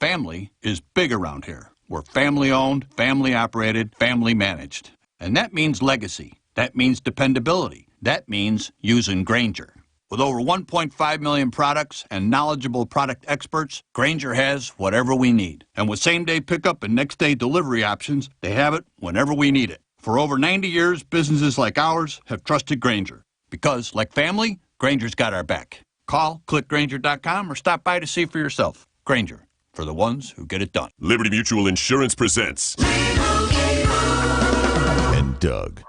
Family is big around here. We're family-owned, family-operated, family-managed. And that means legacy. That means dependability. That means using Grainger. With over 1.5 million products and knowledgeable product experts, Grainger has whatever we need. And with same-day pickup and next-day delivery options, they have it whenever we need it. For over 90 years, businesses like ours have trusted Grainger. Because, like family, Grainger's got our back. Call, click Grainger.com, or stop by to see for yourself. Grainger, for the ones who get it done. Liberty Mutual Insurance presents and Doug.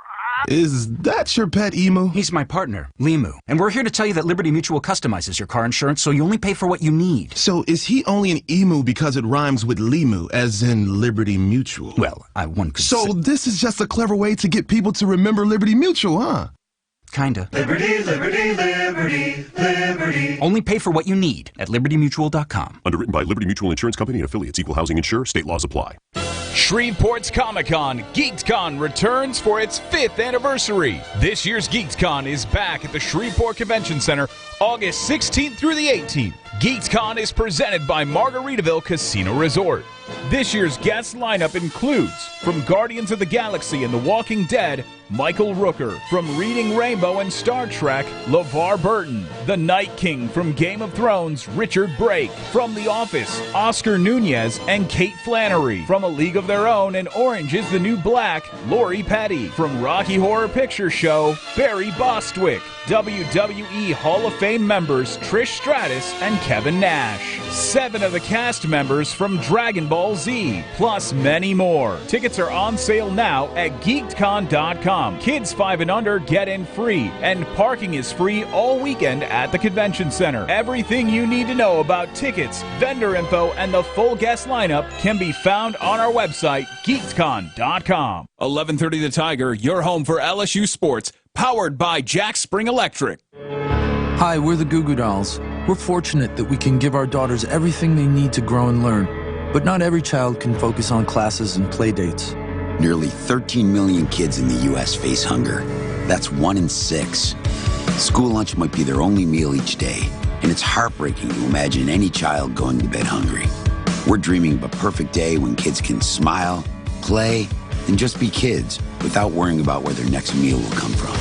Is that your pet emu? He's my partner, Limu. And we're here to tell you that Liberty Mutual customizes your car insurance so you only pay for what you need. So is he only an emu because it rhymes with Limu, as in Liberty Mutual? Well, one could So this is just a clever way to get people to remember Liberty Mutual, huh? Kinda. Liberty, liberty, liberty, liberty. Only pay for what you need at libertymutual.com. Underwritten by Liberty Mutual Insurance Company and affiliates. Equal housing insurer. State laws apply. Shreveport's Comic-Con, GeeksCon, returns for its 5th anniversary. This year's GeeksCon is back at the Shreveport Convention Center, August 16th through the 18th. GeeksCon is presented by Margaritaville Casino Resort. This year's guest lineup includes, from Guardians of the Galaxy and The Walking Dead, Michael Rooker. From Reading Rainbow and Star Trek, LeVar Burton. The Night King from Game of Thrones, Richard Brake. From The Office, Oscar Nunez and Kate Flannery. From A League of Their Own and Orange is the New Black, Lori Petty. From Rocky Horror Picture Show, Barry Bostwick. WWE Hall of Fame members Trish Stratus and Kevin Nash. 7 of the cast members from Dragon Ball Z, plus many more. Tickets are on sale now at geekcon.com. Kids 5 and under get in free, and parking is free all weekend at the convention center. Everything you need to know about tickets, vendor info, and the full guest lineup can be found on our website, geekcon.com. 11:30 The Tiger, your home for LSU sports, powered by Jack Spring Electric. Hi, we're the Goo Goo Dolls. We're fortunate that we can give our daughters everything they need to grow and learn. But not every child can focus on classes and play dates. Nearly 13 million kids in the U.S. face hunger. That's 1 in 6. School lunch might be their only meal each day, and it's heartbreaking to imagine any child going to bed hungry. We're dreaming of a perfect day when kids can smile, play, and just be kids without worrying about where their next meal will come from.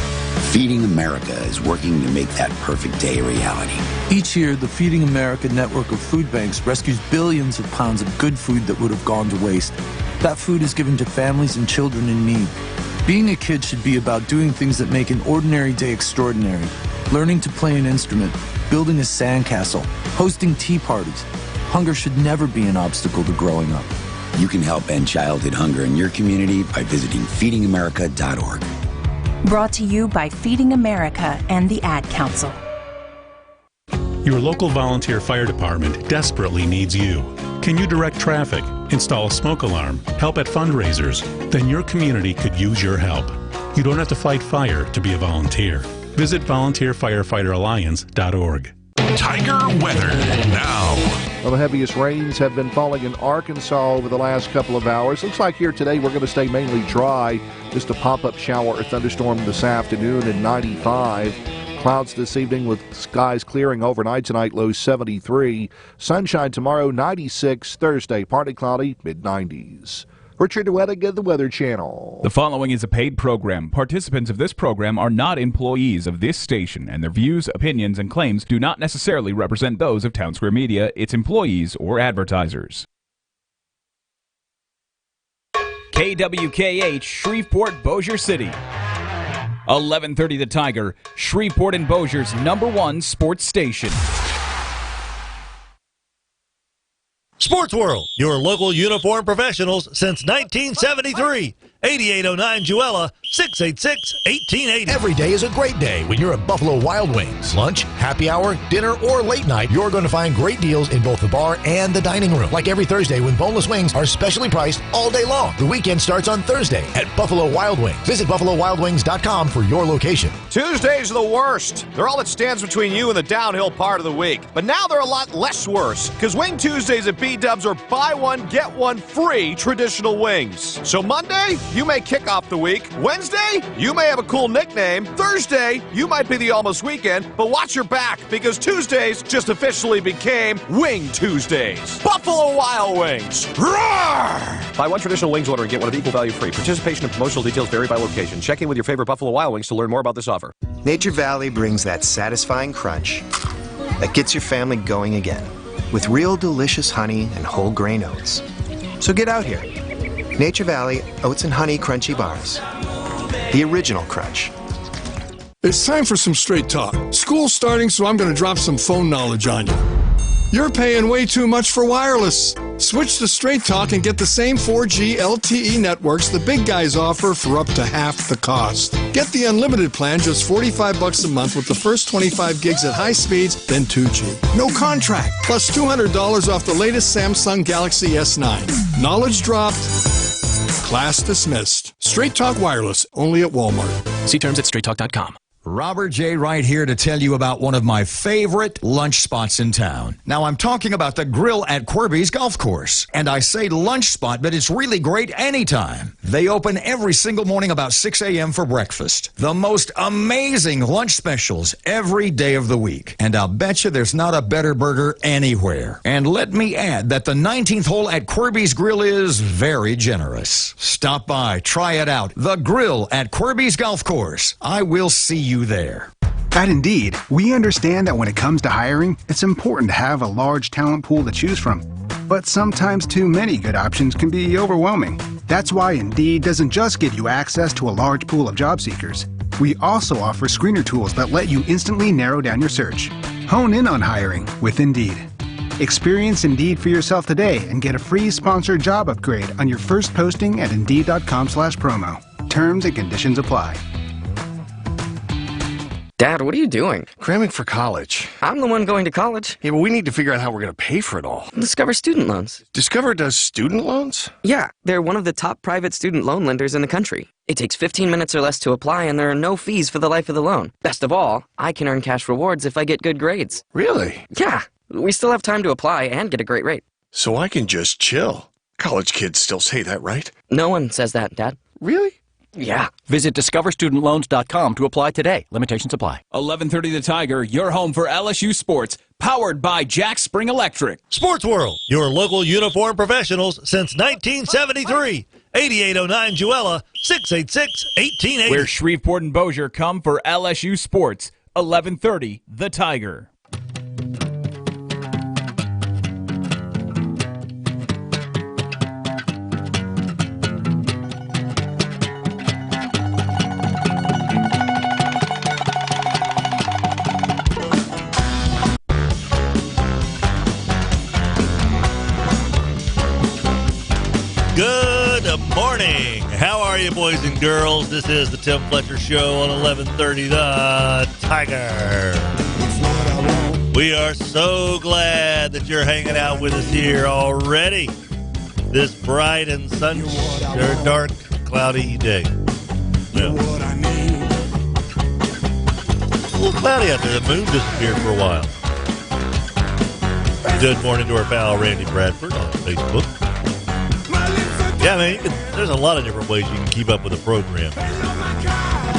Feeding America is working to make that perfect day a reality. Each year, the Feeding America network of food banks rescues billions of pounds of good food that would have gone to waste. That food is given to families and children in need. Being a kid should be about doing things that make an ordinary day extraordinary. Learning to play an instrument, building a sandcastle, hosting tea parties. Hunger should never be an obstacle to growing up. You can help end childhood hunger in your community by visiting feedingamerica.org. Brought to you by Feeding America and the Ad Council. Your local volunteer fire department desperately needs you. Can you direct traffic, install a smoke alarm, help at fundraisers? Then your community could use your help. You don't have to fight fire to be a volunteer. Visit volunteerfirefighteralliance.org. Tiger weather now. Well, the heaviest rains have been falling in Arkansas over the last couple of hours. Looks like here today we're going to stay mainly dry. Just a pop-up shower or thunderstorm this afternoon at 95. Clouds this evening with skies clearing overnight tonight, low 73. Sunshine tomorrow, 96. Thursday, partly cloudy, mid-90s. Richard Duettig of the Weather Channel. The following is a paid program. Participants of this program are not employees of this station, and their views, opinions, and claims do not necessarily represent those of Town Square Media, its employees, or advertisers. KWKH, Shreveport, Bossier City. 11:30 The Tiger, Shreveport and Bossier's #1 sports station. Sports World, your local uniform professionals since 1973. 8809 Jewella, 686-1880. Every day is a great day when you're at Buffalo Wild Wings. Lunch, happy hour, dinner, or late night, you're going to find great deals in both the bar and the dining room. Like every Thursday when boneless wings are specially priced all day long. The weekend starts on Thursday at Buffalo Wild Wings. Visit BuffaloWildWings.com for your location. Tuesdays are the worst. They're all that stands between you and the downhill part of the week. But now they're a lot less worse, because Wing Tuesdays at B-dubs or buy one, get one free traditional wings. So Monday, you may kick off the week. Wednesday, you may have a cool nickname. Thursday, you might be the almost weekend, but watch your back because Tuesdays just officially became Wing Tuesdays. Buffalo Wild Wings. Roar! Buy one traditional wings order and get one of equal value free. Participation and promotional details vary by location. Check in with your favorite Buffalo Wild Wings to learn more about this offer. Nature Valley brings that satisfying crunch that gets your family going again with real delicious honey and whole grain oats. So get out here. Nature Valley Oats and Honey Crunchy Bars. The original crunch. It's time for some straight talk. School's starting, so I'm going to drop some phone knowledge on you. You're paying way too much for wireless. Switch to Straight Talk and get the same 4G LTE networks the big guys offer for up to half the cost. Get the unlimited plan, just $45 a month with the first 25 gigs at high speeds, then 2G. No contract, plus $200 off the latest Samsung Galaxy S9. Knowledge dropped. Class dismissed. Straight Talk Wireless, only at Walmart. See terms at straighttalk.com. Robert J. right here to tell you about one of my favorite lunch spots in town. Now, I'm talking about the grill at Quirby's Golf Course. And I say lunch spot, but it's really great anytime. They open every single morning about 6 a.m. for breakfast. The most amazing lunch specials every day of the week. And I'll bet you there's not a better burger anywhere. And let me add that the 19th hole at Quirby's Grill is very generous. Stop by, try it out. The grill at Quirby's Golf Course. I will see you there. At Indeed, we understand that when it comes to hiring, it's important to have a large talent pool to choose from. But sometimes too many good options can be overwhelming. That's why Indeed doesn't just give you access to a large pool of job seekers. We also offer screener tools that let you instantly narrow down your search. Hone in on hiring with Indeed. Experience Indeed for yourself today and get a free sponsored job upgrade on your first posting at Indeed.com/promo. Terms and conditions apply. Dad, what are you doing? Cramming for college. I'm the one going to college. Yeah, but we need to figure out how we're going to pay for it all. Discover Student Loans. Discover does student loans? Yeah, they're one of the top private student loan lenders in the country. It takes 15 minutes or less to apply, and there are no fees for the life of the loan. Best of all, I can earn cash rewards if I get good grades. Really? Yeah, we still have time to apply and get a great rate. So I can just chill. College kids still say that, right? No one says that, Dad. Really? Yeah. Visit discoverstudentloans.com to apply today. Limitations apply. 11:30 The Tiger, your home for LSU sports, powered by Jack Spring Electric. Sports World, your local uniform professionals since 1973. 8809 Juella, 686-1880. Where Shreveport and Bossier come for LSU sports. 11:30 The Tiger. Good morning. How are you, boys and girls? This is the Tim Fletcher Show on 1130 The Tiger. We are so glad that you're hanging out with us here already. This bright and dark, cloudy day. Yeah. A little cloudy out there. The moon disappeared for a while. Good morning to our pal Randy Bradford on Facebook. Yeah, I mean, there's a lot of different ways you can keep up with the program.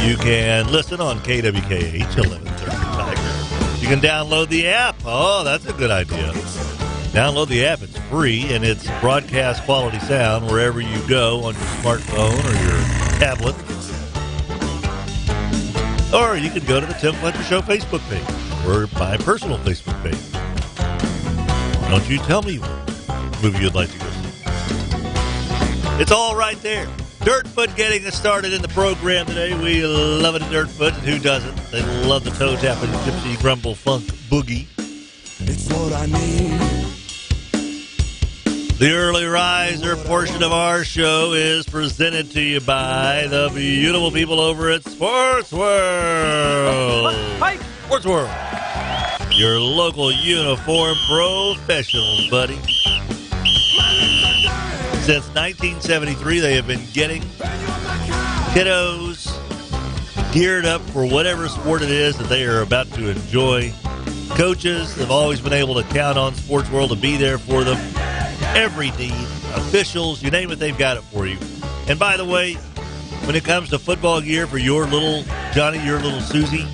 You can listen on KWKH 1130 Tiger. You can download the app. Oh, that's a good idea. Download the app. It's free, and it's broadcast quality sound wherever you go on your smartphone or your tablet. Or you can go to the Tim Fletcher Show Facebook page or my personal Facebook page. Don't you tell me what movie you'd like to go see. It's all right there. Dirtfoot getting us started in the program today. We love it at Dirtfoot, and who doesn't? They love the toe tapping gypsy grumble funk boogie. It's what I need. The early riser portion of our show is presented to you by the beautiful people over at Sports World. Sports World, your local uniform professionals, buddy. Since 1973, they have been getting kiddos geared up for whatever sport it is that they are about to enjoy. Coaches have always been able to count on Sports World to be there for them. every need. Officials, you name it, they've got it for you. And by the way, when it comes to football gear for your little Johnny, your little Susie,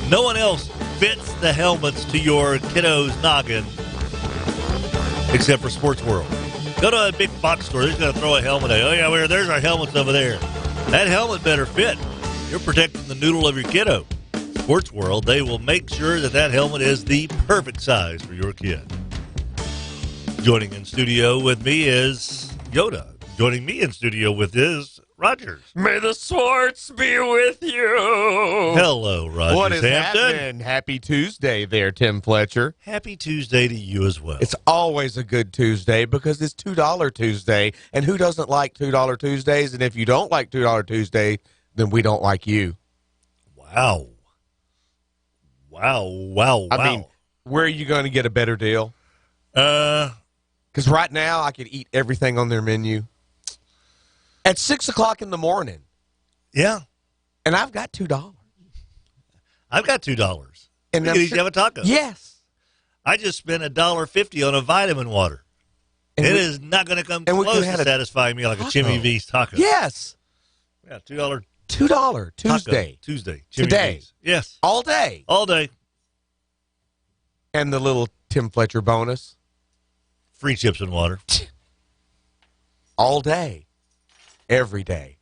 no one else fits the helmets to your kiddo's noggin except for Sports World. Go to a big box store. They're going to throw a helmet at you. Oh, yeah, there's our helmets over there. That helmet better fit. You're protecting the noodle of your kiddo. Sports World, they will make sure that helmet is the perfect size for your kid. Joining in studio with me is Yoda. Joining me in studio with is Rogers. May the Swartz be with you. Hello, Rogers. What is Hampton. happening? Happy Tuesday there, Tim Fletcher. Happy Tuesday to you as well. It's always a good Tuesday because it's $2 Tuesday. And who doesn't like $2 Tuesdays? And if you don't like $2 Tuesday, then we don't like you. Wow. I mean, where are you going to get a better deal? Because right now I could eat everything on their menu. At 6 o'clock in the morning. Yeah. And I've got $2. I've got $2. And you can easily have a taco. Yes. I just spent $1.50 on a vitamin water. And it is not going to come close to satisfying me like a Jimmy V's taco. Yes. Yeah, $2. $2 Tuesday. Tuesday. Jimmy Today. V's. Yes. All day. All day. And the little Tim Fletcher bonus. Free chips and water. All day. Every day.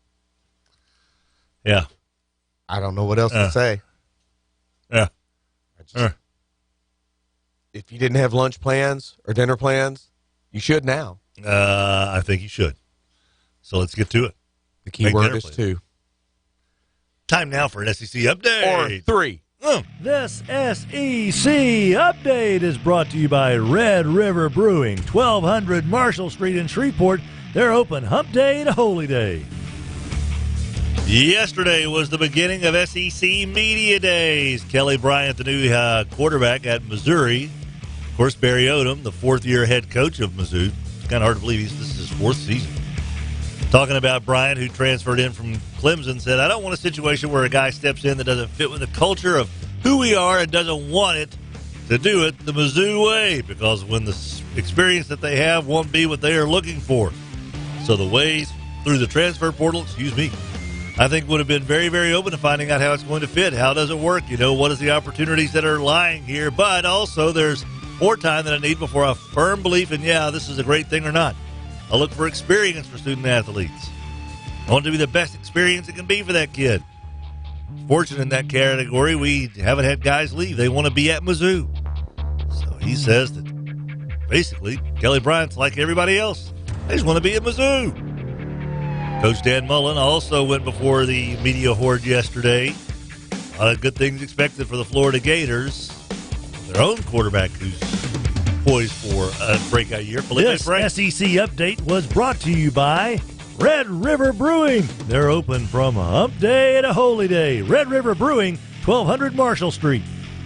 Yeah. I don't know what else to say. Yeah. If you didn't have lunch plans or dinner plans, you should now. I think you should. So let's get to it. The key word is 2. Time now for an SEC update. Or 3. This SEC update is brought to you by Red River Brewing, 1200 Marshall Street in Shreveport. They're open hump day to holy day. Yesterday was the beginning of SEC Media Days. Kelly Bryant, the new quarterback at Missouri. Of course, Barry Odom, the fourth-year head coach of Mizzou. It's kind of hard to believe this is his fourth season. Talking about Bryant, who transferred in from Clemson, said, I don't want a situation where a guy steps in that doesn't fit with the culture of who we are and doesn't want it to do it the Mizzou way, because when the experience that they have won't be what they are looking for. So the ways through the transfer portal, I think would have been very, very open to finding out how it's going to fit. How does it work? What is the opportunities that are lying here? But also there's more time than I need before a firm belief in, this is a great thing or not. I look for experience for student athletes. I want it to be the best experience it can be for that kid. Fortunate in that category, we haven't had guys leave. They want to be at Mizzou. So he says that basically Kelly Bryant's like everybody else. They just want to be at Mizzou. Coach Dan Mullen also went before the media horde yesterday. A lot of good things expected for the Florida Gators. Their own quarterback who's poised for a breakout year. This SEC update was brought to you by Red River Brewing. They're open from hump day to holy day. Red River Brewing, 1200 Marshall Street.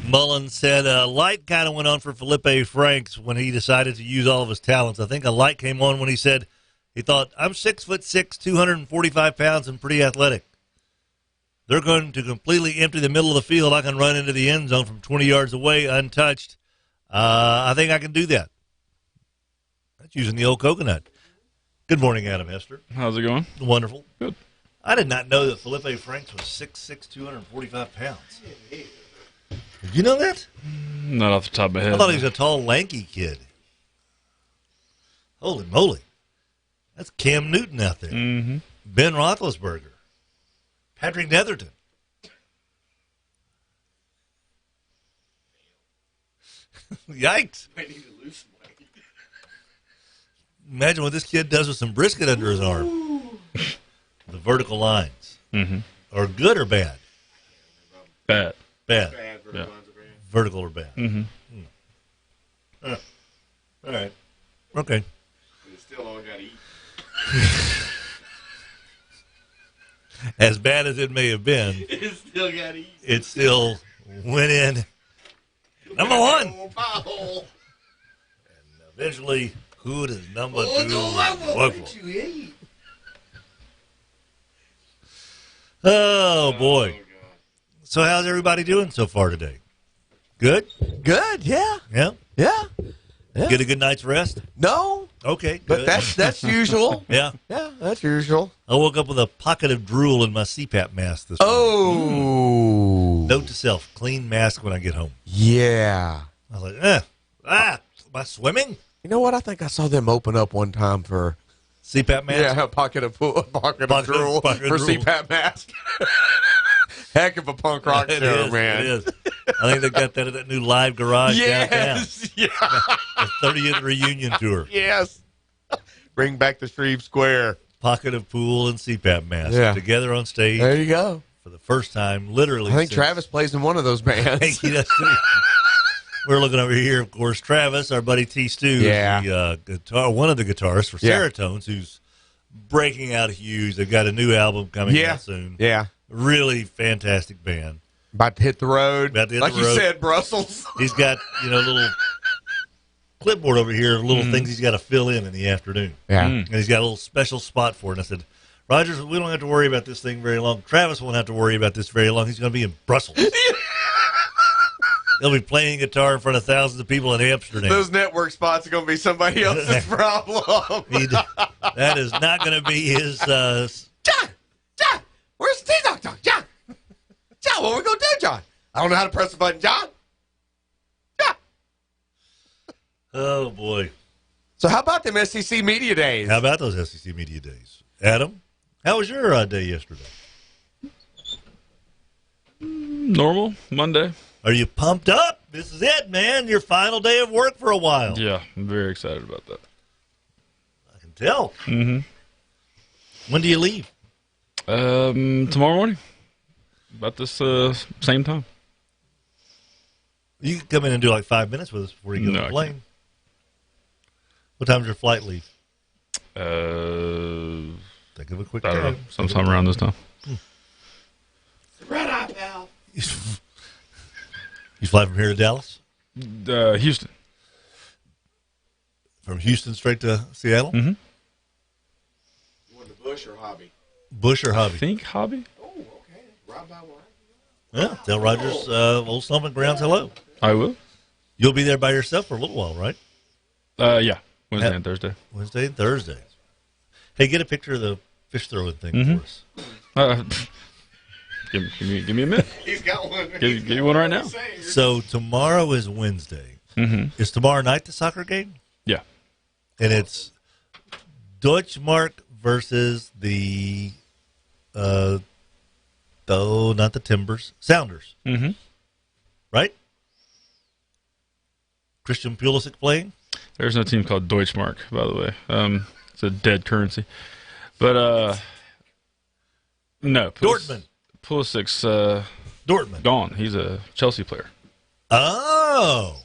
Mullen said a light kind of went on for Felipe Franks when he decided to use all of his talents. I think a light came on when he said he thought, I'm 6'6", 245 pounds, and pretty athletic. They're going to completely empty the middle of the field. I can run into the end zone from 20 yards away untouched. I think I can do that. That's using the old coconut. Good morning, Adam Hester. How's it going? Wonderful. Good. I did not know that Felipe Franks was 6'6", 245 pounds. Did you know that? Not off the top of my head. I thought he was a tall, lanky kid. Holy moly. That's Cam Newton out there. Mm-hmm. Ben Roethlisberger. Patrick Netherton. Yikes. I need to lose some weight. Imagine what this kid does with some brisket under his arm. The vertical lines. Are good or bad? Bad. Bad. Vertical lines are bad. Vertical or bad? All right. Okay. But it's still all got to eat. As bad as it may have been, It still got to eat. it still went in. Number one. And eventually, who does number two work for? Oh, boy. So how's everybody doing so far today? Good? Good, yeah. Yeah? Yeah. Get a good night's rest? No. Okay, But good. that's usual. Yeah. Yeah, that's usual. I woke up with a pocket of drool in my CPAP mask this morning. Oh. Note to self, clean mask when I get home. Yeah. I was like, am I swimming? You know what? I think I saw them open up one time for CPAP mask? Yeah, a pocket of drool for CPAP mask. Heck of a punk rock show, man. It is. I think they got that at that new live garage downtown. Yeah. The 30th reunion tour. Yes. Bring back the Shreve Square. Pocket of pool and CPAP mask together on stage. There you go. For the first time, literally. I think Travis plays in one of those bands. He does too. We're looking over here, of course. Travis, our buddy T. Stu, is the, one of the guitarists for Seratones, who's breaking out huge. They've got a new album coming out soon. Yeah. Really fantastic band. About to hit the road. About to hit like the you road. said, Brussels. He's got, a little clipboard over here, little things he's got to fill in the afternoon. Yeah. And he's got a little special spot for it. And I said, Rogers, we don't have to worry about this thing very long. Travis won't have to worry about this very long. He's going to be in Brussels. He'll be playing guitar in front of thousands of people in Amsterdam. Those network spots are going to be somebody else's problem. That is not going to be his... John! Where's the T-Doctor? John! John, what are we going to do, John? I don't know how to press the button, John. Oh, boy. So how about them SEC Media Days? How about those SEC Media Days? Adam, how was your day yesterday? Normal, Monday. Are you pumped up? This is it, man. Your final day of work for a while. Yeah, I'm very excited about that. I can tell. Mm-hmm. When do you leave? Tomorrow morning. About this same time. You can come in and do like 5 minutes with us before you get on the plane. What time's your flight leave? Think of a quick I don't time. know. Sometime around this time. Red eye, pal. You fly from here to Dallas? Houston. From Houston straight to Seattle? Mm-hmm. You want the Bush or Hobby? Bush or Hobby? I think Hobby. Oh, okay. Right by one. Yeah, tell Rogers Old Stomping Grounds hello. I will. You'll be there by yourself for a little while, right? Yeah. Wednesday and Thursday. Wednesday and Thursday. Hey, get a picture of the fish throwing thing for us. Give me a minute. He's got one. Give you one right now. So tomorrow is Wednesday. Mm-hmm. Is tomorrow night the soccer game? Yeah. And it's Deutschmark versus the, not the Timbers, Sounders. Mm-hmm. Right? Christian Pulisic playing? There's no team called Deutschmark, by the way. It's a dead currency. But, no. Dortmund. Pulisic's Dortmund. Gone. He's a Chelsea player. Oh.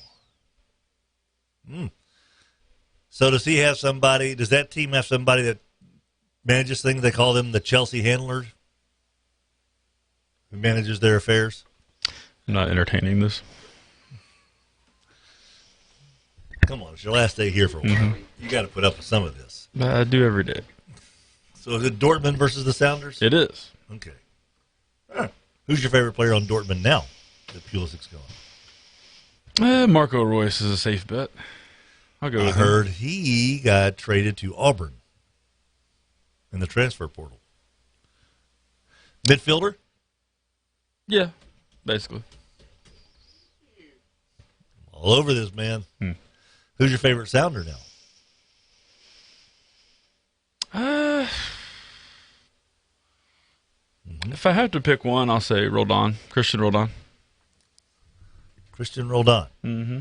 So does he have somebody, does that team have somebody that manages things? They call them the Chelsea handlers? Who manages their affairs? I'm not entertaining this. Come on, it's your last day here for a while. Mm-hmm. You got to put up with some of this. I do every day. So is it Dortmund versus the Sounders? It is. Okay. Who's your favorite player on Dortmund now that Pulisic's gone? Marco Royce is a safe bet. I'll go with him. I heard he got traded to Auburn in the transfer portal. Midfielder? Yeah, basically. All over this, man. Who's your favorite Sounder now? If I have to pick one, I'll say Roldan. Christian Roldan. Christian Roldan. Mm-hmm.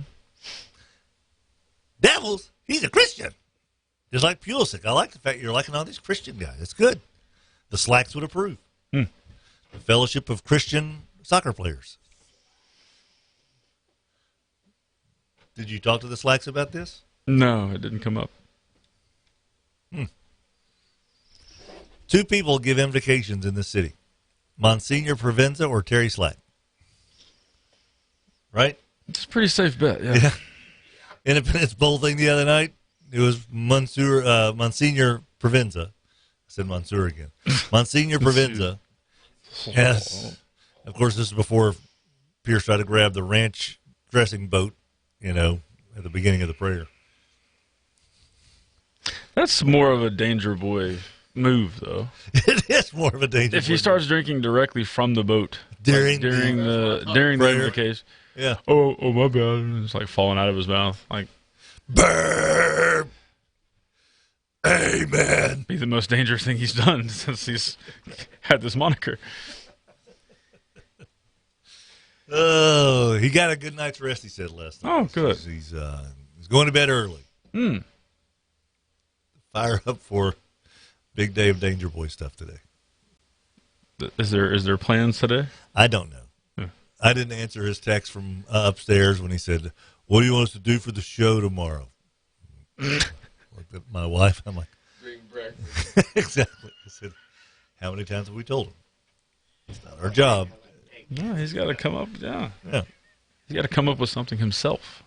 Devils, he's a Christian. Just like Pulisic. I like the fact you're liking all these Christian guys. It's good. The Slacks would approve. The Fellowship of Christian Soccer Players. Did you talk to the Slacks about this? No, it didn't come up. Two people give invocations in this city. Monsignor Provenza or Terry Slack. Right? It's a pretty safe bet, yeah. Independence Bowl thing the other night. It was Monsignor Provenza. I said Mansour again. Monsignor Provenza. Yes. Of course, this is before Pierce tried to grab the ranch dressing boat, at the beginning of the prayer. That's more of a danger boy move, though. It is more of a danger. If he starts drinking directly from the boat during the invocation, yeah. Oh, my bad. And it's like falling out of his mouth, like burp. Amen. Be the most dangerous thing he's done since he's had this moniker. Oh, he got a good night's rest, he said last night. Oh, good. He's going to bed early. Fire up for big day of Danger Boy stuff today. Is there plans today? I don't know. I didn't answer his text from upstairs when he said, "What do you want us to do for the show tomorrow?" Looked at my wife. I'm like, bring breakfast. Exactly. I said, "How many times have we told him? It's not our job." No, he's got to come up. Yeah. Yeah. He's got to come up with something himself.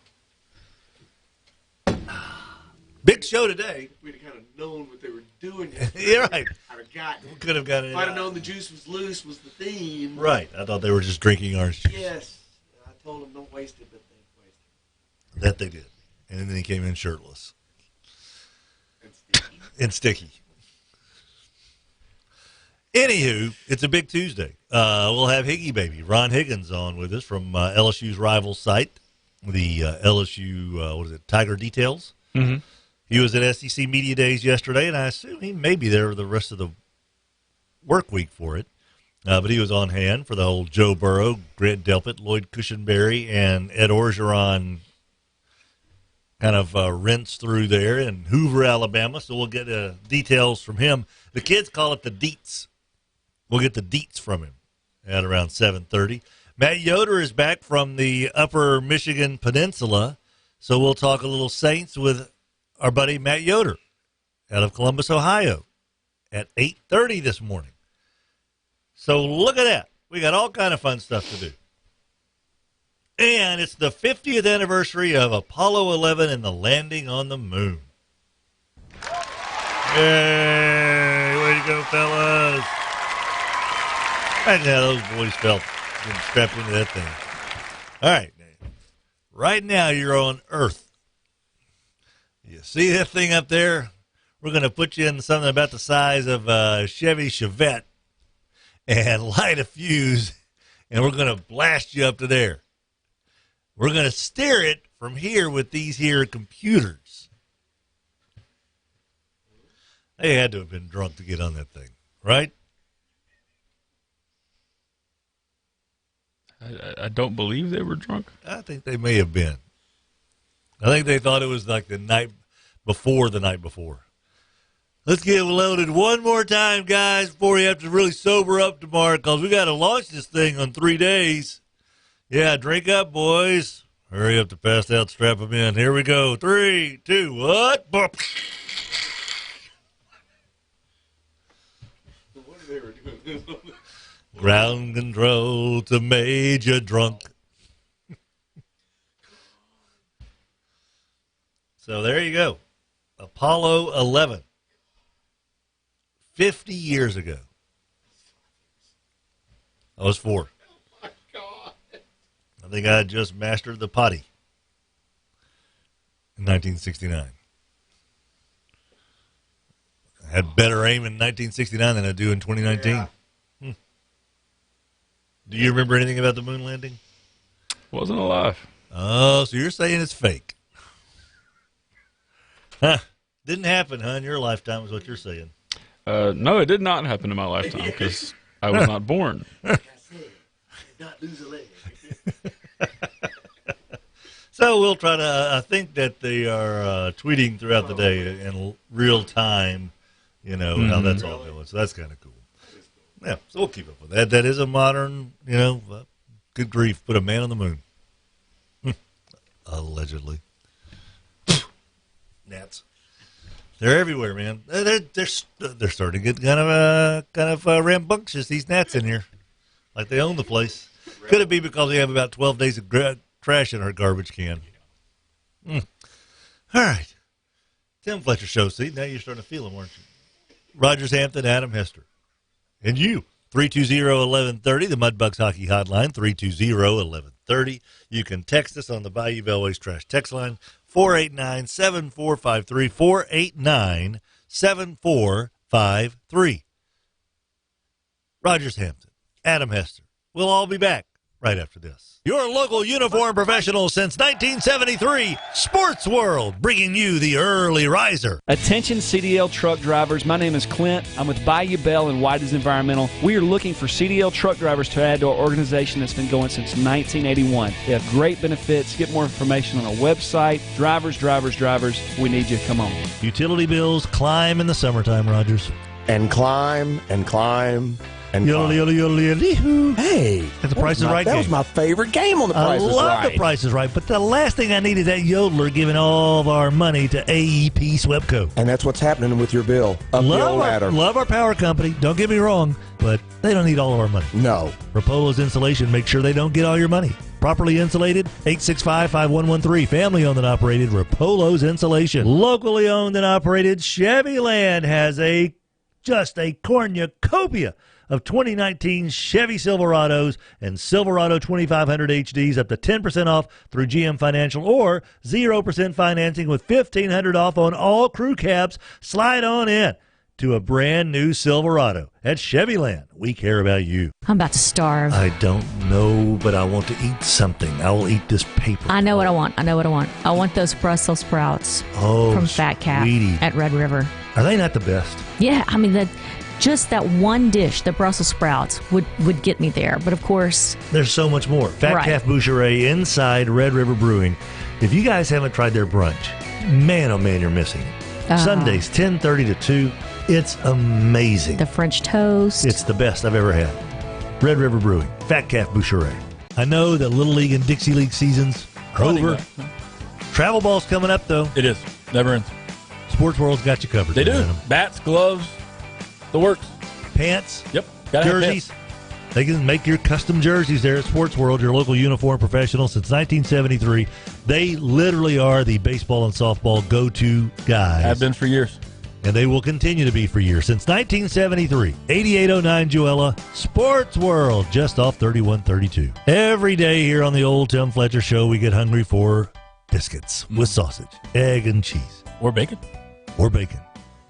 Big show today. We'd have kind of known what they were doing. You're right. I'd have gotten it. We could have gotten it. If I'd have known the juice was loose was the theme. Right. I thought they were just drinking orange juice. Yes. I told them don't waste it, but they wasted it. That they did. And then he came in shirtless. And sticky. Anywho, it's a big Tuesday. We'll have Higgy Baby, Ron Higgins, on with us from LSU's rival site, the LSU, Tiger Details. Mm-hmm. He was at SEC Media Days yesterday, and I assume he may be there the rest of the work week for it. But he was on hand for the whole Joe Burrow, Grant Delpit, Lloyd Cushenberry, and Ed Orgeron kind of rinse through there in Hoover, Alabama. So we'll get details from him. The kids call it the deets. We'll get the deets from him at around 7:30. Matt Yoder is back from the upper Michigan Peninsula, so we'll talk a little Saints with our buddy Matt Yoder out of Columbus, Ohio at 8:30 this morning. So look at that. We got all kind of fun stuff to do. And it's the 50th anniversary of Apollo 11 and the landing on the moon. Yay! Way to go, fellas. Imagine how those boys felt getting strapped into that thing. All right. Right now, you're on Earth. You see that thing up there? We're going to put you in something about the size of a Chevy Chevette and light a fuse, and we're going to blast you up to there. We're going to steer it from here with these here computers. They had to have been drunk to get on that thing, right? I don't believe they were drunk. I think they may have been. I think they thought it was like the night before the night before. Let's get loaded one more time, guys, before we have to really sober up tomorrow, because we got to launch this thing on 3 days. Yeah, drink up, boys. Hurry up to pass out, strap them in. Here we go. 3, 2, what? What are they doing? Ground control to Major Drunk. So there you go. Apollo 11. 50 years ago. I was 4. Oh, my God. I think I had just mastered the potty in 1969. I had better aim in 1969 than I do in 2019. Yeah. Do you remember anything about the moon landing? Wasn't alive. Oh, so you're saying it's fake. Huh. Didn't happen, huh, in your lifetime is what you're saying. No, it did not happen in my lifetime because I was not born. Like I said, not lose a leg. So we'll try to, I think that they are tweeting throughout the day in real time, how that's all going. So that's kind of cool. Yeah, so we'll keep up with that. That is a modern, good grief, put a man on the moon. Allegedly. Gnats. They're everywhere, man. They're starting to get kind of rambunctious, these gnats in here. Like they own the place. Could it be because we have about 12 days of trash in our garbage can? All right. Tim Fletcher Show. See, now you're starting to feel them, aren't you? Rogers Hampton, Adam Hester. And you. 320-1130, the Mudbugs Hockey Hotline, 320-1130. You can text us on the Bayou Bellways Trash text line, 489-7453, 489-7453. Rogers Hampton, Adam Hester. We'll all be back right after this. Your local uniform professional since 1973, Sports World, bringing you the early riser. Attention CDL truck drivers, my name is Clint. I'm with Bayou Bell and Whitey's Environmental. We are looking for CDL truck drivers to add to our organization that's been going since 1981. They have great benefits. Get more information on our website. Drivers, we need you. Come on. Utility bills climb in the summertime, Rogers. And climb and climb. And hey, the Price is Right game. That was my favorite game on The Price is Right. I love The Price is Right, but the last thing I need is that yodeler giving all of our money to AEP Swepco. And that's what's happening with your bill. Up the old ladder. Love our power company. Don't get me wrong, but they don't need all of our money. No. Rapolo's Insulation makes sure they don't get all your money. Properly insulated, 865-5113. Family owned and operated, Rapolo's Insulation. Locally owned and operated, Chevyland has just a cornucopia of 2019 Chevy Silverados and Silverado 2500 HDs up to 10% off through GM Financial or 0% financing with $1,500 off on all crew cabs. Slide on in to a brand new Silverado at Chevyland. We care about you. I'm about to starve. I don't know, but I want to eat something. I will eat this paper. I know what I want. I want those Brussels sprouts from Fat Cat at Red River. Are they not the best? Yeah, I mean, just that one dish, the Brussels sprouts, would get me there. But, of course, there's so much more. Fat Calf Boucherie inside Red River Brewing. If you guys haven't tried their brunch, man, oh, man, you're missing it. Sundays, 10:30 to 2. It's amazing. The French toast. It's the best I've ever had. Red River Brewing, Fat Calf Boucherie. I know that Little League and Dixie League seasons are over. Travel ball's coming up, though. It is. Never ends. Sports World's got you covered. They do. Bats, gloves, the works. Pants. Yep. Jerseys. They can make your custom jerseys there at Sports World, your local uniform professional since 1973. They literally are the baseball and softball go-to guys. Have been for years. And they will continue to be for years. Since 1973, 8809 Joella, Sports World, just off 3132. Every day here on the old Tim Fletcher Show, we get hungry for biscuits with sausage, egg, and cheese. Or bacon.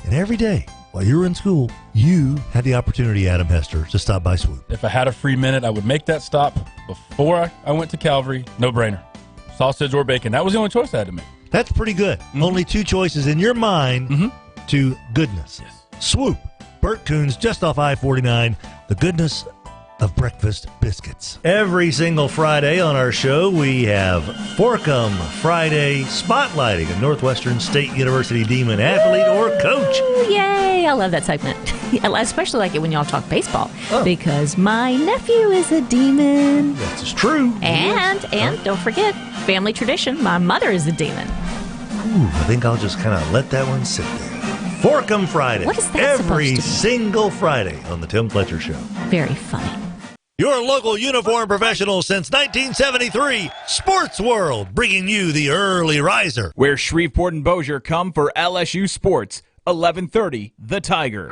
And every day, while you were in school, you had the opportunity, Adam Hester, to stop by Swoop. If I had a free minute, I would make that stop before I went to Calvary. No brainer. Sausage or bacon. That was the only choice I had to make. That's pretty good. Only two choices in your mind to goodness. Yes. Swoop. Burt Coons, just off I-49. The goodness of breakfast biscuits. Every single Friday on our show, we have Forkum Friday spotlighting a Northwestern State University Demon athlete or coach. Ooh, yay! I love that segment. I especially like it when y'all talk baseball because my nephew is a Demon. That's true. And don't forget, family tradition, my mother is a Demon. Ooh, I think I'll just kind of let that one sit there. Forkum Friday. What is that Every supposed to be? single Friday on the Tim Fletcher Show. Very funny. Your local uniform professional since 1973, Sports World, bringing you the early riser. Where Shreveport and Bossier come for LSU Sports, 1130, The Tiger.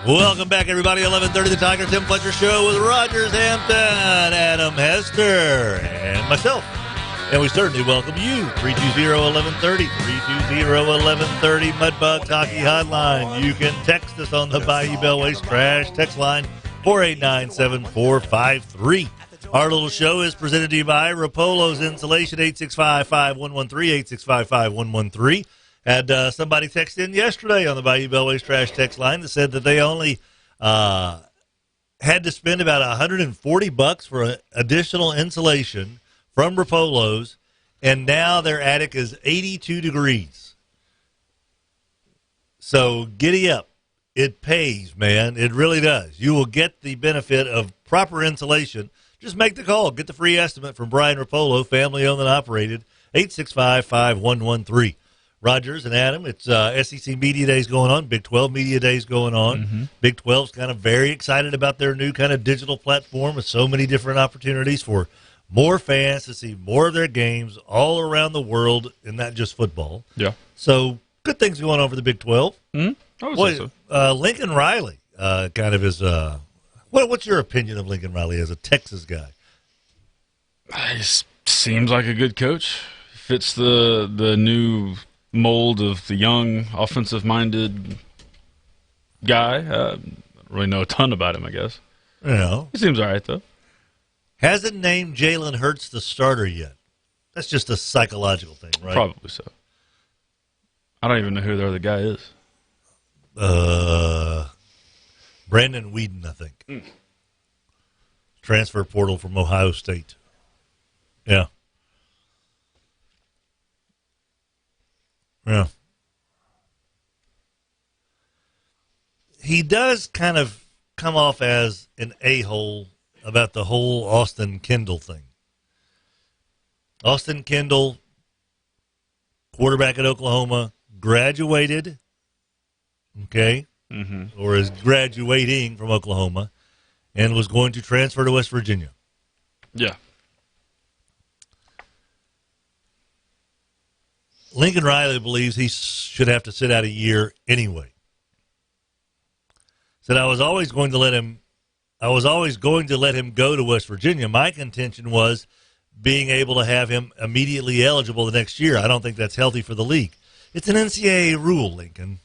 Welcome back, everybody. 1130, The Tiger, Tim Fletcher Show with Rogers Hampton, Adam Hester, and myself. And we certainly welcome you. 320-1130, 320-1130, Mudbugs Hockey Hotline. You can text us on the Bayou Bellways Trash text line, 489-7453. Our little show is presented to you by Rapolo's Insulation, 865-5113, 865-5113. Had somebody text in yesterday on the Bayou Bellways Trash text line that said that they only had to spend about $140 for additional insulation from Rapolo's, and now their attic is 82 degrees. So giddy up. It pays, man. It really does. You will get the benefit of proper insulation. Just make the call. Get the free estimate from Brian Rapolo, family owned and operated, 865-5113. Rogers and Adam, it's SEC Media Days going on, Big 12 Media Days going on. Big 12's kind of very excited about their new kind of digital platform with so many different opportunities for more fans to see more of their games all around the world, and not just football. Yeah. So good things going on for the Big 12. I would say so. Lincoln Riley kind of is. What's your opinion of Lincoln Riley as a Texas guy? He seems like a good coach. Fits the new mold of the young, offensive-minded guy. I don't really know a ton about him, I guess. He seems all right, though. Hasn't named Jalen Hurts the starter yet. That's just a psychological thing, right? Probably so. I don't even know who the other guy is. Brandon Whedon, I think. Transfer portal from Ohio State. Yeah. Yeah. He does kind of come off as an a-hole about the whole Austin Kendall thing. Austin Kendall, quarterback at Oklahoma, graduated, okay, or is graduating from Oklahoma, and was going to transfer to West Virginia. Yeah. Lincoln Riley believes he should have to sit out a year anyway. Said I was always going to let him go to West Virginia. My contention was being able to have him immediately eligible the next year. I don't think that's healthy for the league. It's an NCAA rule, Lincoln.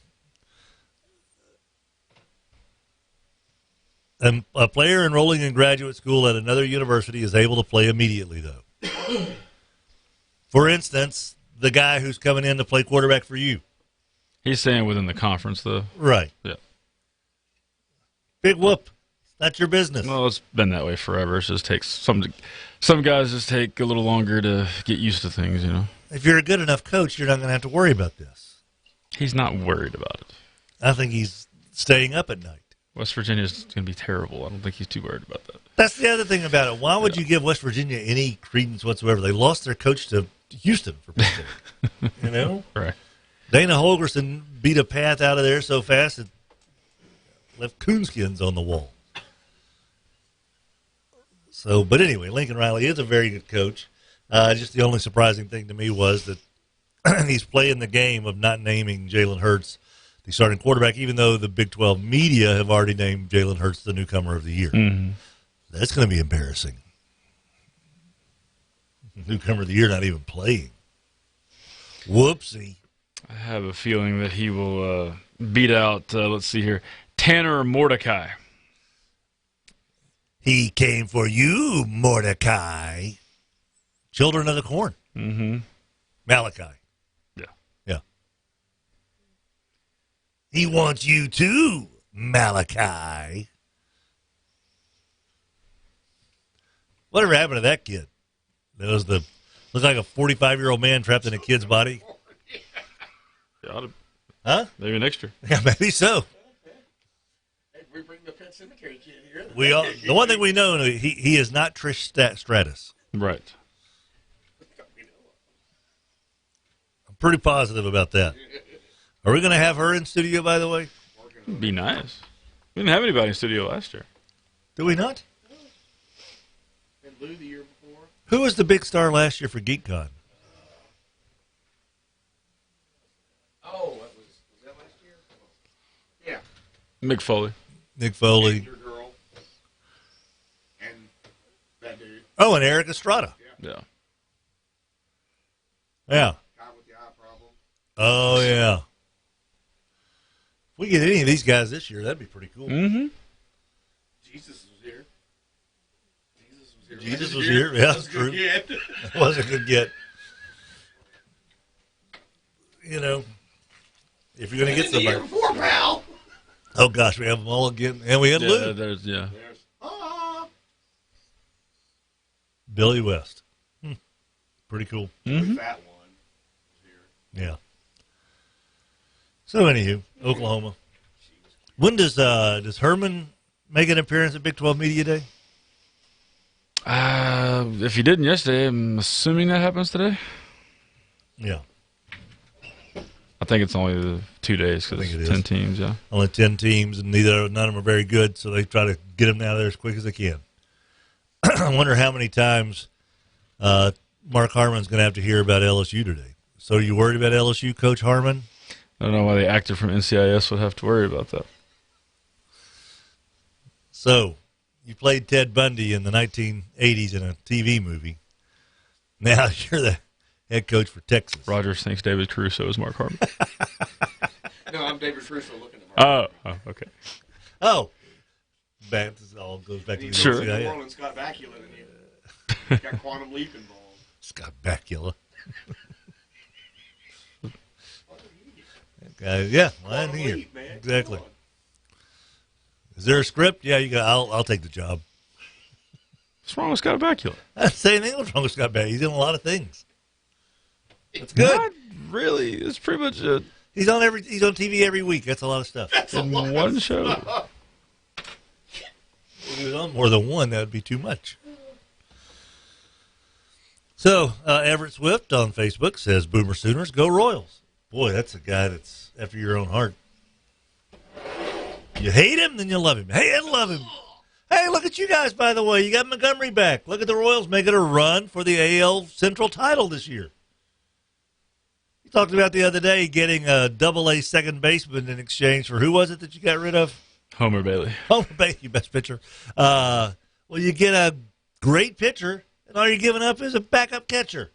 A player enrolling in graduate school at another university is able to play immediately, though. For instance, the guy who's coming in to play quarterback for you. He's saying within the conference, though. Right. Yeah. Big whoop. It's not your business. Well, it's been that way forever. It just takes some guys just take a little longer to get used to things, you know. If you're a good enough coach, you're not going to have to worry about this. He's not worried about it. I think he's staying up at night. West Virginia's going to be terrible. I don't think he's too worried about that. That's the other thing about it. Why would you give West Virginia any credence whatsoever? They lost their coach to Houston, for pity's sake. You know? Right. Dana Holgerson beat a path out of there so fast it left coonskins on the wall. So, but anyway, Lincoln Riley is a very good coach. Just the only surprising thing to me was that he's playing the game of not naming Jalen Hurts the starting quarterback, even though the Big 12 media have already named Jalen Hurts the newcomer of the year. Mm-hmm. That's going to be embarrassing. Newcomer of the year not even playing. Whoopsie. I have a feeling that he will beat out, let's see here, Tanner Mordecai. He came for you, Mordecai. Children of the Corn. Mm-hmm. Malachi. Yeah. Yeah. He wants you too, Malachi. Whatever happened to that kid? That was looked like a 45-year-old man trapped in a kid's body. Huh? Maybe next year. Yeah, maybe so. We bring the Pet Cemetery kid here. The one thing we know, he is not Trish Stratus. Right. I'm pretty positive about that. Are we going to have her in studio, by the way? It'd be nice. We didn't have anybody in studio last year. Did we not? And Lou the year before. Who was the big star last year for GeekCon? Oh, was that last year? Yeah. Mick Foley. Nick Foley. Your girl. And that dude. Oh, and Eric Estrada. Yeah. Yeah. Guy with the eye problem. Oh, yeah. If we get any of these guys this year, that'd be pretty cool. Mm-hmm. Jesus was here. Jesus was here. Yeah, that's true. That was a good get. You know, if you're going to get somebody. The year before, pal. Oh, gosh, we have them all again. And we had Lou. There's Billy West. Pretty cool. Mm-hmm. That one was here. Yeah. So, anywho, Oklahoma. When does Herman make an appearance at Big 12 Media Day? If he didn't yesterday, I'm assuming that happens today. Yeah. I think it's only 2 days because it's 10 teams, yeah. Only 10 teams, and none of them are very good, so they try to get them out of there as quick as they can. I wonder how many times Mark Harmon's going to have to hear about LSU today. So are you worried about LSU, Coach Harmon? I don't know why the actor from NCIS would have to worry about that. So, you played Ted Bundy in the 1980s in a TV movie. Now you're the head coach for Texas. Rogers thinks David Caruso is Mark Harmon. No, I'm David Caruso looking at Mark. Oh, okay. Oh. This all goes back to the Sure. New Orleans Scott Bakula than you. Got Quantum Leap involved. Scott Bakula. Yeah, well, I hear. Exactly. Is there a script? Yeah, you got. I'll take the job. What's wrong with Scott Bakula? I'm saying what's wrong with Scott Bakula. He's in a lot of things. That's good. Not really. It's pretty much He's on TV every week. That's a lot of stuff. in one show. If he was on more than one, that would be too much. So, Everett Swift on Facebook says, Boomer Sooners, go Royals. Boy, that's a guy that's after your own heart. You hate him, then you love him. Hey, I love him. Hey, look at you guys, by the way. You got Montgomery back. Look at the Royals making a run for the AL Central title this year. You talked about the other day getting a double-A second baseman in exchange for who was it that you got rid of? Homer Bailey. Homer Bailey, best pitcher. Well, you get a great pitcher, and all you're giving up is a backup catcher.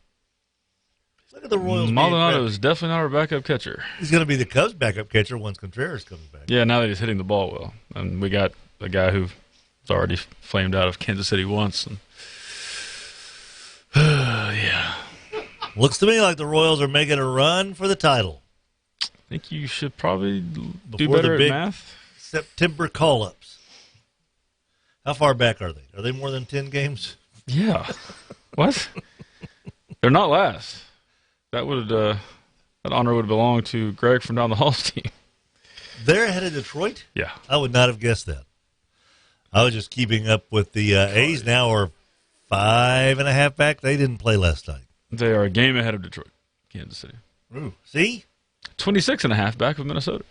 Look at the Royals. Maldonado is definitely not our backup catcher. He's going to be the Cubs' backup catcher once Contreras comes back. Yeah, now that he's hitting the ball well. And we got a guy who's already flamed out of Kansas City once. And yeah. Looks to me like the Royals are making a run for the title. I think you should probably do Before better the big at math. September call-ups. How far back are they? Are they more than 10 games? Yeah. What? They're not last. That honor would belong to Greg from down the hall's team. They're ahead of Detroit? Yeah. I would not have guessed that. I was just keeping up with the A's now are 5.5 back. They didn't play last night. They are a game ahead of Detroit, Kansas City. Ooh. See? 26.5 back of Minnesota.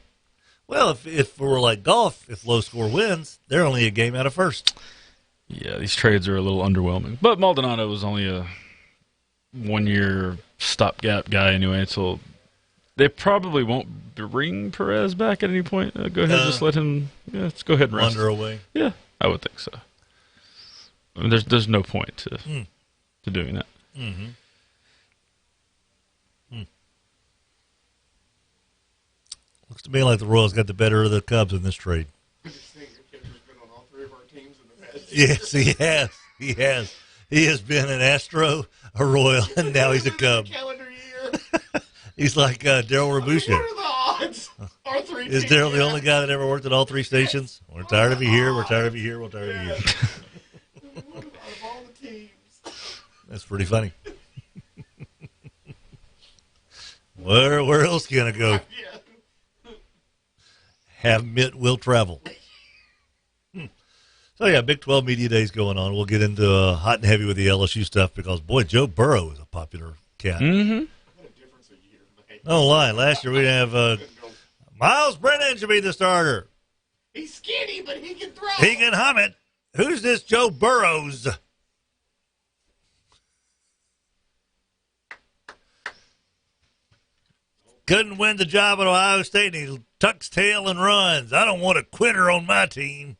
Well, if we're like golf, if low score wins, they're only a game out of first. Yeah, these trades are a little underwhelming. But Maldonado was only a one-year stopgap guy anyway, so they probably won't bring Perez back at any point. Go ahead, just let him. Yeah, let's go ahead and rest. Wander away. Yeah, I would think so. I mean, there's no point to doing that. Mm-hmm. Looks to me like the Royals got the better of the Cubs in this trade. Yes, he has. He has. He has been an Astro, a Royal, and now he's a Cub. Calendar year. He's like Daryl Rabushia. What are the odds? Our three Is Daryl the only guy that ever worked at all three stations? We're tired of you here. We're tired of you here. We're tired of you here. Out of all the teams. That's pretty funny. Where else you gonna go? Have Mitt will travel. So yeah, Big 12 Media Days going on. We'll get into hot and heavy with the LSU stuff because boy, Joe Burrow is a popular cat. Mm-hmm. No lie, last year we didn't have Miles Brennan should be the starter. He's skinny, but he can throw. He can hum it. Who's this Joe Burrows? Couldn't win the job at Ohio State, and he tucks tail and runs. I don't want a quitter on my team.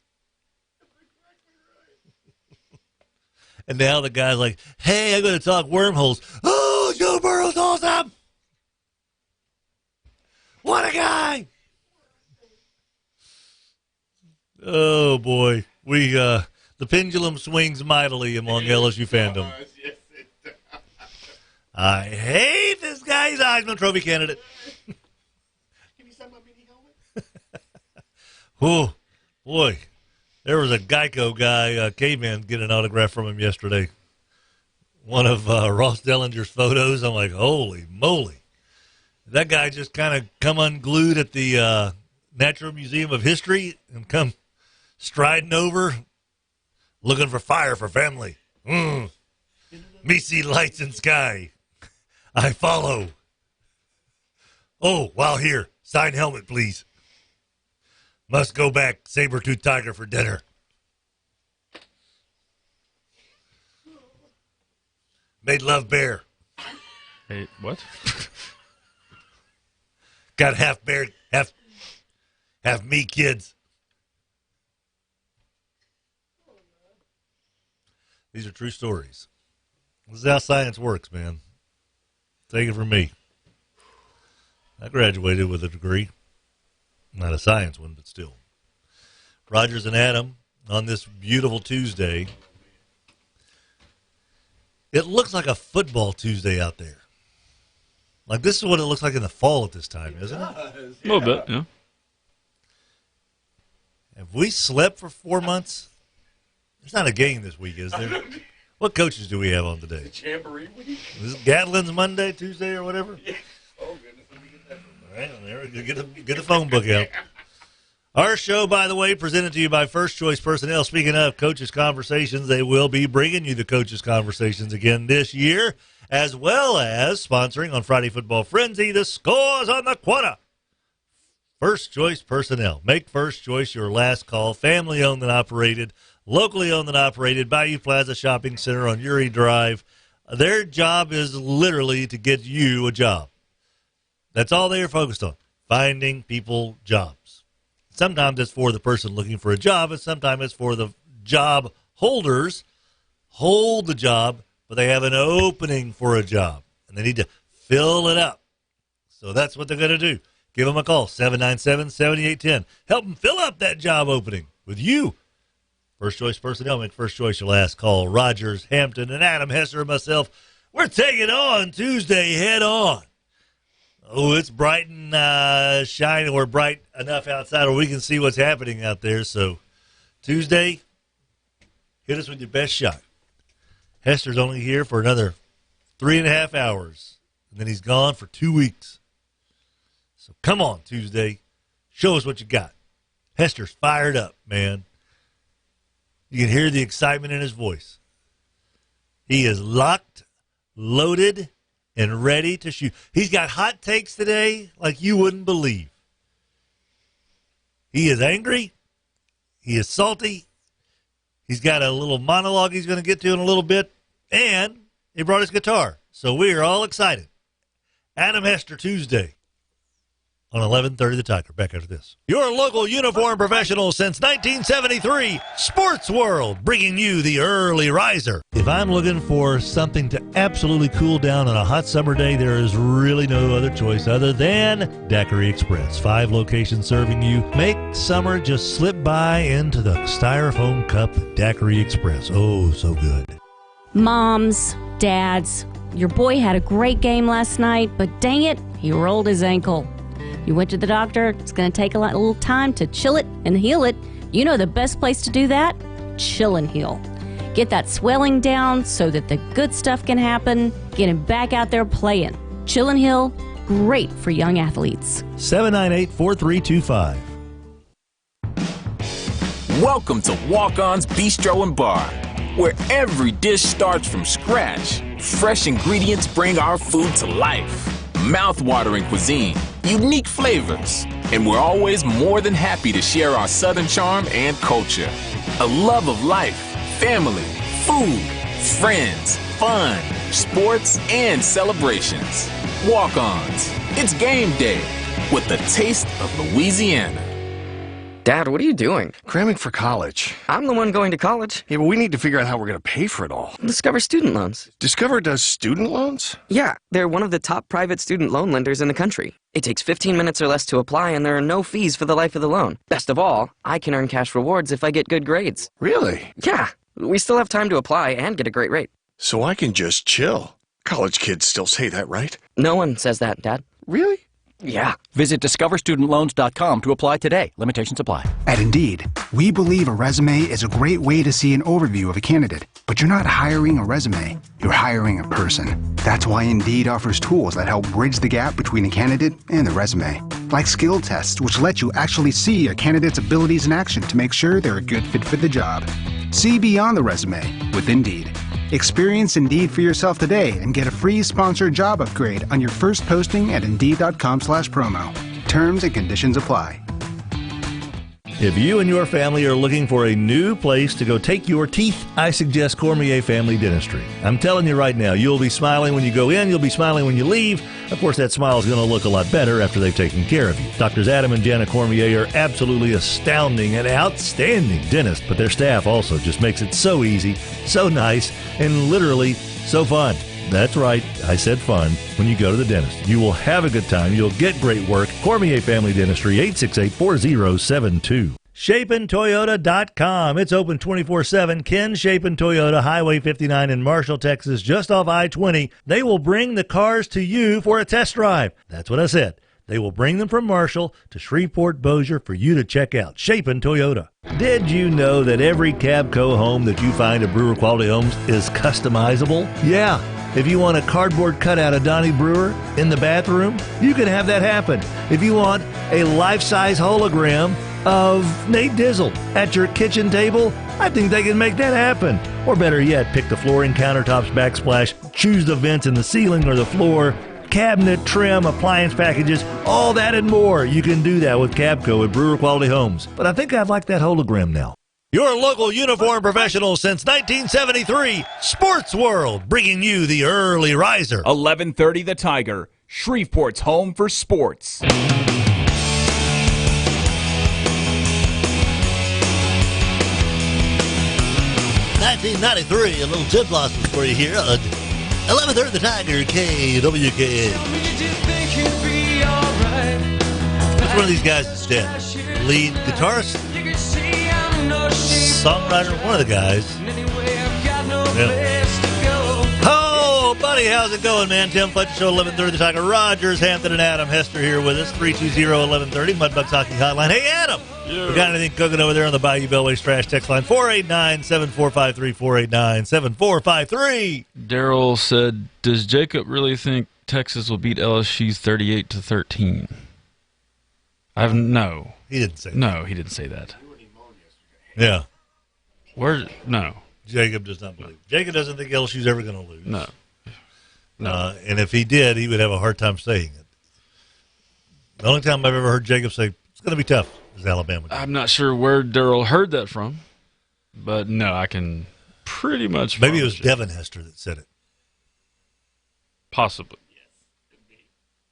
And now the guy's like, hey, I'm going to talk wormholes. Oh, Joe Burrow's awesome. What a guy. Oh, boy. The pendulum swings mightily among LSU fandom. I hate this guy. He's a Heisman Trophy candidate. Can you send my mini helmet? Oh, boy. There was a Geico guy, caveman, get an autograph from him yesterday. One of Ross Dellinger's photos. I'm like, holy moly. That guy just kind of come unglued at the Natural Museum of History and come striding over, looking for fire for family. Me see lights in sky. I follow. Oh, while here, sign helmet, please. Must go back, saber-toothed tiger for dinner. Made love bear. Hey, what? Got half bear, half me kids. These are true stories. This is how science works, man. Take it from me. I graduated with a degree. Not a science one, but still. Rogers and Adam on this beautiful Tuesday. It looks like a football Tuesday out there. Like, this is what it looks like in the fall at this time, isn't it? A little bit, yeah. Have we slept for 4 months? There's not a game this week, is there? What coaches do we have on today? The Jamboree week? Is it Gatlin's Monday, Tuesday, or whatever? Yeah. Oh, goodness. Let me get that from All right, there we go. Get the phone book out. Our show, by the way, presented to you by First Choice Personnel. Speaking of Coaches Conversations, they will be bringing you the Coaches Conversations again this year, as well as sponsoring on Friday Football Frenzy the Scores on the Quarter. First Choice Personnel. Make First Choice your last call. Family owned and operated, locally owned and operated, Bayou Plaza Shopping Center on Uri Drive. Their job is literally to get you a job. That's all they are focused on, finding people jobs. Sometimes it's for the person looking for a job, and sometimes it's for the job holders. Hold the job, but they have an opening for a job, and they need to fill it up. So that's what they're going to do. Give them a call, 797-7810. Help them fill up that job opening with you. First Choice Personnel, make First Choice your last call. Rogers, Hampton, and Adam Hester and myself, we're taking on Tuesday head on. Oh, it's bright and shining, or bright enough outside where we can see what's happening out there. So Tuesday, hit us with your best shot. Hester's only here for another 3.5 hours, and then he's gone for 2 weeks. So come on, Tuesday. Show us what you got. Hester's fired up, man. You can hear the excitement in his voice. He is locked, loaded, and ready to shoot. He's got hot takes today like you wouldn't believe. He is angry. He is salty. He's got a little monologue he's going to get to in a little bit. And he brought his guitar. So we are all excited. Adam Hester Tuesday on 11:30 The Tiger. Back after this. Your local uniform professional since 1973, Sports World, bringing you the early riser. If I'm looking for something to absolutely cool down on a hot summer day, there is really no other choice other than Daiquiri Express. 5 locations serving you. Make summer just slip by into the styrofoam cup. Daiquiri Express. Oh, so good. Moms, dads, your boy had a great game last night, but dang it, he rolled his ankle. You went to the doctor. It's going to take a little time to chill it and heal it. You know the best place to do that? Chill and heal. Get that swelling down so that the good stuff can happen. Get him back out there playing. Chill and heal, great for young athletes. 798-4325. Welcome to Walk-On's Bistro and Bar, where every dish starts from scratch. Fresh ingredients bring our food to life. Mouth-watering cuisine, unique flavors, and we're always more than happy to share our Southern charm and culture. A love of life, family, food, friends, fun, sports, and celebrations. Walk-Ons. It's game day with the taste of Louisiana. Dad, what are you doing? Cramming for college. I'm the one going to college. Yeah, but we need to figure out how we're going to pay for it all. Discover Student Loans. Discover does student loans? Yeah, they're one of the top private student loan lenders in the country. It takes 15 minutes or less to apply, and there are no fees for the life of the loan. Best of all, I can earn cash rewards if I get good grades. Really? Yeah, we still have time to apply and get a great rate. So I can just chill. College kids still say that, right? No one says that, Dad. Really? Yeah. Visit discoverstudentloans.com to apply today. Limitations apply. At Indeed, we believe a resume is a great way to see an overview of a candidate. But you're not hiring a resume, you're hiring a person. That's why Indeed offers tools that help bridge the gap between a candidate and the resume. Like skill tests, which let you actually see a candidate's abilities in action to make sure they're a good fit for the job. See beyond the resume with Indeed. Experience Indeed for yourself today and get a free sponsored job upgrade on your first posting at Indeed.com/promo. Terms and conditions apply. If you and your family are looking for a new place to go take your teeth, I suggest Cormier Family Dentistry. I'm telling you right now, you'll be smiling when you go in, you'll be smiling when you leave. Of course, that smile is going to look a lot better after they've taken care of you. Doctors Adam and Jana Cormier are absolutely astounding and outstanding dentists, but their staff also just makes it so easy, so nice, and literally so fun. That's right, I said fun when you go to the dentist. You will have a good time. You'll get great work. Cormier Family Dentistry, 868-4072. ShapenToyota.com. It's open 24/7. Ken Shapen Toyota, Highway 59 in Marshall, Texas, just off I-20. They will bring the cars to you for a test drive. That's what I said. They will bring them from Marshall to Shreveport, Bossier for you to check out. Shapen Toyota. Did you know that every Cabco home that you find at Brewer Quality Homes is customizable? Yeah. If you want a cardboard cutout of Donnie Brewer in the bathroom, you can have that happen. If you want a life-size hologram of Nate Dizzle at your kitchen table, I think they can make that happen. Or better yet, pick the flooring, countertops, backsplash, choose the vents in the ceiling or the floor, cabinet, trim, appliance packages, all that and more. You can do that with Cabco at Brewer Quality Homes. But I think I'd like that hologram now. Your local uniform professional since 1973, Sports World, bringing you the early riser. 11:30 The Tiger, Shreveport's home for sports. 1993, a little Ted Blossoms for you here on 11:30 The Tiger, KWKA. Which one of these guys is dead? Lead guitarist? Songwriter? One of the guys. Yeah. Oh, buddy, how's it going, man? Tim Fletcher Show, 11:30 The Tiger. Rogers, Hampton, and Adam Hester here with us. 320-1130, Mudbugs Hockey Hotline. Hey, Adam! Yeah. We got anything cooking over there on the Bayou Bellway Trash text line? 489-7453, 489-7453. Daryl said, does Jacob really think Texas will beat LSU's 38-13? No. He didn't say that. No, he didn't say that. Yeah. No. Jacob does not believe. Jacob doesn't think LSU's ever going to lose. No. And if he did, he would have a hard time saying it. The only time I've ever heard Jacob say, it's going to be tough, is Alabama. I'm not sure where Daryl heard that from, but no, I can pretty much. Maybe it was Devin Hester that said it. Possibly.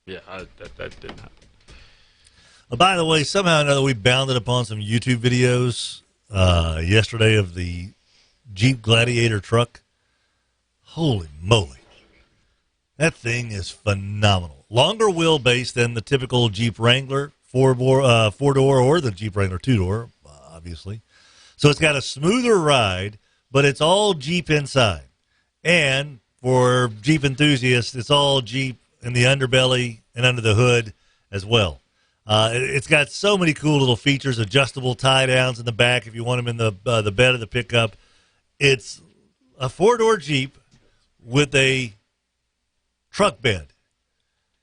Yeah, that didn't happen. By the way, somehow or another, we bounded upon some YouTube videos yesterday of the Jeep Gladiator truck. Holy moly. That thing is phenomenal. Longer wheelbase than the typical Jeep Wrangler four-door or the Jeep Wrangler two-door, obviously. So it's got a smoother ride, but it's all Jeep inside. And for Jeep enthusiasts, it's all Jeep in the underbelly and under the hood as well. It's got so many cool little features, adjustable tie-downs in the back if you want them in the bed of the pickup. It's a four-door Jeep with a truck bed.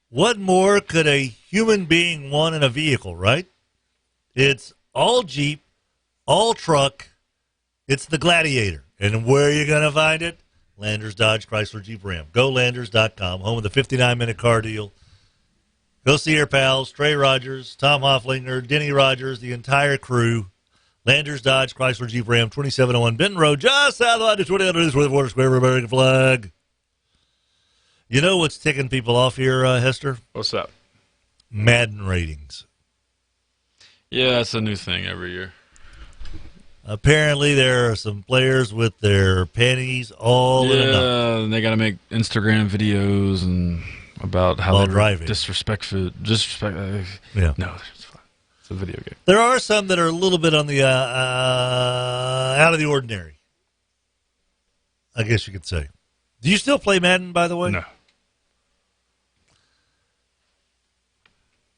What more could a human being want in a vehicle, right? It's all Jeep, all truck. It's the Gladiator. And where are you going to find it? Landers, Dodge, Chrysler, Jeep, Ram. GoLanders.com, home of the 59-minute car deal. Go see our pals, Trey Rogers, Tom Hofflinger, Denny Rogers, the entire crew. Landers, Dodge, Chrysler, Jeep, Ram, 2701 Benton Road, just south of I-20 underneath where the water square American flag. You know what's ticking people off here, Hester? What's that? Madden ratings. Yeah, it's a new thing every year. Apparently, there are some players with their panties all in a knot. Yeah, and they got to make Instagram videos and about how while they driving. Disrespect. Yeah. No, it's fine. It's a video game. There are some that are a little bit on the out of the ordinary, I guess you could say. Do you still play Madden, by the way? No.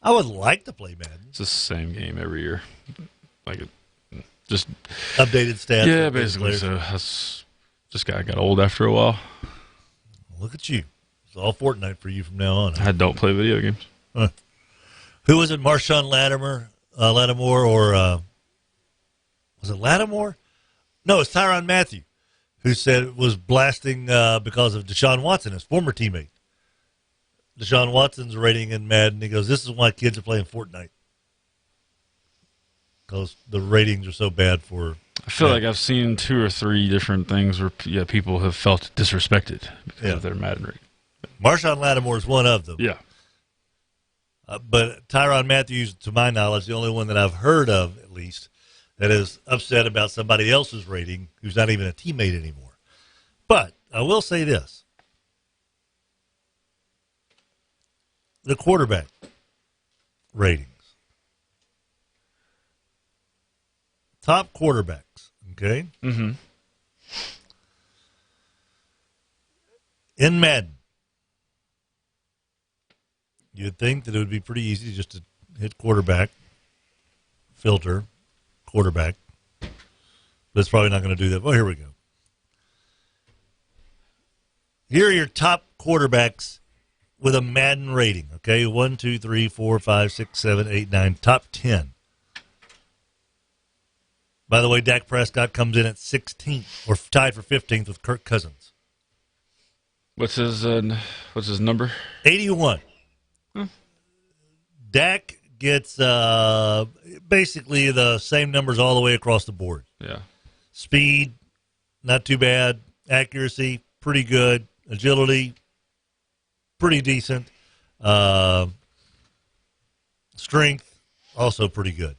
I would like to play Madden. It's the same game every year. Like it, just updated stats. Yeah, basically. So that's just got old after a while. Look at you. It's all Fortnite for you from now on. I don't play video games. Huh. Who was it? Marshawn Lattimore, or was it Lattimore? No, it's Tyrann Mathieu, who said it was blasting because of Deshaun Watson, his former teammate. Deshaun Watson's rating in Madden. He goes, "This is why kids are playing Fortnite." because the ratings are so bad for. I feel like I've seen 2 or 3 different things where people have felt disrespected because of their Madden rating. Marshawn Lattimore is one of them. Yeah. But Tyrann Matthew, to my knowledge, the only one that I've heard of, at least, that is upset about somebody else's rating who's not even a teammate anymore. But I will say this. The quarterback ratings. Top quarterbacks, okay? Mm-hmm. In Madden, you'd think that it would be pretty easy just to hit quarterback, filter, quarterback. But it's probably not going to do that. Well, here we go. Here are your top quarterbacks with a Madden rating, okay? 1, 2, 3, 4, 5, 6, 7, 8, 9, top 10. By the way, Dak Prescott comes in at 16th, or tied for 15th with Kirk Cousins. What's his number? 81. Dak gets basically the same numbers all the way across the board. Yeah. Speed, not too bad. Accuracy, pretty good. Agility, pretty decent. Strength, also pretty good.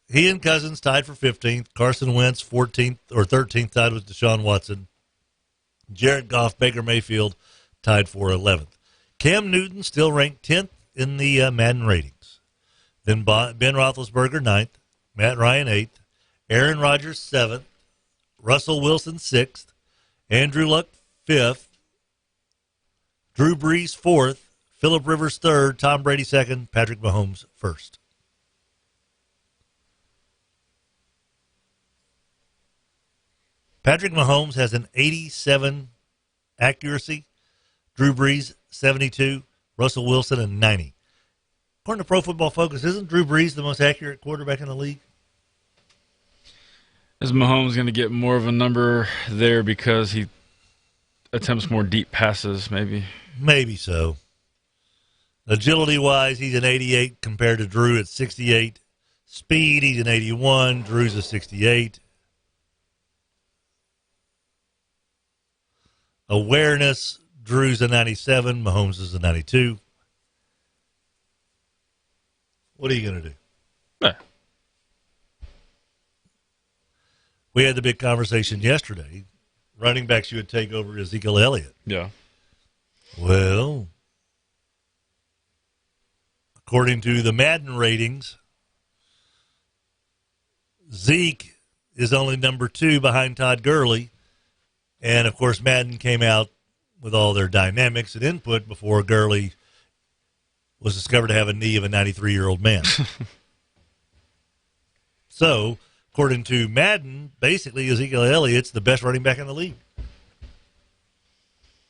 He and Cousins tied for 15th. Carson Wentz, 14th or 13th, tied with Deshaun Watson. Jared Goff, Baker Mayfield, tied for 11th. Cam Newton still ranked 10th in the Madden ratings. Then Ben Roethlisberger, 9th. Matt Ryan, 8th. Aaron Rodgers, 7th. Russell Wilson, 6th. Andrew Luck, 5th. Drew Brees, 4th. Phillip Rivers, 3rd. Tom Brady, 2nd. Patrick Mahomes, 1st. Patrick Mahomes has an 87 accuracy. Drew Brees, 72. Russell Wilson, a 90. According to Pro Football Focus, isn't Drew Brees the most accurate quarterback in the league? Is Mahomes going to get more of a number there because he attempts more deep passes, maybe? Maybe so. Agility-wise, he's an 88 compared to Drew at 68. Speed, he's an 81. Drew's a 68. Awareness, Drew's a 97. Mahomes is a 92. What are you going to do? Yeah. We had the big conversation yesterday. Running backs you would take over Ezekiel Elliott. Yeah. Well, according to the Madden ratings, Zeke is only number 2 behind Todd Gurley. And, of course, Madden came out with all their dynamics and input before Gurley was discovered to have a knee of a 93-year-old man. So, according to Madden, basically Ezekiel Elliott's the best running back in the league.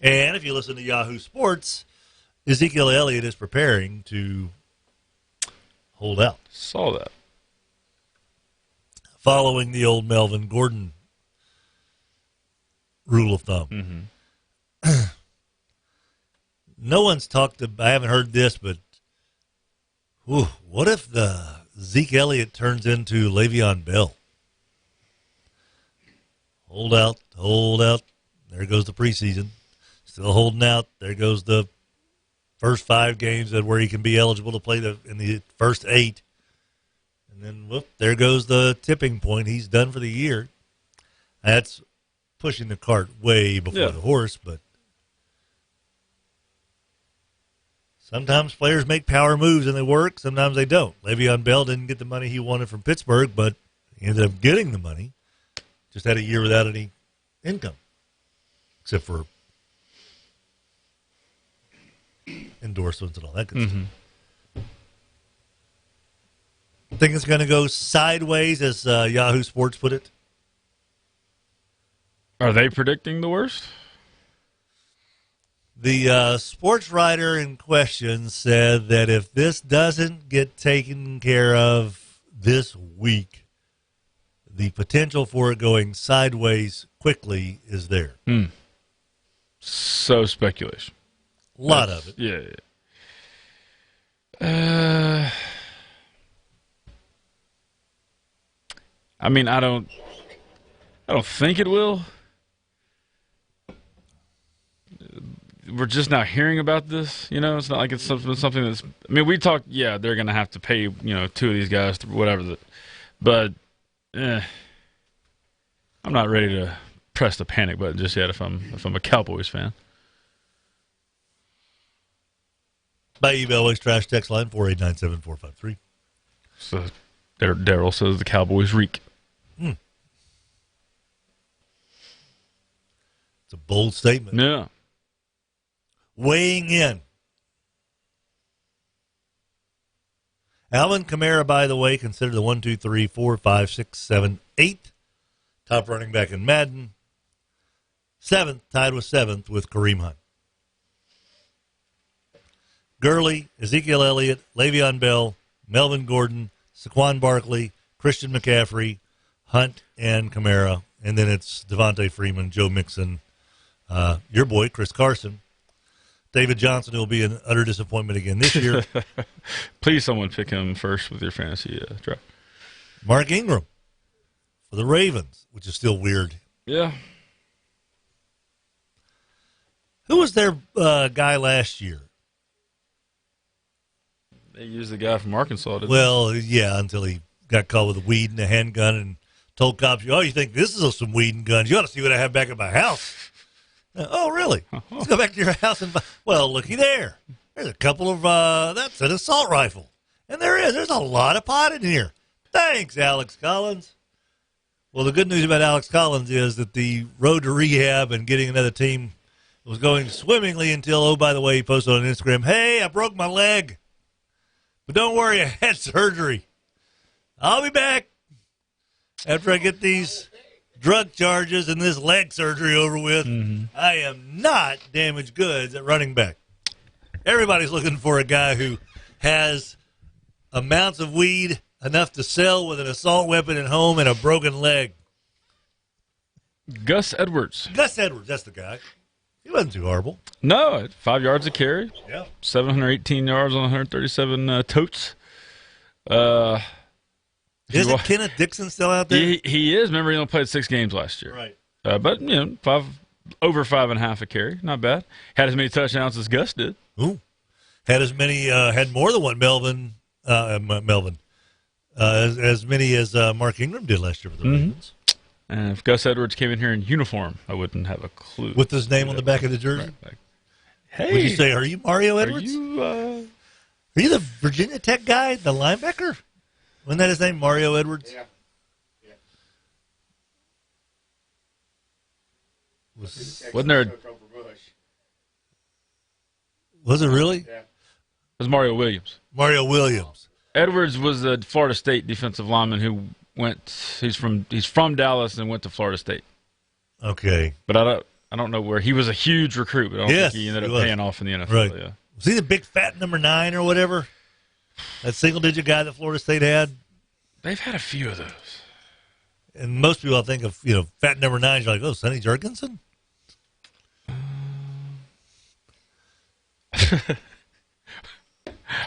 And if you listen to Yahoo Sports, Ezekiel Elliott is preparing to hold out. Saw that. Following the old Melvin Gordon rule of thumb. Mm-hmm. No one's talked I haven't heard this, but what if the Zeke Elliott turns into Le'Veon Bell? Hold out. There goes the preseason. Still holding out. There goes the first 5 games where he can be eligible to play in the first 8. And then, there goes the tipping point. He's done for the year. That's pushing the cart way before the horse, but sometimes players make power moves and they work. Sometimes they don't. Le'Veon Bell didn't get the money he wanted from Pittsburgh, but he ended up getting the money. Just had a year without any income, except for endorsements and all that good stuff. Think it's going to go sideways, as Yahoo Sports put it? Are they predicting the worst? The sports writer in question said that if this doesn't get taken care of this week, the potential for it going sideways quickly is there. So speculation. A lot of it. Yeah. I mean, I don't think it will. We're just now hearing about this, It's not like it's something that's. I mean, we talked. Yeah, they're going to have to pay, 2 of these guys, whatever. But I'm not ready to press the panic button just yet. If I'm a Cowboys fan. Bayou Bellways Trash Text Line 4897453. So Daryl says the Cowboys reek. It's a bold statement. Yeah. Weighing in. Alvin Kamara, by the way, considered the 1, 2, 3, 4, 5, 6, 7, 8 top running back in Madden. 7th, tied with 7th with Kareem Hunt. Gurley, Ezekiel Elliott, Le'Veon Bell, Melvin Gordon, Saquon Barkley, Christian McCaffrey, Hunt, and Kamara. And then it's Devontae Freeman, Joe Mixon, your boy, Chris Carson. David Johnson will be an utter disappointment again this year. Please, someone pick him first with your fantasy draft. Mark Ingram for the Ravens, which is still weird. Yeah. Who was their guy last year? They used the guy from Arkansas, didn't Well, yeah, until he got caught with a weed and a handgun and told cops, "Oh, you think this is some weed and guns? You ought to see what I have back at my house." Oh, really? Let's go back to your house and buy. Well, looky there. There's a couple of, that's an assault rifle. And there's a lot of pot in here. Thanks, Alex Collins. Well, the good news about Alex Collins is that the road to rehab and getting another team was going swimmingly until, oh, by the way, he posted on Instagram, "Hey, I broke my leg. But don't worry, I had surgery. I'll be back after I get these drug charges and this leg surgery over with. I am not damaged goods at running back." Everybody's looking for a guy who has amounts of weed enough to sell with an assault weapon at home and a broken leg. Gus Edwards. Gus Edwards, that's the guy. He wasn't too horrible. No, 5 yards a carry. Yeah. 718 yards on 137 totes. Isn't Kenneth Dixon still out there? He is. Remember, he only played 6 games last year. Right. But, over 5.5 a carry. Not bad. Had as many touchdowns as Gus did. Ooh. Had more than what Melvin, as many as Mark Ingram did last year for the Ravens. And if Gus Edwards came in here in uniform, I wouldn't have a clue. With his name on the back of the jersey? Right. Hey. Would you say, are you Mario Edwards? Are you the Virginia Tech guy, the linebacker? Wasn't that his name, Mario Edwards? Yeah. Wasn't there? Was it really? Yeah. It was Mario Williams. Mario Williams. Edwards was a Florida State defensive lineman who he's from Dallas and went to Florida State. Okay. But I don't know where. He was a huge recruit, but I don't think he ended up paying off in the NFL. Right. Yeah. Was he the big fat number 9 or whatever? That single-digit guy that Florida State had? They've had a few of those. And most people, I think of, fat number 9, you're like, oh, Sonny Jurgensen?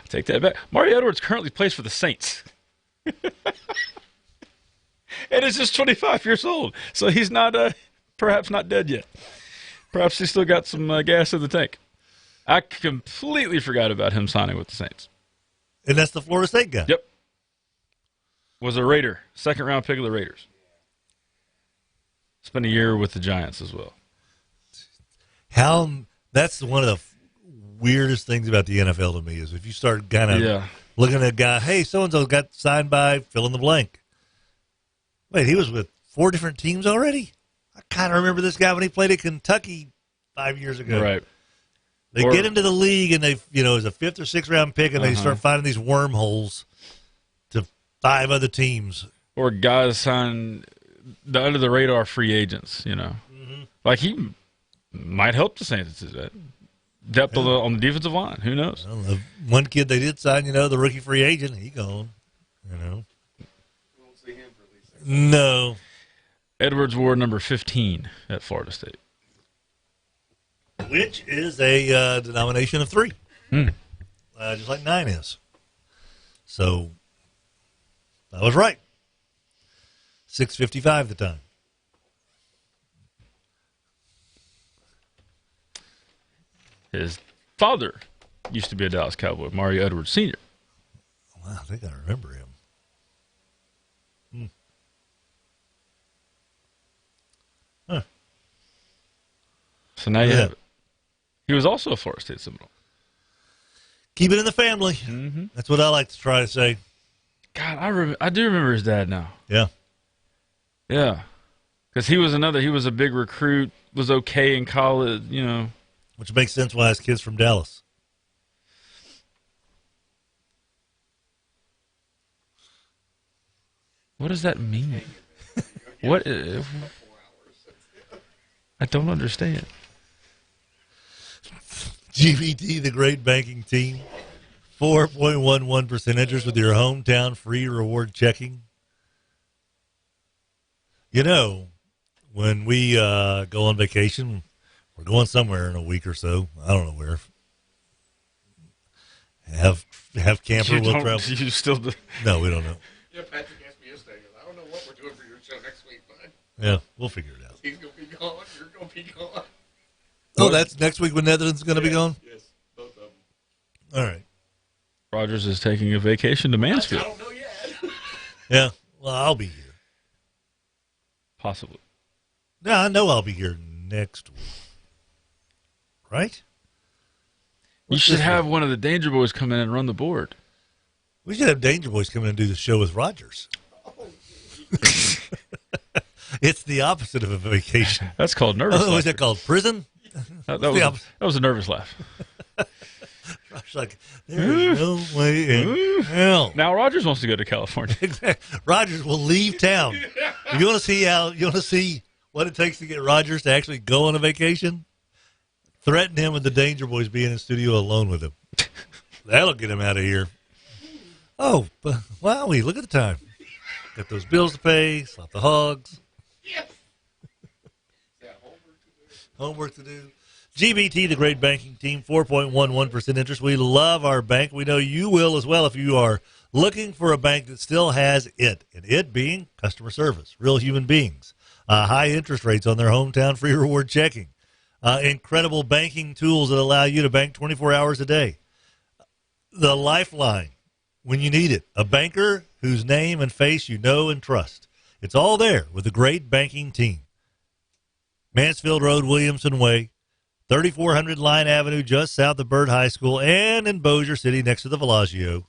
Take that back. Mario Edwards currently plays for the Saints. And is just 25 years old. So he's not, perhaps not dead yet. Perhaps he's still got some gas in the tank. I completely forgot about him signing with the Saints. And that's the Florida State guy? Yep. Was a Raider. Second-round pick of the Raiders. Spent a year with the Giants as well. That's one of the weirdest things about the NFL to me is if you start kind of looking at a guy, hey, so-and-so got signed by fill in the blank. Wait, he was with 4 different teams already? I kind of remember this guy when he played at Kentucky 5 years ago. Right. They get into the league and they, as a 5th or 6th round pick, and they start finding these wormholes to 5 other teams. Or guys sign the under the radar free agents. Like he might help the Saints. Depth on the defensive line. Who knows? Well, the one kid they did sign, the rookie free agent, he gone. We won't see him for at least 6 months. No. Edwards wore number 15 at Florida State. Which is a denomination of 3. just like 9 is. So I was right. 6:55 the time. His father used to be a Dallas Cowboy, Mario Edwards Sr. Wow, I think I remember him. Huh. So now you have it. He was also a Florida State Seminole. Keep it in the family. Mm-hmm. That's what I like to try to say. God, I do remember his dad now. Yeah. Yeah. Because he was a big recruit, was okay in college, Which makes sense why his kid's from Dallas. What does that mean? What? I don't understand. GBT, the great banking team. 4.11% interest with your hometown free reward checking. When we go on vacation, we're going somewhere in a week or so. I don't know where. Have camper. We'll travel. You still do? No, we don't know. Yeah, Patrick asked me yesterday. I don't know what we're doing for your show next week, bud. Yeah, we'll figure it out. He's going to be gone. You're going to be gone. Oh, that's next week when Netherlands is going to be gone? Yes, both of them. All right. Rogers is taking a vacation to Mansfield. I don't know yet. Yeah, well, I'll be here. Possibly. No, I know I'll be here next week. Right? You should have one of the Danger Boys come in and run the board. We should have Danger Boys come in and do the show with Rogers. It's the opposite of a vacation. That's called nervous laughter. What's that called? Prison? That was a nervous laugh. Rogers like, there's no way in hell. Now Rogers wants to go to California. Exactly. Rogers will leave town. If you want to see what it takes to get Rogers to actually go on a vacation, threaten him with the Danger Boys being in studio alone with him. That'll get him out of here. Oh, wowee, look at the time. Got those bills to pay, slap the hogs. Yes. Homework to do. GBT, the great banking team, 4.11% interest. We love our bank. We know you will as well if you are looking for a bank that still has it, and it being customer service, real human beings, high interest rates on their hometown free reward checking, incredible banking tools that allow you to bank 24 hours a day, the lifeline when you need it, a banker whose name and face you know and trust. It's all there with the great banking team. Mansfield Road, Williamson Way, 3400 Line Avenue, just south of Byrd High School, and in Bossier City next to the Bellagio.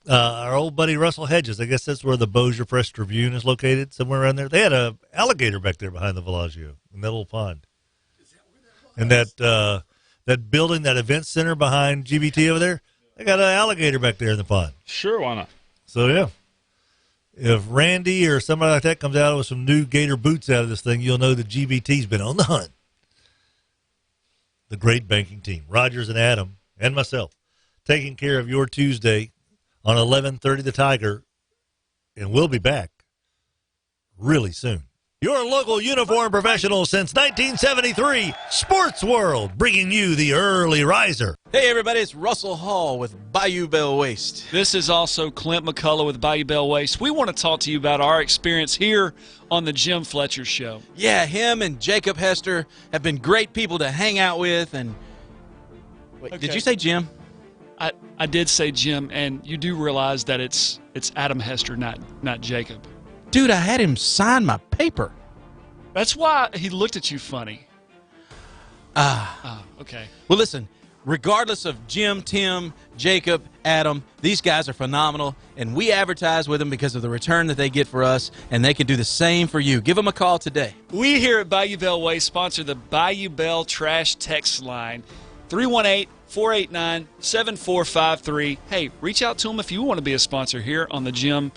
Our old buddy Russell Hedges, I guess that's where the Bossier Press Tribune is located, somewhere around there. They had an alligator back there behind the Bellagio in that little pond. And that building, that event center behind GBT over there, they got an alligator back there in the pond. Sure, why not? So, yeah. If Randy or somebody like that comes out with some new gator boots out of this thing, you'll know that GBT's been on the hunt. The great banking team, Rogers and Adam and myself, taking care of your Tuesday on 11:30 The Tiger, and we'll be back really soon. Your local uniform professional since 1973, Sports World, bringing you the early riser. Hey everybody, it's Russell Hall with Bayou Bell Waste. This is also Clint McCullough with Bayou Bell Waste. We want to talk to you about our experience here on the Tim Fletcher Show. Yeah, him and Jacob Hester have been great people to hang out with. And wait, Okay. Did you say Jim? I did say Jim, and you do realize that it's Adam Hester, not Jacob. Dude, I had him sign my paper. That's why he looked at you funny. Okay. Well, listen, regardless of Jim, Tim, Jacob, Adam, these guys are phenomenal, and we advertise with them because of the return that they get for us, and they can do the same for you. Give them a call today. We here at Bayou Bell Waste sponsor the Bayou Bell Trash Text Line, 318-489-7453. Hey, reach out to them if you want to be a sponsor here on the Tim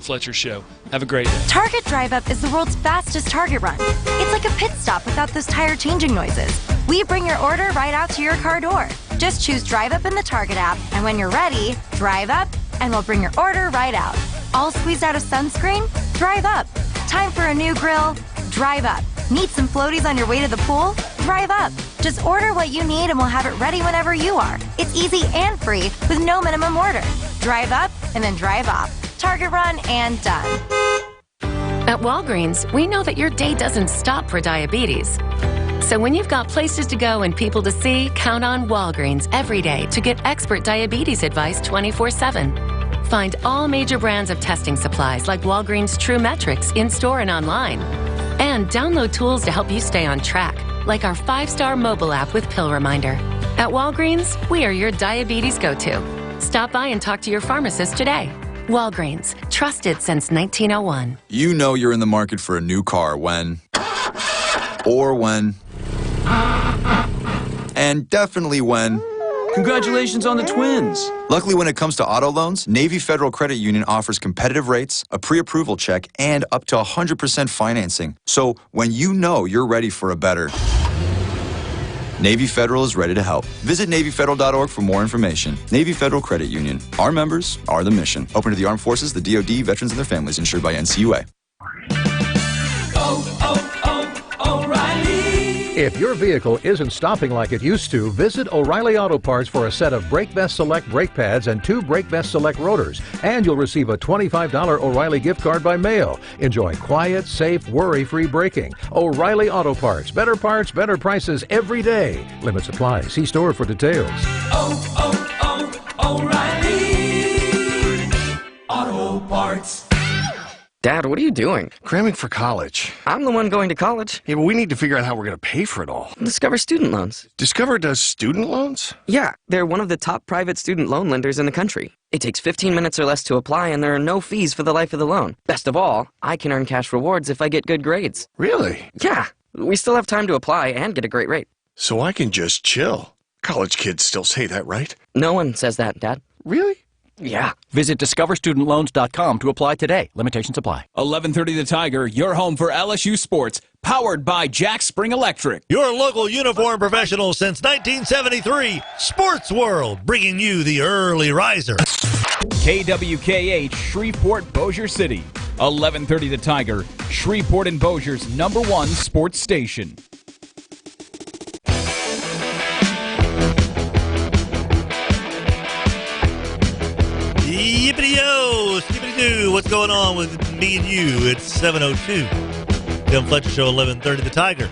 Fletcher Show. Have a great day. Target Drive Up is the world's fastest Target run. It's like a pit stop without those tire changing noises. We bring your order right out to your car door. Just choose Drive Up in the Target app, and when you're ready, drive up, and we'll bring your order right out. All squeezed out of sunscreen? Drive up. Time for a new grill? Drive up. Need some floaties on your way to the pool? Drive up. Just order what you need and we'll have it ready whenever you are. It's easy and free with no minimum order. Drive up and then drive off. Target run and done. At Walgreens, we know that your day doesn't stop for diabetes. So when you've got places to go and people to see, count on Walgreens every day to get expert diabetes advice 24/7. Find all major brands of testing supplies like Walgreens True Metrics in-store and online. And download tools to help you stay on track, like our 5-star mobile app with Pill Reminder. At Walgreens, we are your diabetes go-to. Stop by and talk to your pharmacist today. Walgreens, trusted since 1901. You know you're in the market for a new car when... or when... and definitely when... Congratulations on the twins. Luckily, when it comes to auto loans, Navy Federal Credit Union offers competitive rates, a pre-approval check, and up to 100% financing. So when you know you're ready for a better... Navy Federal is ready to help. Visit NavyFederal.org for more information. Navy Federal Credit Union. Our members are the mission. Open to the Armed Forces, the DoD, veterans, and their families. Insured by NCUA. If your vehicle isn't stopping like it used to, visit O'Reilly Auto Parts for a set of Brake Best Select brake pads and 2 Brake Best Select rotors. And you'll receive a $25 O'Reilly gift card by mail. Enjoy quiet, safe, worry-free braking. O'Reilly Auto Parts. Better parts, better prices every day. Limits apply. See store for details. O'Reilly Auto Parts. Dad, what are you doing? Cramming for college. I'm the one going to college. Yeah, but we need to figure out how we're going to pay for it all. Discover Student Loans. Discover does student loans? Yeah, they're one of the top private student loan lenders in the country. It takes 15 minutes or less to apply, and there are no fees for the life of the loan. Best of all, I can earn cash rewards if I get good grades. Really? Yeah, we still have time to apply and get a great rate. So I can just chill. College kids still say that, right? No one says that, Dad. Really? Yeah. Visit discoverstudentloans.com to apply today. Limitations apply. 11:30 The Tiger, your home for LSU sports, powered by Jack Spring Electric. Your local uniform professional since 1973, Sports World, bringing you the early riser. KWKH, Shreveport, Bossier City. 11:30 The Tiger, Shreveport and Bossier's #1 sports station. Yippity-yo, skippity-doo, what's going on with me and you? It's 7:02. Tim Fletcher Show, 11:30 The Tiger.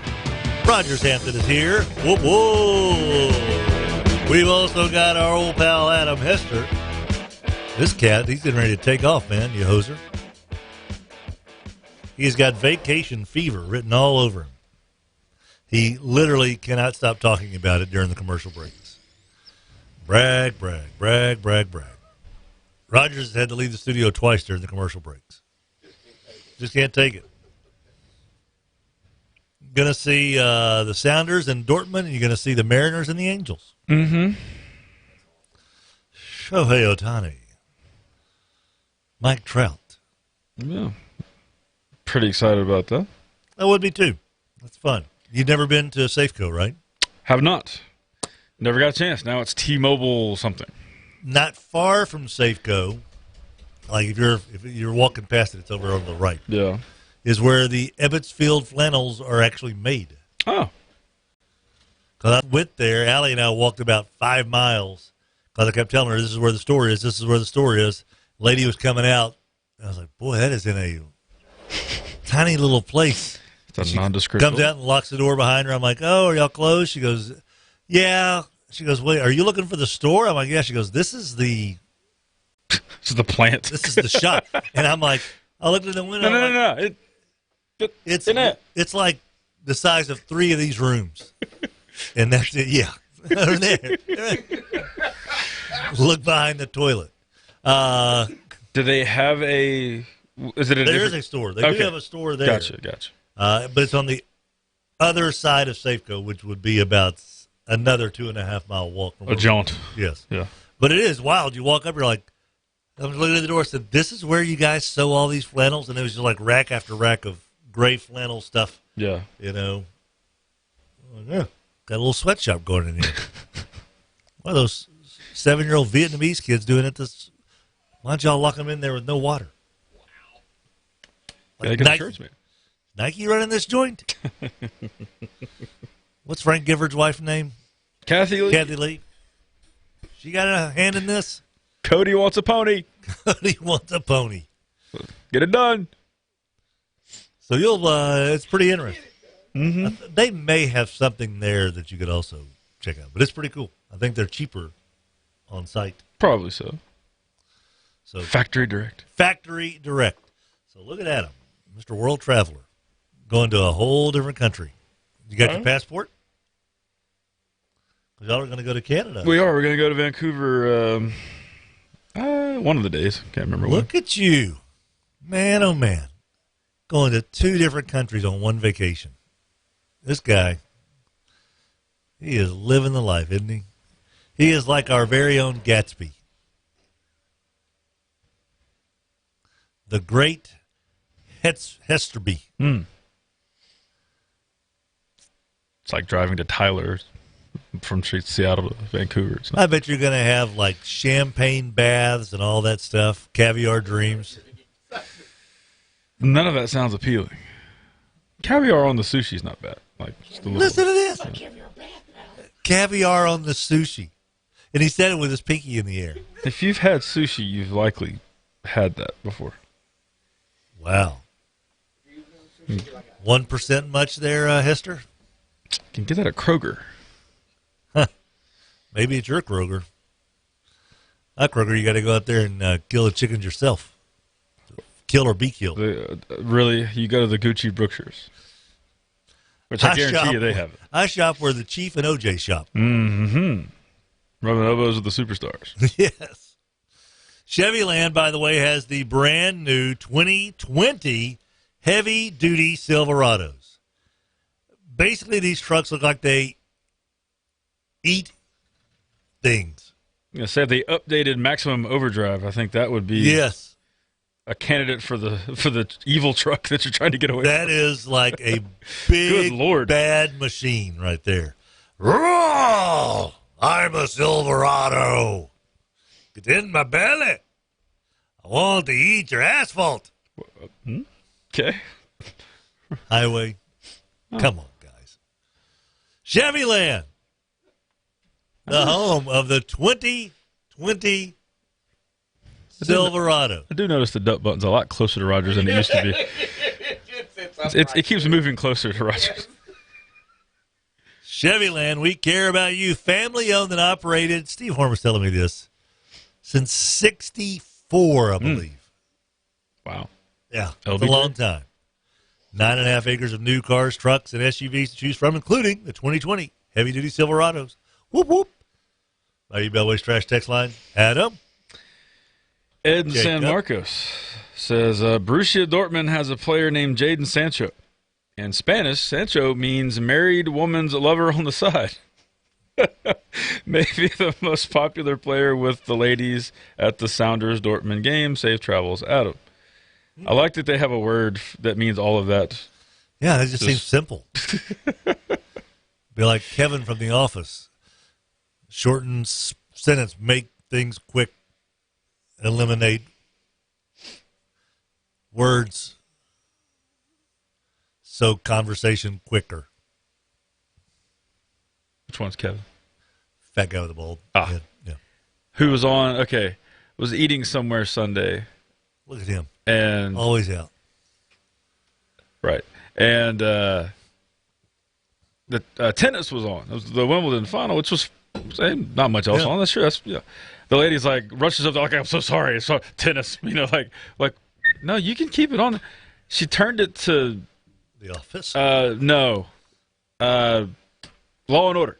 Rogers Hampton is here. Whoa, whoa. We've also got our old pal Adam Hester. This cat, he's getting ready to take off, man, you hoser. He's got vacation fever written all over him. He literally cannot stop talking about it during the commercial breaks. Brag, brag, brag, brag, brag. Rogers had to leave the studio twice during the commercial breaks. Just can't take it. Going to see the Sounders in Dortmund, and you're going to see the Mariners and the Angels. Mm-hmm. Shohei Ohtani. Mike Trout. Yeah. Pretty excited about that. I would be too. That's fun. You've never been to Safeco, right? Have not. Never got a chance. Now it's T-Mobile something. Not far from Safeco, like if you're walking past it, it's over on the right. Yeah, is where the Ebbetsfield flannels are actually made. Oh, because I went there. Allie and I walked about 5 miles because I kept telling her, "This is where the store is. This is where the store is." Lady was coming out. I was like, "Boy, that is in a tiny little place." It's a nondescript. Comes out and locks the door behind her. I'm like, "Oh, are y'all closed?" She goes, "Yeah." She goes, "Wait, are you looking for the store?" I'm like, "Yeah." She goes, "This is the plant. This is the shop." And I'm like, I looked at the window. No. It's like the size of 3 of these rooms, and that's it. Yeah, there. Look behind the toilet. Do they have a? Is it a? There is a store. They do have a store there. Gotcha. But it's on the other side of Safeco, which would be about another 2.5 mile walk from a jaunt. Yes. Yeah. But it is wild. You walk up, you're like, I was looking at the door and said, "This is where you guys sew all these flannels?" And it was just like rack after rack of gray flannel stuff. Yeah. You know. Yeah. Got a little sweatshop going in here. One of those 7-year-old Vietnamese kids doing it this. Why don't y'all lock them in there with no water? Wow. Like Nike, church, man. Nike running this joint? What's Frank Gifford's wife's name? Kathy Lee. Kathy Lee. She got a hand in this? Cody wants a pony. Cody wants a pony. Get it done. So it's pretty interesting. Mm-hmm. They may have something there that you could also check out, but it's pretty cool. I think they're cheaper on site. Probably so. So Factory direct. Factory direct. So look at Adam, Mr. World Traveler, going to a whole different country. You got your passport? Because y'all are going to go to Canada. We are. We're going to go to Vancouver one of the days. Can't remember when. Look at you. Man, oh man. Going to 2 different countries on one vacation. This guy, he is living the life, isn't he? He is like our very own Gatsby. The great Hesterby. It's like driving to Tyler from Seattle to Vancouver. I bet you're going to have like champagne baths and all that stuff, caviar dreams. None of that sounds appealing. Caviar on the sushi is not bad. Like, just a little, listen to this. Caviar on the sushi. And he said it with his pinky in the air. If you've had sushi, you've likely had that before. Wow. 1% much there, Hester? You can get that at Kroger. Huh. Maybe it's your Kroger. At Kroger, you got to go out there and kill the chickens yourself. Kill or be killed. Really? You go to the Gucci Brookshires. Which I guarantee you they have it. I shop where the Chief and OJ shop. Mm-hmm. Rubbing elbows with the superstars. Yes. Chevyland, by the way, has the brand new 2020 heavy-duty Silverados. Basically, these trucks look like they eat things. I'm going to say if they updated maximum overdrive, I think that would be a candidate for the evil truck that you're trying to get away from. That is like a big, Good Lord. bad machine right there. Roar! I'm a Silverado. Get in my belly. I want to eat your asphalt. Okay. Highway. Come on, guys. Chevyland, the home of the 2020 Silverado. I do notice the duck button's a lot closer to Rogers than it used to be. It keeps moving closer to Rogers. Chevyland, we care about you. Family owned and operated. Steve Horn was telling me this. Since 64, I believe. Wow. Yeah, it's a long time. 9.5 acres of new cars, trucks, and SUVs to choose from, including the 2020 heavy-duty Silverados. Whoop, whoop. Bayou Bellway's Trash Text Line. Adam. Ed in San Marcos says, Borussia Dortmund has a player named Jadon Sancho. In Spanish, Sancho means married woman's lover on the side. Maybe the most popular player with the ladies at the Sounders Dortmund game. Safe travels, Adam. I like that they have a word that means all of that. Yeah, it just seems simple. Be like Kevin from The Office. Shorten sentence, make things quick, eliminate words, so conversation quicker. Which one's Kevin? Fat guy with the bald head. Yeah. Who was was eating somewhere Sunday. Look at him. And always out. Right. And the tennis was on. It was the Wimbledon final, which was not much else on. That's true. The lady's like rushes up, like, I'm so sorry. It's tennis. Like, no, you can keep it on. She turned it to The Office. No. Law and Order.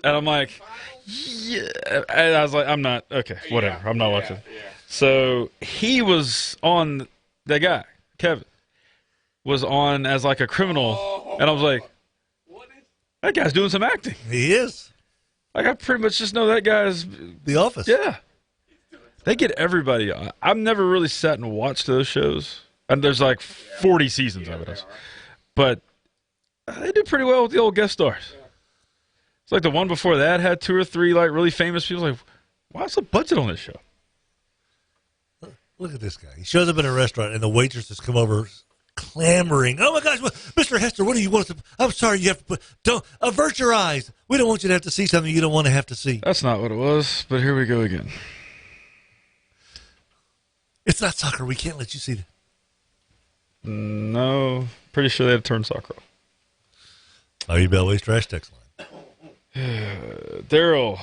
And I'm like, yeah. And I was like, I'm not, okay, whatever. I'm not watching. So he was on, that guy, Kevin, was on as like a criminal. And I was like, that guy's doing some acting. He is. Like, I pretty much just know that guy's The Office. Yeah. They get everybody. I've never really sat and watched those shows. And there's like 40 seasons of it. But they do pretty well with the old guest stars. It's like the one before that had 2 or 3 like really famous people. Like, what's the budget on this show? Look at this guy. He shows up in a restaurant and the waitresses come over clamoring. Oh my gosh, Mr. Hester, what do you want to? I'm sorry, you have to don't avert your eyes. We don't want you to have to see something you don't want to have to see. That's not what it was, but here we go again. It's not soccer. We can't let you see that. No, pretty sure they had to turn soccer off. Are you Beltway's trash text line? Daryl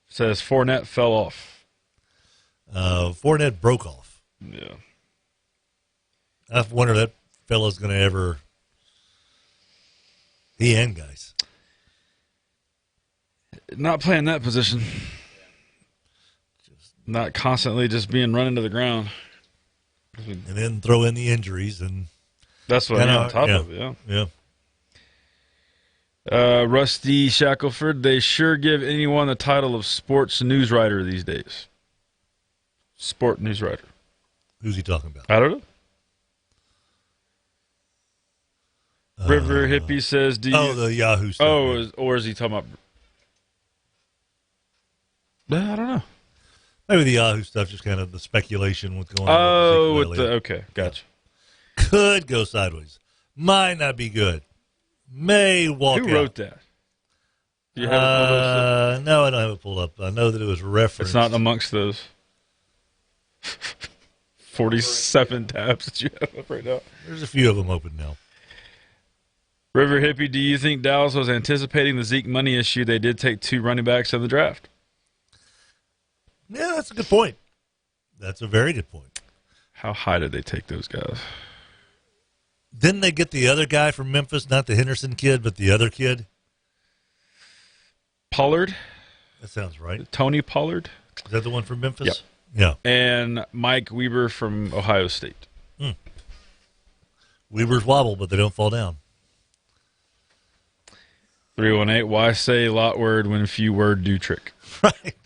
says Fournette fell off. Fournette broke off. Yeah. I wonder if that fella's going to ever. He and guys. Not playing that position. Not constantly just being run into the ground. And then throw in the injuries. And that's what on top of it, yeah. Rusty Shackelford, they sure give anyone the title of sports news writer these days. Sport news writer. Who's he talking about? I don't know. River Hippie says, "Do you?" the Yahoo stuff. Or is he talking about? I don't know. Maybe the Yahoo stuff, just kind of the speculation with going. Okay, gotcha. Could go sideways. Might not be good. May walk. Who wrote that? Do you have it pulled up? No, I don't have it pulled up. I know that it was referenced. It's not amongst those 47 tabs that you have up right now. There's a few of them open now. River Hippie, do you think Dallas was anticipating the Zeke money issue? They did take 2 running backs in the draft. Yeah, that's a good point. That's a very good point. How high did they take those guys? Didn't they get the other guy from Memphis? Not the Henderson kid, but the other kid? Pollard? That sounds right. Tony Pollard? Is that the one from Memphis? Yep. Yeah. And Mike Weber from Ohio State. Weber's wobble, but they don't fall down. 318, why say lot word when few word do trick? Right.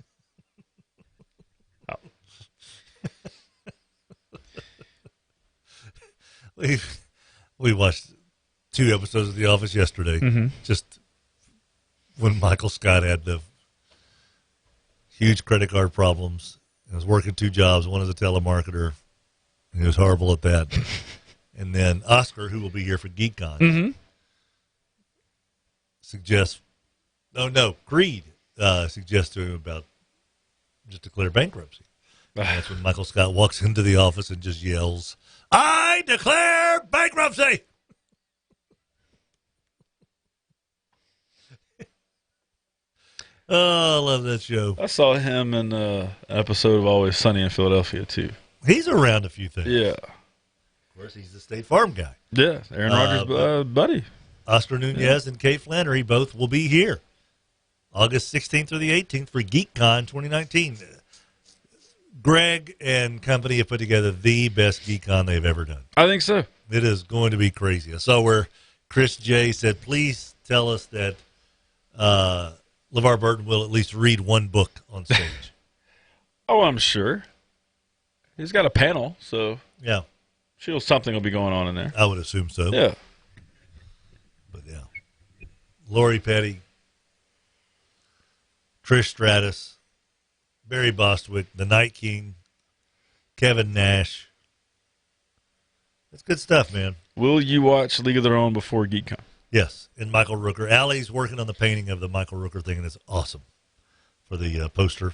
We watched 2 episodes of The Office yesterday. Just when Michael Scott had the huge credit card problems and was working 2 jobs, one as a telemarketer, and he was horrible at that. And then Oscar, who will be here for GeekCon, Creed suggests to him about just declare bankruptcy. And that's when Michael Scott walks into the office and just yells, "I declare bankruptcy!" Oh, I love that show. I saw him in an episode of Always Sunny in Philadelphia, too. He's around a few things. Yeah. Of course, he's the State Farm guy. Yeah, Aaron Rodgers' buddy. Oscar Nunez and Kate Flannery both will be here August 16th through the 18th for GeekCon 2019. Greg and company have put together the best GeekCon they've ever done. I think so. It is going to be crazy. I saw where Chris J said, please tell us that LeVar Burton will at least read 1 book on stage. Oh, I'm sure. He's got a panel, so yeah, sure something will be going on in there. I would assume so. Yeah. But yeah. Lori Petty, Trish Stratus, Barry Bostwick, the Night King, Kevin Nash. That's good stuff, man. Will you watch League of Their Own before GeekCon? Yes, and Michael Rooker. Allie's working on the painting of the Michael Rooker thing, and it's awesome for the poster.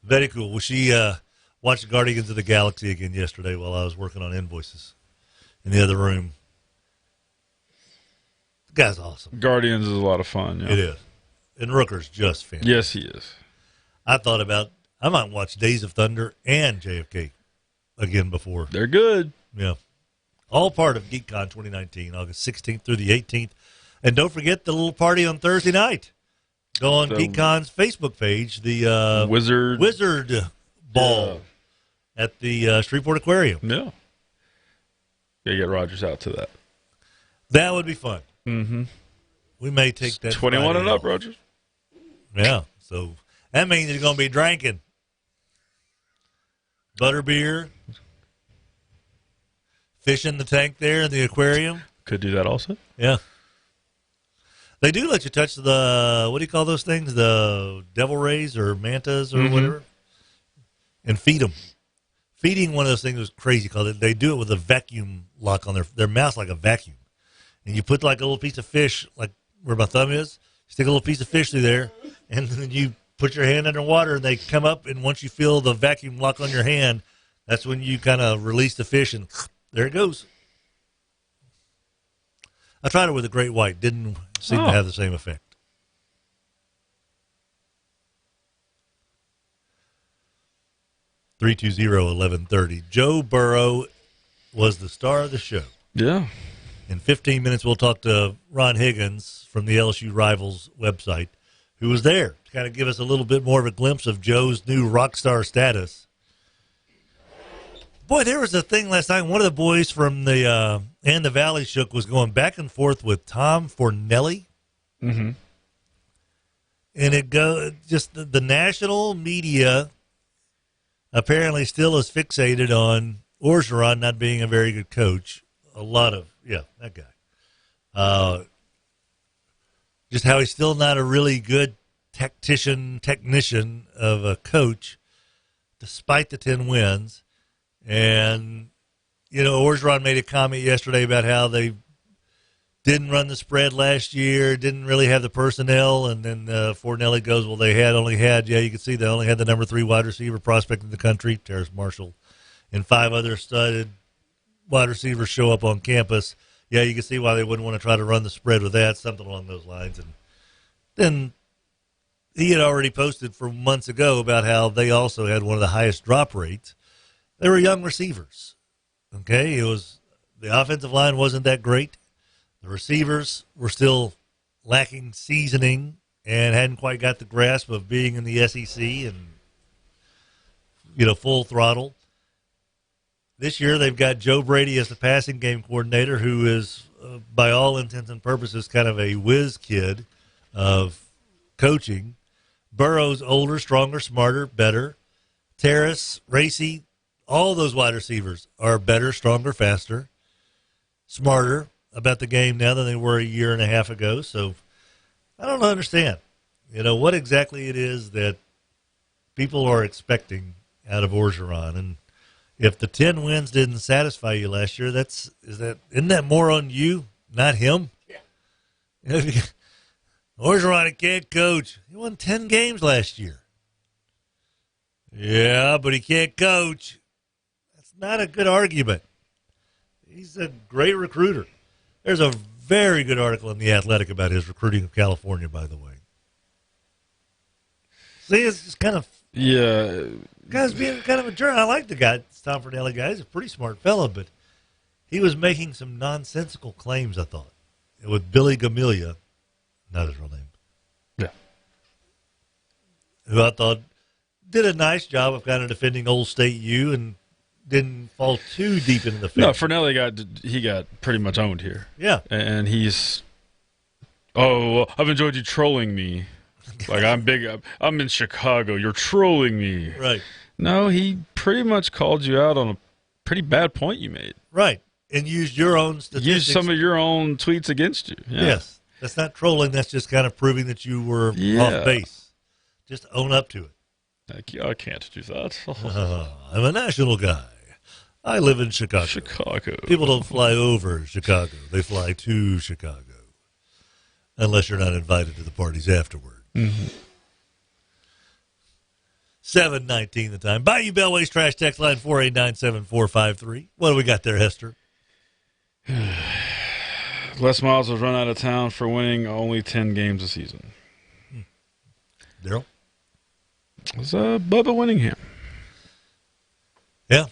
Very cool. Well, she watched Guardians of the Galaxy again yesterday while I was working on invoices in the other room. The guy's awesome. Guardians is a lot of fun. Yeah. It is. And Rooker's just fantastic. Yes, he is. I thought about, I might watch Days of Thunder and JFK again before. They're good. Yeah. All part of GeekCon 2019, August 16th through the 18th. And don't forget the little party on Thursday night. Go on GeekCon's Facebook page, the Wizard Ball at the Shreveport Aquarium. Yeah. Gotta get Rogers out to that. That would be fun. Mm-hmm. We may take that. 21 and up, Rogers. Yeah. So that means he's going to be drinking butterbeer, fish in the tank there in the aquarium. Could do that also. Yeah. They do let you touch the, what do you call those things? The devil rays or mantas or whatever. And feed them. Feeding one of those things was crazy because they do it with a vacuum lock on their mouth like a vacuum. And you put like a little piece of fish, like where my thumb is, stick a little piece of fish through there, and then you put your hand underwater and they come up, and once you feel the vacuum lock on your hand, that's when you kind of release the fish and there it goes. I tried it with a great white. Didn't seem to have the same effect. (320-1130). Joe Burrow was the star of the show. Yeah. In 15 minutes, we'll talk to Ron Higgins from the LSU Rivals website, who was there to kind of give us a little bit more of a glimpse of Joe's new rock star status. Boy, there was a thing last night. One of the boys from the And the Valley Shook was going back and forth with Tom Fornelli. Mm-hmm. And the national media apparently still is fixated on Orgeron not being a very good coach. That guy. Just how he's still not a really good technician of a coach, despite the 10 wins. And, Orgeron made a comment yesterday about how they didn't run the spread last year, didn't really have the personnel, and then Fornelli goes, well, they only had the number 3 wide receiver prospect in the country, Terrace Marshall, and 5 other studded wide receivers show up on campus. Yeah, you can see why they wouldn't want to try to run the spread with that, something along those lines. And then he had already posted for months ago about how they also had one of the highest drop rates. They were young receivers. Okay, the offensive line wasn't that great. The receivers were still lacking seasoning and hadn't quite got the grasp of being in the SEC and, full throttle. This year they've got Joe Brady as the passing game coordinator, who is, by all intents and purposes, kind of a whiz kid of coaching. Burrow's older, stronger, smarter, better. Terrace, Racy, all those wide receivers are better, stronger, faster, smarter about the game now than they were a year and a half ago. So I don't understand, what exactly it is that people are expecting out of Orgeron. And if the 10 wins didn't satisfy you last year, isn't that more on you, not him? Yeah. Orgeron can't coach. He won 10 games last year. Yeah, but he can't coach. That's not a good argument. He's a great recruiter. There's a very good article in The Athletic about his recruiting of California, by the way. See, it's just kind of... Yeah. Guy's being kind of a jerk. I like the guy, Tom Fornelli guy. He's a pretty smart fellow, but he was making some nonsensical claims, I thought. With Billy Gamelia, not his real name. Yeah. Who I thought did a nice job of kind of defending Old State U and didn't fall too deep into the field. No, Fornelli got pretty much owned here. Yeah. And he's, I've enjoyed you trolling me. Like, I'm in Chicago. You're trolling me. Right. No, he pretty much called you out on a pretty bad point you made. Right. And used your own statistics. Used some of your own tweets against you. Yeah. Yes. That's not trolling. That's just kind of proving that you were off base. Just own up to it. I can't do that. I'm a national guy. I live in Chicago. People don't fly over Chicago. They fly to Chicago. Unless you're not invited to the parties afterward. Mm-hmm. 7:19 the time. Bayou Bellways Trash Text Line 4897453. What do we got there, Hester? Les Miles was run out of town for winning only 10 games a season. Daryl? It was Bubba Winningham. Yeah.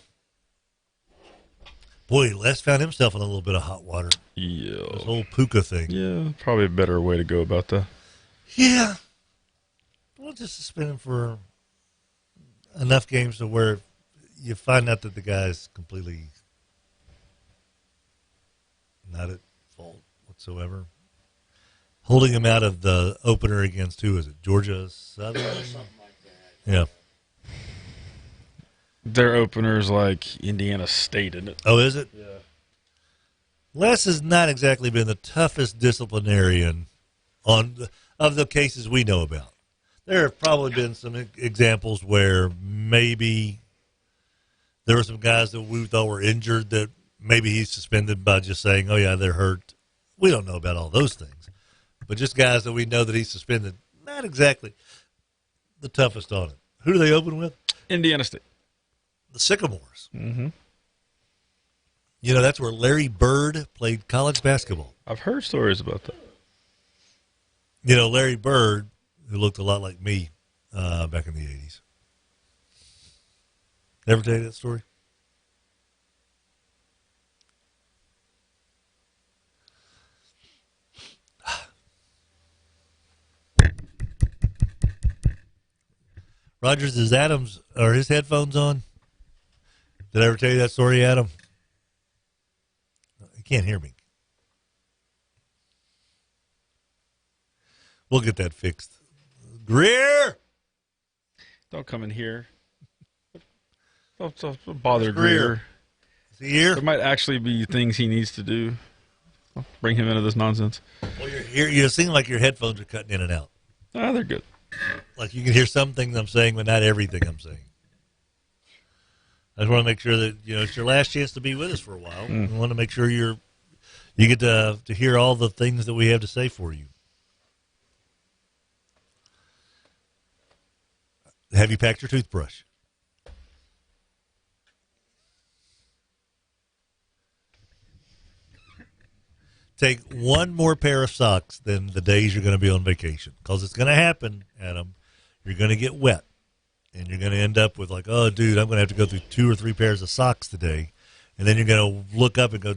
Boy, Les found himself in a little bit of hot water. Yeah. This whole Puka thing. Yeah, probably a better way to go about that. Yeah. Well, just suspend him for enough games to where you find out that the guy's completely not at fault whatsoever. Holding him out of the opener against, who is it, Georgia Southern? Something like that. Yeah. Their opener's like Indiana State, isn't it? Oh, is it? Yeah. Les has not exactly been the toughest disciplinarian of the cases we know about. There have probably been some examples where maybe There were some guys that we thought were injured that maybe he's suspended by just saying, oh, yeah, they're hurt. We don't know about all those things. But just guys that we know that he's suspended, not exactly the toughest on it. Who do they open with? Indiana State. The Sycamores. Mm-hmm. You know, that's where Larry Bird played college basketball. I've heard stories about that. You know, Larry Bird, who looked a lot like me back in the 80s. Ever tell you that story? Rogers, is Adam's, are his headphones on? Did I ever tell you that story, Adam? He can't hear me. We'll get that fixed. Greer! Don't come in here. Don't bother Greer? Greer. Is he here? There might actually be things he needs to do. I'll bring him into this nonsense. Well, you're here. You seem like your headphones are cutting in and out. Ah, they're good. Like you can hear some things I'm saying, but not everything I'm saying. I just want to make sure that, you know, it's your last chance to be with us for a while. I want to make sure you get to hear all the things that we have to say for you. Have you packed your toothbrush? Take one more pair of socks than the days you're going to be on vacation, because it's going to happen, Adam. You're going to get wet, and you're going to end up with like, oh, dude, I'm going to have to go through 2 or 3 pairs of socks today, and then you're going to look up and go,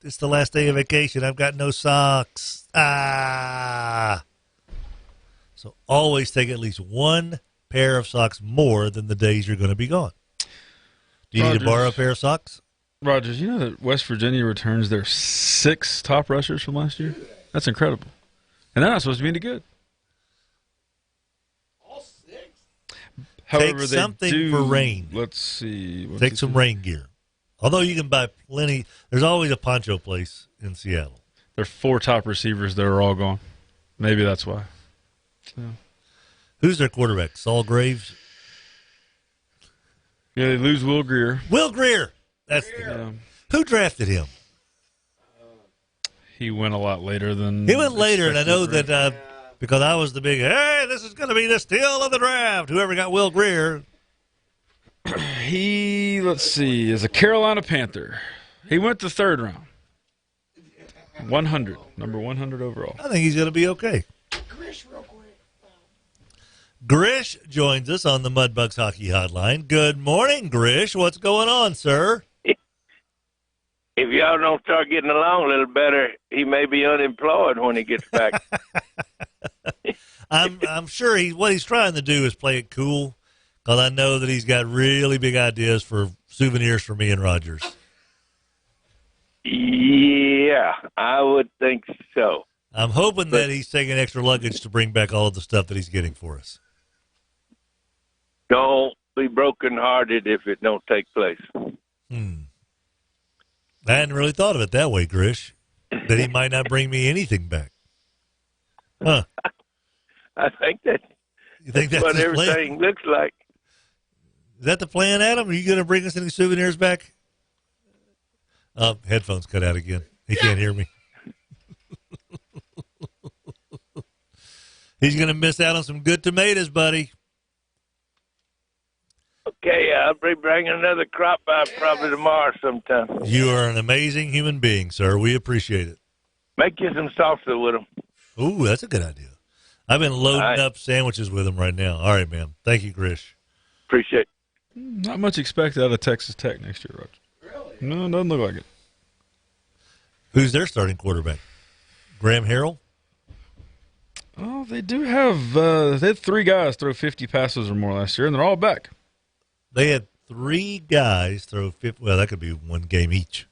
it's the last day of vacation. I've got no socks. Ah. So always take at least one pair of socks more than the days you're going to be gone. Do you need to borrow a pair of socks? Rogers, you know that West Virginia returns their 6 top rushers from last year? That's incredible. And they're not supposed to be any good. All 6? However, Take something for rain. Let's see. Take some rain gear. Although you can buy plenty. There's always a poncho place in Seattle. There are 4 top receivers that are all gone. Maybe that's why. Yeah. Who's their quarterback? Saul Graves? Yeah, they lose Will Greer. Will Greer. That's who drafted him? He went a lot later than he went later, and I know expected, that because I was the big, hey, this is going to be the steal of the draft. Whoever got Will Greer. He, let's see, is a Carolina Panther. He went the 3rd round. 100, number 100 overall. I think he's going to be okay. Grish, real quick. Grish joins us on the Mudbugs Hockey Hotline. Good morning, Grish. What's going on, sir? If y'all don't start getting along a little better, he may be unemployed when he gets back. I'm sure what he's trying to do is play it cool, because I know that he's got really big ideas for souvenirs for me and Rogers. Yeah, I would think so. I'm hoping that he's taking extra luggage to bring back all of the stuff that he's getting for us. Don't be brokenhearted if it don't take place. I hadn't really thought of it that way, Grish, that he might not bring me anything back. Huh. I think that's what everything looks like. Is that the plan, Adam? Are you going to bring us any souvenirs back? Headphones cut out again. He can't hear me. He's going to miss out on some good tomatoes, buddy. Okay, I'll be bringing another crop by probably tomorrow sometime. You are an amazing human being, sir. We appreciate it. Make you some salsa with them. Ooh, that's a good idea. I've been loading up sandwiches with him right now. All right, man. Thank you, Grish. Appreciate it. Not much expected out of Texas Tech next year, Roger. Really? No, it doesn't look like it. Who's their starting quarterback? Graham Harrell? Oh, they do have they had 3 guys throw 50 passes or more last year, and they're all back. They had 3 guys throw 50. Well, that could be one game each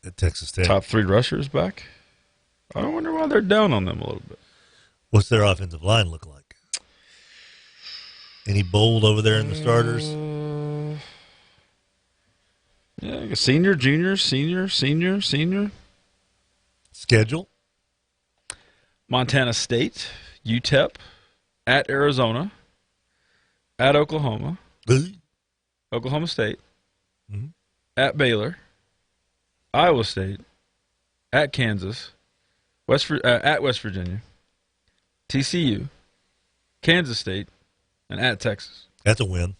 at Texas Tech. Top 3 rushers back. I wonder why they're down on them a little bit. What's their offensive line look like? Any bold over there in the starters? Yeah, senior, junior, senior. Schedule? Montana State, UTEP, at Arizona, at Oklahoma, Oklahoma State, Mhm. at Baylor, Iowa State, at Kansas, at West Virginia, TCU, Kansas State, and at Texas. That's a win.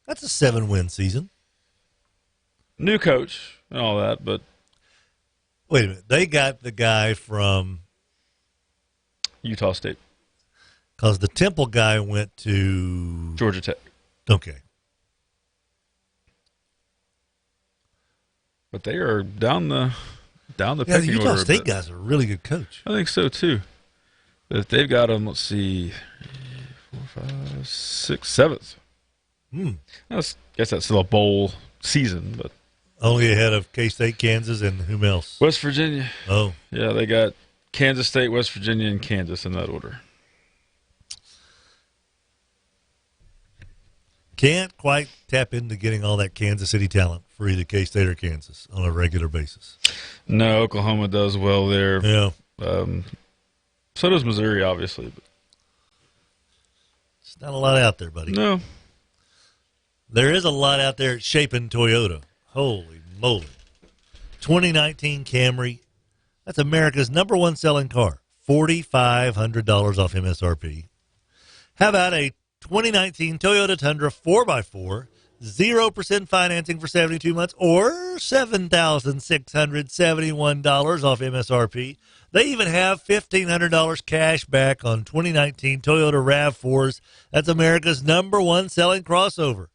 That's a 7-win season. New coach and all that, but wait a minute. They got the guy from Utah State. Because the Temple guy went to Georgia Tech. Okay. But they are down the Yeah, the pecking Utah order a State bit. guy's a really good coach. I think so too. If they've got them, let's see, 4, 5, 6, 7th. I guess that's still a bowl season, but Only ahead of K-State, Kansas, and whom else? West Virginia. Oh. Yeah, they got Kansas State, West Virginia, and Kansas in that order. Can't quite tap into getting all that Kansas City talent for either K-State or Kansas on a regular basis. No, Oklahoma does well there. Yeah. So does Missouri, obviously. But it's not a lot out there, buddy. No. There is a lot out there at Chapin Toyota. Holy moly. 2019 Camry. That's America's #1 selling car. $4,500 off MSRP. How about a 2019 Toyota Tundra 4x4, 0% financing for 72 months, or $7,671 off MSRP. They even have $1,500 cash back on 2019 Toyota RAV4s. That's America's #1 selling crossover.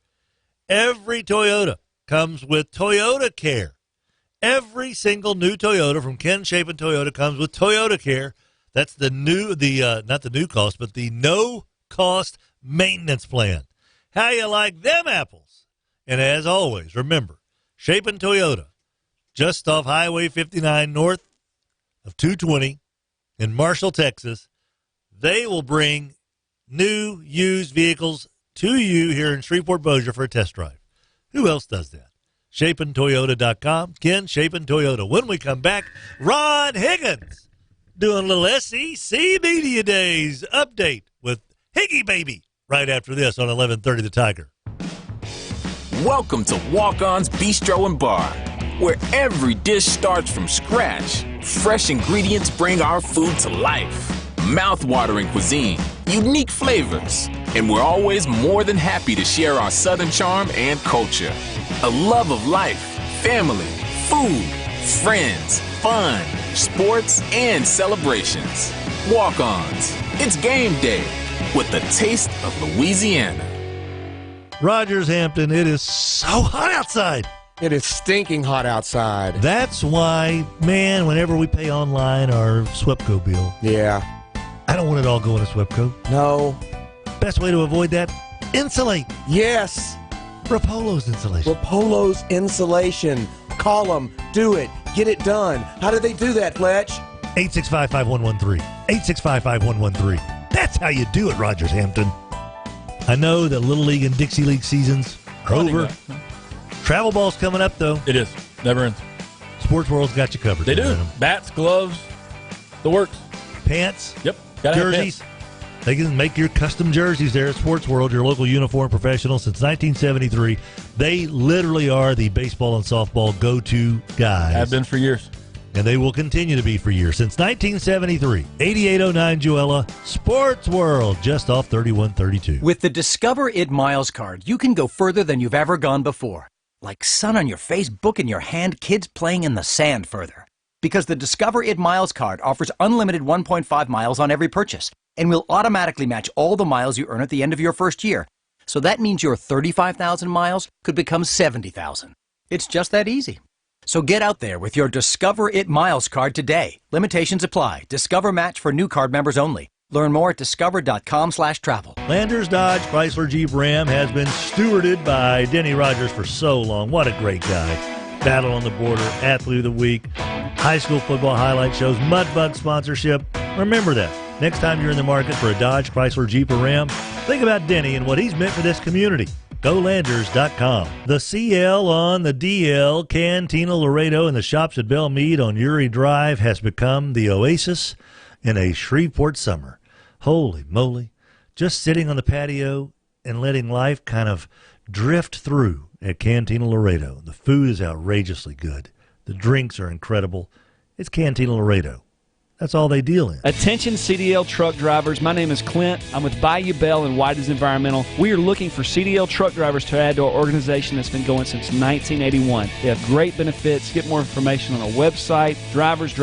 Every Toyota comes with Toyota Care. Every single new Toyota from Ken Chapin Toyota comes with Toyota Care. That's the not the new cost, but the no-cost maintenance plan. How you like them apples? And as always, remember, Chapin Toyota, just off Highway 59 north of 220 in Marshall, Texas. They will bring new used vehicles to you here in Shreveport-Bossier for a test drive. Who else does that? ShapinToyota.com. Ken Chapin Toyota. When we come back, Ron Higgins doing a little SEC Media Days update with Higgy Baby right after this on 1130 The Tiger. Welcome to Walk-On's Bistro and Bar, where every dish starts from scratch. Fresh ingredients bring our food to life. Mouth-watering cuisine, unique flavors, and we're always more than happy to share our Southern charm and culture. A love of life, family, food, friends, fun, sports, and celebrations. Walk-Ons. It's game day with the taste of Louisiana. Rogers Hampton, it is so hot outside. It is stinking hot outside. That's why, man, whenever we pay online our Swepco bill. Yeah. I don't want it all going to Swepco. No. Best way to avoid that, insulate. Yes. Rapolo's insulation. Rapolo's insulation. Call them. Do it. Get it done. How do they do that, Fletch? 865-5113. 865-5113. That's how you do it, Rogers Hampton. I know that Little League and Dixie League seasons are over. Travel ball's coming up, though. It is. Never ends. Sports World's got you covered. They do. Bats, gloves, the works. Pants. Yep. Gotta have jerseys. pants. They can make your custom jerseys there at Sports World, your local uniform professional since 1973. They literally are the baseball and softball go-to guys. Have been for years. And they will continue to be for years. Since 1973, 8809 Joella, Sports World, just off 3132. With the Discover It Miles card, you can go further than you've ever gone before. Like sun on your face, book in your hand, kids playing in the sand further. Because the Discover It Miles card offers unlimited 1.5 miles on every purchase and will automatically match all the miles you earn at the end of your first year. So that means your 35,000 miles could become 70,000. It's just that easy. So get out there with your Discover It Miles card today. Limitations apply. Discover match for new card members only. Learn more at discover.com/travel. Landers Dodge Chrysler Jeep Ram has been stewarded by Denny Rogers for so long. What a great guy. Battle on the Border, Athlete of the Week, high school football highlight shows, Mudbug sponsorship. Remember that. Next time you're in the market for a Dodge, Chrysler, Jeep, or Ram, think about Denny and what he's meant for this community. GoLanders.com. The CL on the DL, Cantina Laredo, and the shops at Belle Meade on Uri Drive has become the oasis in a Shreveport summer. Holy moly. Just sitting on the patio, and letting life kind of drift through at Cantina Laredo. The food is outrageously good. The drinks are incredible. It's Cantina Laredo. That's all they deal in. Attention CDL truck drivers. My name is Clint. I'm with Bayou Bell and White's Environmental. We are looking for CDL truck drivers to add to our organization that's been going since 1981. They have great benefits. Get more information on our website. Drivers.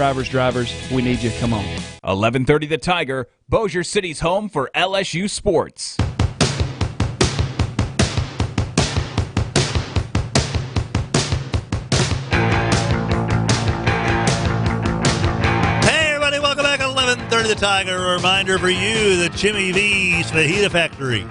We need you. Come on. 11:30 The Tiger, Bossier City's home for LSU sports. The Tiger, a reminder for you that Jimmy V's Fajita Factory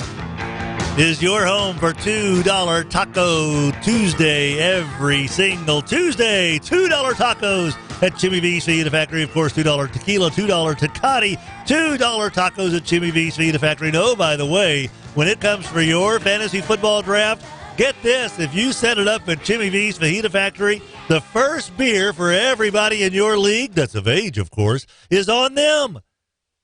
is your home for $2 Taco Tuesday every single Tuesday. $2 tacos at Jimmy V's Fajita Factory. Of course, $2 tequila, $2 Tecate, $2 tacos at Jimmy V's Fajita Factory. No, by the way, when it comes for your fantasy football draft, get this, if you set it up at Jimmy V's Fajita Factory, the first beer for everybody in your league, that's of age, of course, is on them.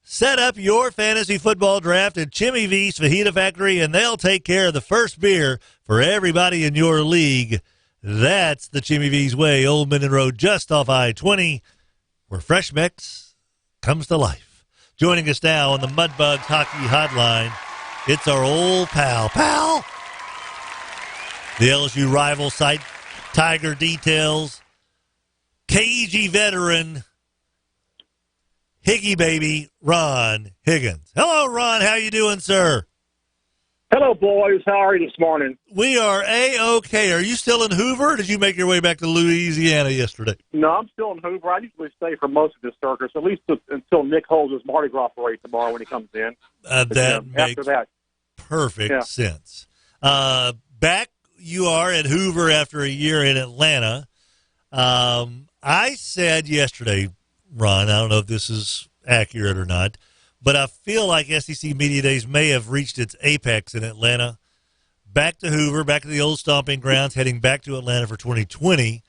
Set up your fantasy football draft at Jimmy V's Fajita Factory, and they'll take care of the first beer for everybody in your league. That's the Jimmy V's way, Old Minden Road, just off I-20, where Fresh Mix comes to life. Joining us now on the Mudbugs Hockey Hotline, it's our old pal, the LSU rival site, Tiger Details, cagey veteran, Higgy baby, Ron Higgins. Hello, Ron. How you doing, sir? Hello, boys. How are you this morning? We are A-OK. Are you still in Hoover, or did you make your way back to Louisiana yesterday? No, I'm still in Hoover. I usually stay for most of the circus, at least until Nick holds his Mardi Gras parade tomorrow when he comes in. That makes perfect sense. Back you are at Hoover after a year in Atlanta. I said yesterday, Ron, I don't know if this is accurate or not, but I feel like SEC Media Days may have reached its apex in Atlanta. Back to Hoover, back to the old stomping grounds, heading back to Atlanta for 2020.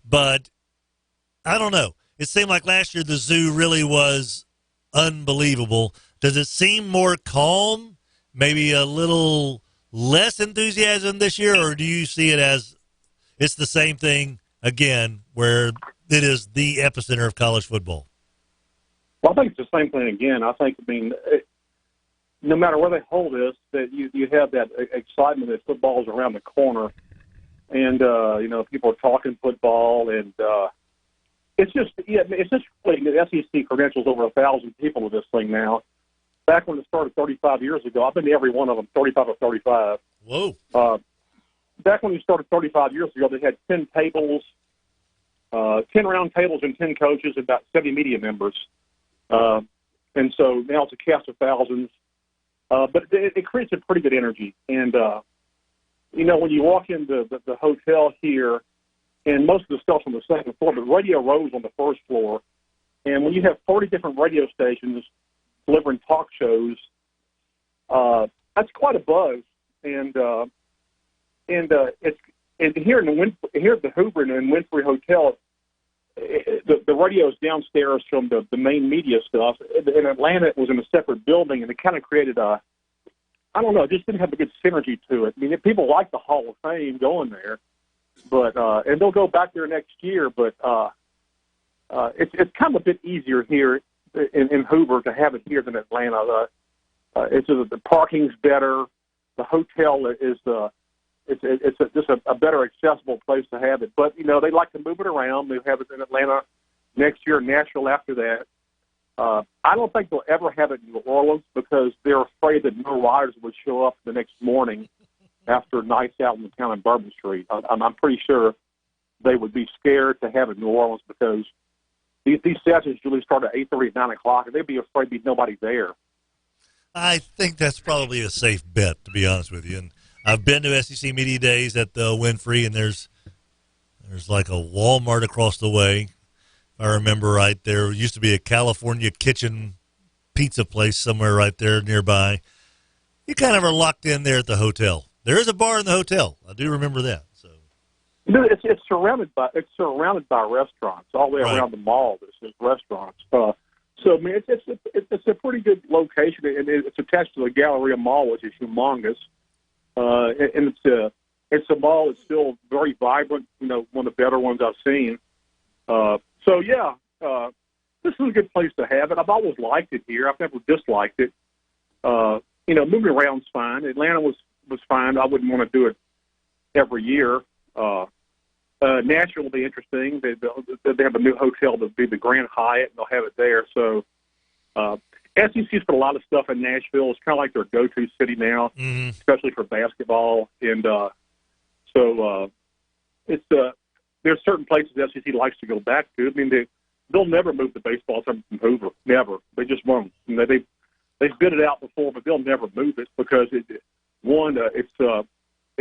But I don't know. It seemed like last year the zoo really was unbelievable. Does it seem more calm, maybe a little less enthusiasm this year, or do you see it as it's the same thing again, where it is the epicenter of college football? Well, I think it's the same thing again. No matter where they hold this, that you have that excitement that football is around the corner, and people are talking football, and it's just really, the SEC credentials over 1,000 people with this thing now. Back when it started 35 years ago, I've been to every one of them, 35 or 35. Whoa! Back when we started 35 years ago, they had 10 tables. 10 round tables and 10 coaches, and about 70 media members. And so now it's a cast of thousands. But it creates a pretty good energy. And, when you walk into the hotel here, and most of the stuff's on the second floor, but Radio Row's on the first floor. And when you have 40 different radio stations delivering talk shows, that's quite a buzz. And here at the Hoover and Winfrey Hotel, the radio's downstairs from the main media stuff. In Atlanta, it was in a separate building, and it kind of created it just didn't have a good synergy to it. I mean, people like the Hall of Fame going there, but and they'll go back there next year, but it's kind of a bit easier here in Hoover to have it here than Atlanta. The parking's better. The hotel is it's just a better accessible place to have it. But, they like to move it around. They have it in Atlanta next year, Nashville after that. I don't think they'll ever have it in New Orleans because they're afraid that no riders would show up the next morning after nights out in the town on Bourbon Street. I'm pretty sure they would be scared to have it in New Orleans because these sessions usually start at 8:30, 9 o'clock, and they'd be afraid there'd be nobody there. I think that's probably a safe bet, to be honest with you. And I've been to SEC Media Days at the Winfrey, and there's like a Walmart across the way. If I remember right, there used to be a California Kitchen pizza place somewhere right there nearby. You kind of are locked in there at the hotel. There is a bar in the hotel. I do remember that. So it's surrounded by restaurants all the way around the mall. There's restaurants. So I mean, it's a pretty good location, and it's attached to the Galleria Mall, which is humongous. and it's a ball that's still very vibrant. You know, one of the better ones I've seen. This is a good place to have it. I've always liked it here. I've never disliked it. You know, moving around's fine. Atlanta was fine. I wouldn't want to do it every year. Nashville will be interesting. They have a new hotel to be the Grand Hyatt, and they'll have it there. So SEC's put a lot of stuff in Nashville. It's kind of like their go-to city now, especially for basketball. And there's certain places the SEC likes to go back to. I mean, they'll never move the baseball team from Hoover. Never. They just won't. You know, they've bid it out before, but they'll never move it because it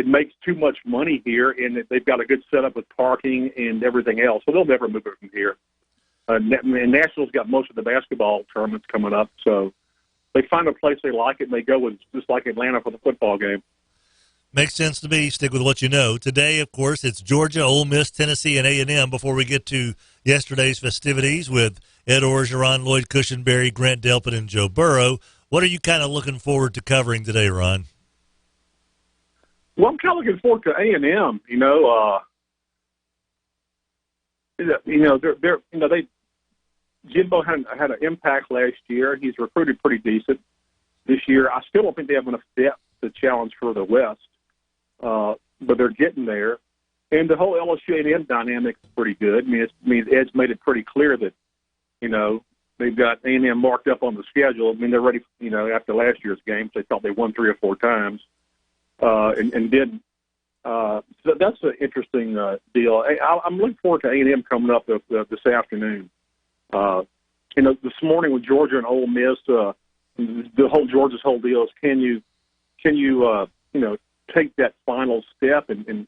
makes too much money here, and they've got a good setup with parking and everything else. So they'll never move it from here. And Nashville's got most of the basketball tournaments coming up, so they find a place they like it, and they go with just like Atlanta for the football game. Makes sense to me. Stick with what you know. Today, of course, it's Georgia, Ole Miss, Tennessee, and A&M before we get to yesterday's festivities with Ed Orgeron, Lloyd Cushenberry, Grant Delpit, and Joe Burrow. What are you kind of looking forward to covering today, Ron? Well, I'm kind of looking forward to A&M. Jimbo had an impact last year. He's recruited pretty decent this year. I still don't think they have enough depth to challenge for the West, but they're getting there. And the whole LSU A&M dynamic is pretty good. I mean, Ed's made it pretty clear that they've got A&M marked up on the schedule. I mean, they're ready. After last year's games, they thought they won 3 or 4 times. And didn't. So that's an interesting deal. I'm looking forward to A&M coming up this afternoon. This morning with Georgia and Ole Miss, Georgia's whole deal is can you take that final step and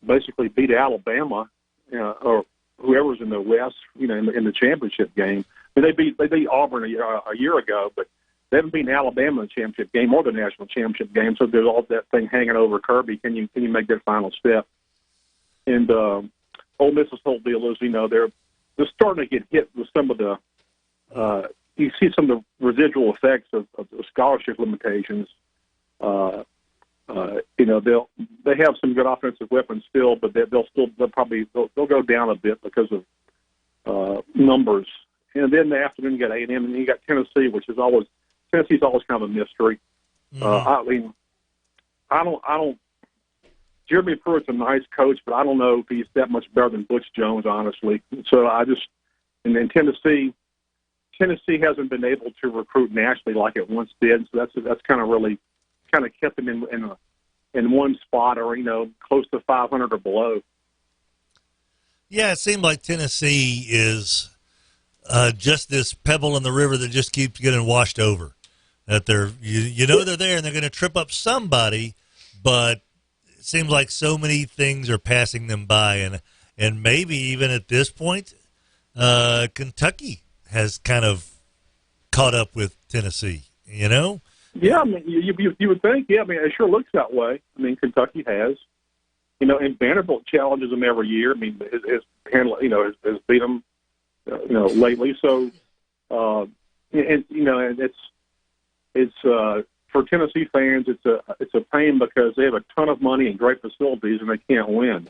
basically beat Alabama or whoever's in the West, in the championship game. I mean, they beat Auburn a year ago, but they haven't beaten Alabama in the championship game or the national championship game, so there's all that thing hanging over Kirby. Can you make that final step? And Ole Miss's whole deal is, they're starting to get hit with some of the you see some of the residual effects of the scholarship limitations. They have some good offensive weapons still, but they'll go down a bit because of numbers. And then in the afternoon you got A&M, and then you got Tennessee, Tennessee's always kind of a mystery. I don't. Jeremy Pruitt's a nice coach, but I don't know if he's that much better than Butch Jones, honestly. So and then Tennessee hasn't been able to recruit nationally like it once did. So that's kind of kept them in one spot or close to 500 or below. Yeah, it seemed like Tennessee is just this pebble in the river that just keeps getting washed over. That they're they're there and they're going to trip up somebody, but it seems like so many things are passing them by, and maybe even at this point, Kentucky has kind of caught up with Tennessee. Yeah, I mean, you would think. Yeah, I mean, it sure looks that way. I mean, Kentucky has, and Vanderbilt challenges them every year. I mean, has beat them, lately. So, and it's for Tennessee fans, it's a pain because they have a ton of money and great facilities, and they can't win.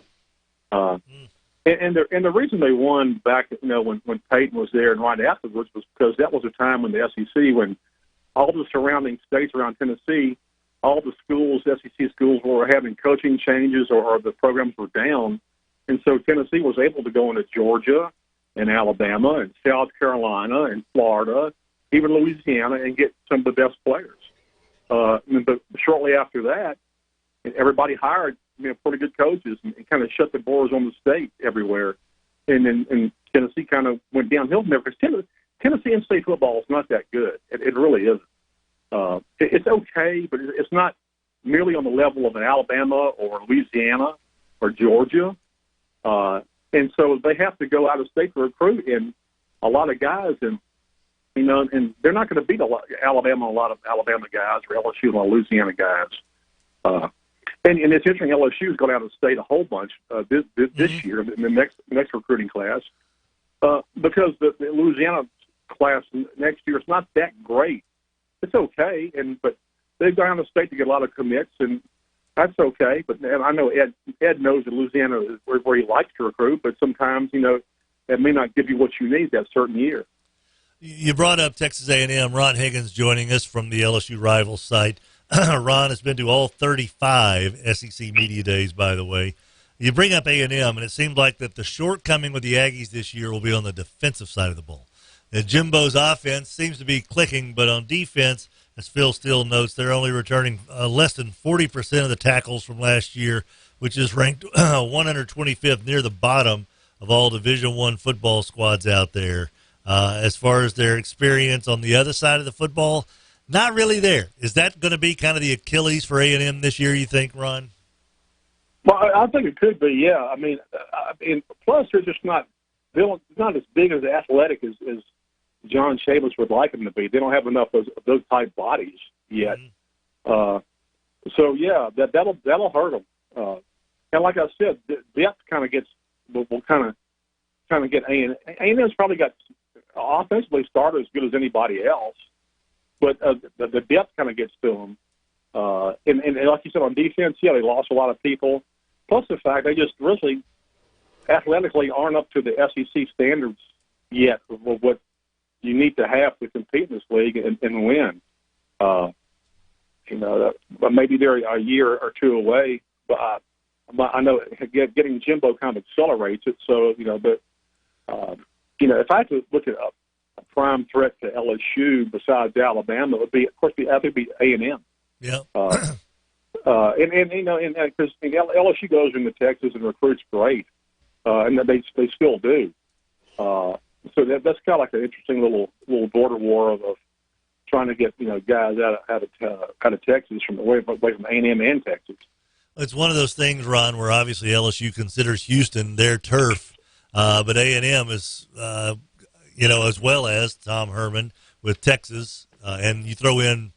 And the reason they won back, when Peyton was there and right afterwards was because that was a time when the SEC, when all the surrounding states around Tennessee, all the schools, SEC schools, were having coaching changes or the programs were down, and so Tennessee was able to go into Georgia and Alabama and South Carolina and Florida, even Louisiana, and get some of the best players. But shortly after that, everybody hired pretty good coaches and kind of shut the doors on the state everywhere. And Tennessee kind of went downhill from there because Tennessee in-state football is not that good. It really isn't. It's okay, but it's not merely on the level of an Alabama or Louisiana or Georgia. And so they have to go out of state to recruit, and a lot of guys, and they're not going to beat a lot of Alabama guys or LSU or Louisiana guys. And it's interesting, LSU's gone out of state a whole bunch this year in the next recruiting class because the Louisiana class next year is not that great. It's okay, but they've gone out of state to get a lot of commits, and That's okay, but I know Ed knows that Louisiana is where he likes to recruit, but sometimes, that may not give you what you need that certain year. You brought up Texas A&M. Ron Higgins joining us from the LSU Rivals site. Ron has been to all 35 SEC Media Days, by the way. You bring up A&M, and it seemed like that the shortcoming with the Aggies this year will be on the defensive side of the ball. Jimbo's offense seems to be clicking, but on defense, as Phil Steele notes, they're only returning less than 40% of the tackles from last year, which is ranked 125th, near the bottom of all Division I football squads out there. As far as their experience on the other side of the football, not really there. Is that going to be kind of the Achilles for A&M this year, you think, Ron? Well, I think it could be, yeah. I mean, plus they're just not as big as athletic as John Chavis would like them to be. They don't have enough of those type bodies yet. Mm-hmm. So yeah, that'll hurt them. And like I said, depth kind of will kind of get A&M's probably got offensively started as good as anybody else, but the depth kind of gets to them. And like you said, on defense, yeah, they lost a lot of people. Plus the fact they just really athletically aren't up to the SEC standards yet of what you need to have to compete in this league and win. But maybe they're a year or two away. But I know getting Jimbo kind of accelerates it. So if I had to look at a prime threat to LSU besides Alabama, it would be, of course, I think it'd be A&M. Yeah. Because LSU goes into Texas and recruits great, and they still do. So that's kind of like an interesting little border war of trying to get guys out of Texas away from A&M and Texas. It's one of those things, Ron, where obviously LSU considers Houston their turf, but A&M is as well as Tom Herman with Texas, and you throw in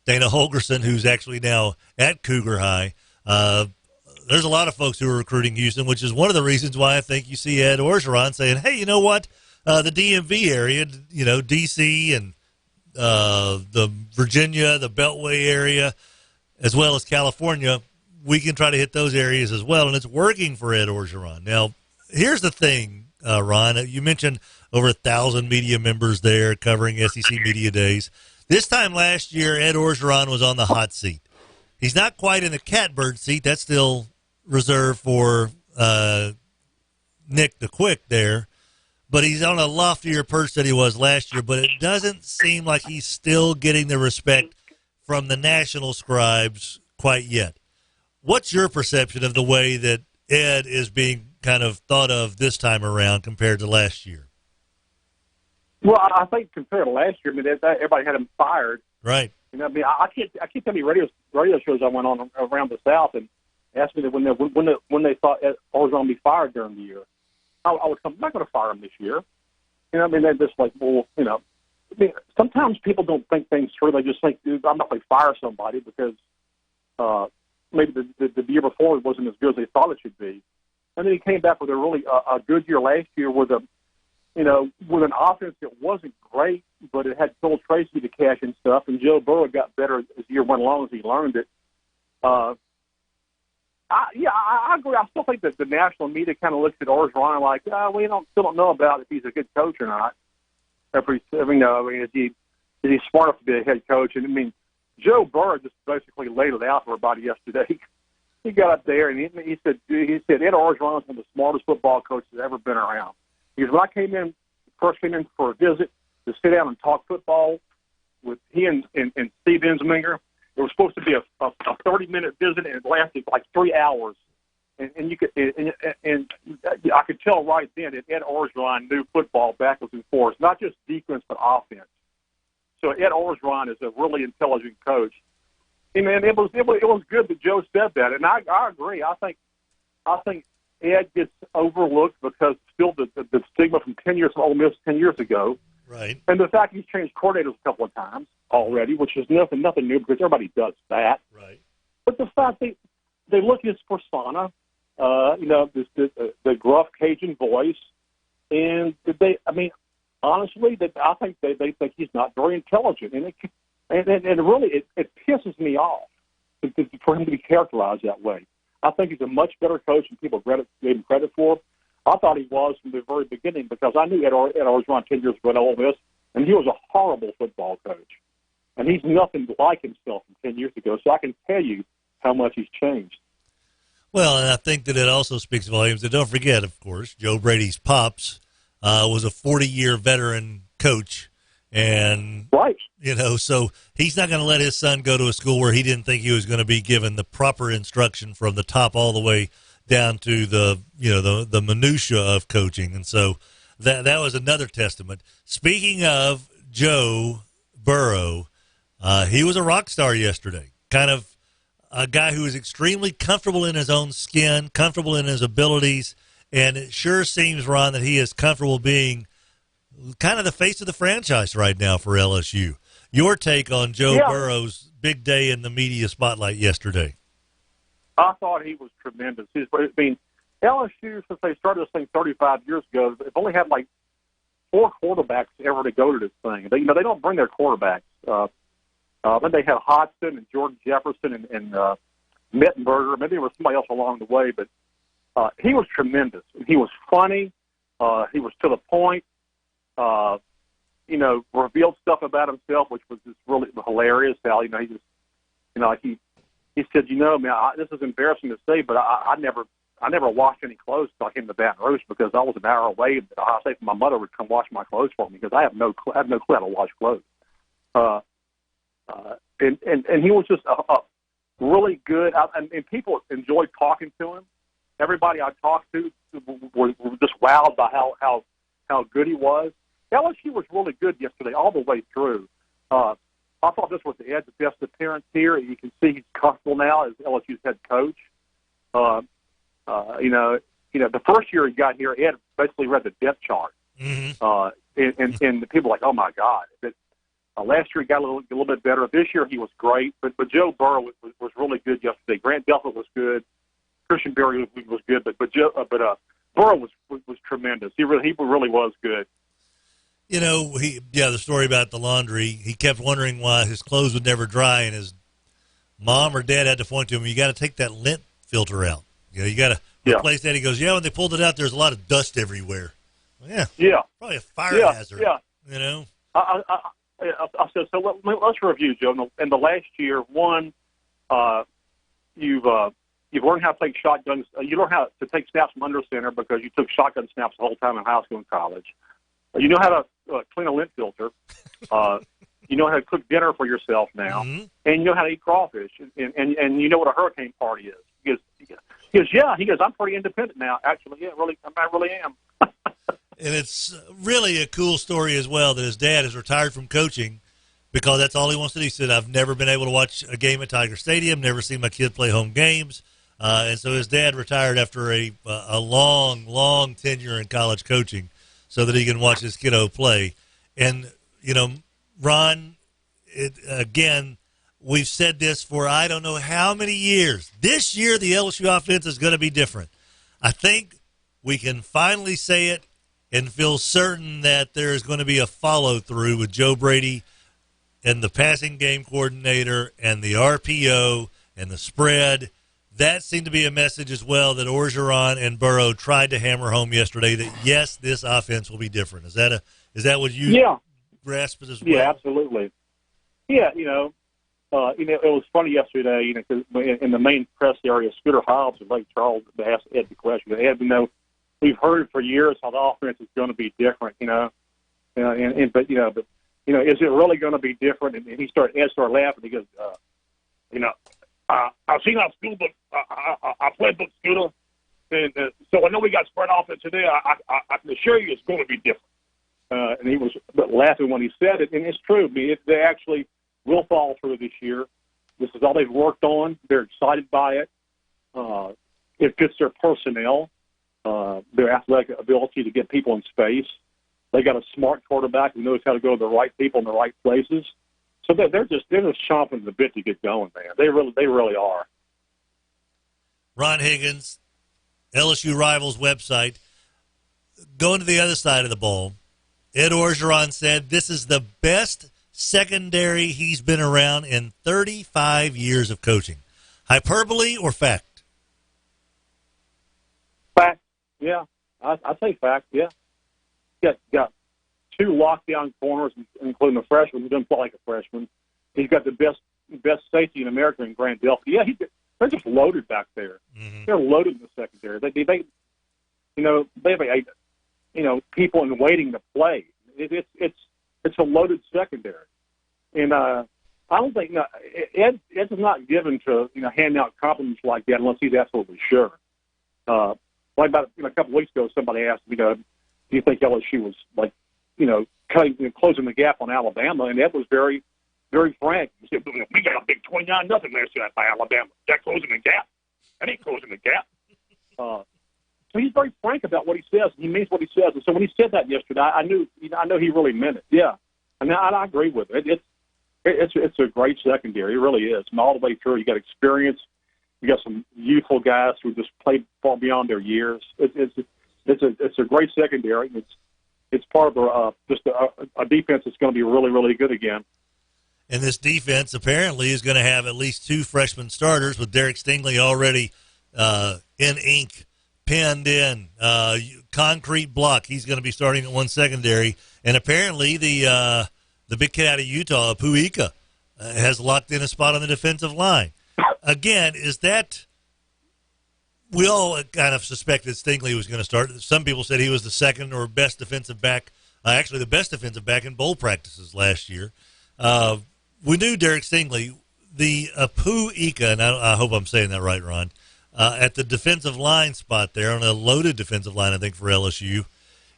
Dana Holgerson, who's actually now at Cougar High. There's a lot of folks who are recruiting Houston, which is one of the reasons why I think you see Ed Orgeron saying, hey, you know what? The DMV area, D.C. and the Virginia, the Beltway area, as well as California, we can try to hit those areas as well, and it's working for Ed Orgeron. Now, here's the thing, Ron. You mentioned over 1,000 media members there covering SEC Media Days. This time last year, Ed Orgeron was on the hot seat. He's not quite in the catbird seat. That's still reserved for Nick the Quick there. But he's on a loftier perch than he was last year. But it doesn't seem like he's still getting the respect from the national scribes quite yet. What's your perception of the way that Ed is being kind of thought of this time around compared to last year? Well, I think compared to last year, everybody had him fired. Right. I can't tell you radio shows I went on around the South and asked me that when they thought Ed Orgeron would be fired during the year. I would come, I'm not going to fire him this year. They're just like, sometimes people don't think things through. They just think, dude, I'm not going to fire somebody because maybe the year before it wasn't as good as they thought it should be. And then he came back with a really a good year last year with an offense that wasn't great, but it had Phil Tracy to cash and stuff, and Joe Burrow got better as the year went along as he learned it. I agree. I still think that the national media kind of looks at Orgeron like, we still don't know about if he's a good coach or not. Is he smart enough to be a head coach? And Joe Burrow just basically laid it out for everybody yesterday. He got up there and he said Ed Orgeron is one of the smartest football coaches that's ever been around. Because when I first came in for a visit to sit down and talk football with he and Steve Ensminger, it was supposed to be a 30-minute visit, and it lasted like 3 hours. And I could tell right then that Ed Orgeron knew football backwards and forwards, not just defense but offense. So Ed Orgeron is a really intelligent coach. And it was good that Joe said that, and I agree. I think Ed gets overlooked because still the stigma from 10 years from Ole Miss 10 years ago. Right. And the fact he's changed coordinators a couple of times already, which is nothing new because everybody does that. Right. But the fact they look at his persona, the gruff Cajun voice, and honestly, I think they think he's not very intelligent, and it really pisses me off for him to be characterized that way. I think he's a much better coach than people gave him credit for. I thought he was from the very beginning because I knew Ed Orgeron 10 years ago at Ole Miss, and he was a horrible football coach. And he's nothing like himself from 10 years ago, so I can tell you how much he's changed. Well, and I think that it also speaks volumes. And don't forget, of course, Joe Brady's pops was a 40-year veteran coach. And, right. So he's not going to let his son go to a school where he didn't think he was going to be given the proper instruction from the top all the way down to the minutia of coaching. And so that was another testament. Speaking of Joe Burrow, he was a rock star yesterday, kind of a guy who is extremely comfortable in his own skin, comfortable in his abilities, and it sure seems, Ron, that he is comfortable being kind of the face of the franchise right now for LSU. Your take on Joe Burrow's big day in the media spotlight yesterday? I thought he was tremendous. LSU, since they started this thing 35 years ago, they've only had like 4 quarterbacks ever to go to this thing. They don't bring their quarterbacks. Then they had Hodgson and Jordan Jefferson and Mettenberger. Maybe there was somebody else along the way, but he was tremendous. He was funny. He was to the point. Revealed stuff about himself, which was just really hilarious. How he said, man, this is embarrassing to say, but I never washed any clothes until I came to Baton Rouge because I was an hour away. And I say my mother would come wash my clothes for me because I have no clue how to wash clothes. And he was just a really good. And people enjoyed talking to him. Everybody I talked to were just wowed by how good he was. LSU was really good yesterday all the way through. I thought this was Ed's best appearance here. You can see he's comfortable now as LSU's head coach. The first year he got here, Ed basically read the depth chart. Mm-hmm. And the people were like, oh, my God. But, last year he got a little bit better. This year he was great. But Joe Burrow was really good yesterday. Grant Delpit was good. Christian Berry was good. But Burrow was tremendous. He really was good. The story about the laundry, he kept wondering why his clothes would never dry, and his mom or dad had to point to him, you got to take that lint filter out. You got to replace that. He goes, when they pulled it out, there's a lot of dust everywhere. Well, probably a fire hazard. I said, so let's review, Joe. In the last year, you've learned how to take shotguns. You learned how to take snaps from under center because you took shotgun snaps the whole time in high school and college. You know how to clean a lint filter. You know how to cook dinner for yourself now, and you know how to eat crawfish, and you know what a hurricane party is. He goes, I'm pretty independent now. Actually, I really am. And it's really a cool story as well that his dad is retired from coaching because that's all he wants to do. He said, I've never been able to watch a game at Tiger Stadium, never seen my kid play home games. And so his dad retired after a long tenure in college coaching so that he can watch his kiddo play. And, Ron, again, we've said this for I don't know how many years. This year, the LSU offense is going to be different. I think we can finally say it and feel certain that there is going to be a follow-through with Joe Brady and the passing game coordinator and the RPO and the spread. That seemed to be a message as well that Orgeron and Burrow tried to hammer home yesterday that, yes, this offense will be different. Is that what you grasped as well? Yeah, absolutely. Yeah, it was funny yesterday, because in the main press area, Scooter Hobbs and Lake Charles asked Ed the question. Ed, we've heard for years how the offense is going to be different, but is it really going to be different? And Ed started laughing. He goes, I've seen our school book. I played book Scooter, and so I know we got spread offense today. I can assure you it's going to be different. And he was laughing when he said it, and it's true. I mean, they actually will fall through this year. This is all they've worked on. They're excited by it. It fits their personnel, their athletic ability to get people in space. They got a smart quarterback who knows how to go to the right people in the right places. So they're just chomping at the bit to get going, man. They really are. Ron Higgins, LSU Rivals website. Going to the other side of the ball, Ed Orgeron said this is the best secondary he's been around in 35 years of coaching. Hyperbole or fact? Fact, yeah. I'd say fact, yeah. Got two lockdown corners, including a freshman who doesn't play like a freshman. He's got the best safety in America in Grand Delphi. Yeah, they're just loaded back there. Mm-hmm. They're loaded in the secondary. They have people in waiting to play. It's a loaded secondary, and I don't think Ed's not given to hand out compliments like that unless he's absolutely sure. Like about a couple of weeks ago, somebody asked me, do you think LSU was closing the gap on Alabama? And Ed was very, very frank. He said, we got a big 29-0 last year by Alabama. That closing the gap. That ain't closing the gap. So he's very frank about what he says, and he means what he says. And so when he said that yesterday, I know he really meant it. Yeah, and I agree with it. It's a great secondary. It really is. And all the way through, you got experience. You got some youthful guys who just played far beyond their years. It's a great secondary. It's part of a defense that's going to be really, really good again. And this defense apparently is going to have at least two freshman starters, with Derek Stingley already in ink, pinned in, concrete block. He's going to be starting at one secondary. And apparently the big kid out of Utah, Puika, has locked in a spot on the defensive line. Again, is that – we all kind of suspected Stingley was going to start. Some people said he was the second or best defensive back, actually the best defensive back in bowl practices last year. We knew Derek Stingley, the Puika, and I hope I'm saying that right, Ron, at the defensive line spot there, on a loaded defensive line, I think, for LSU.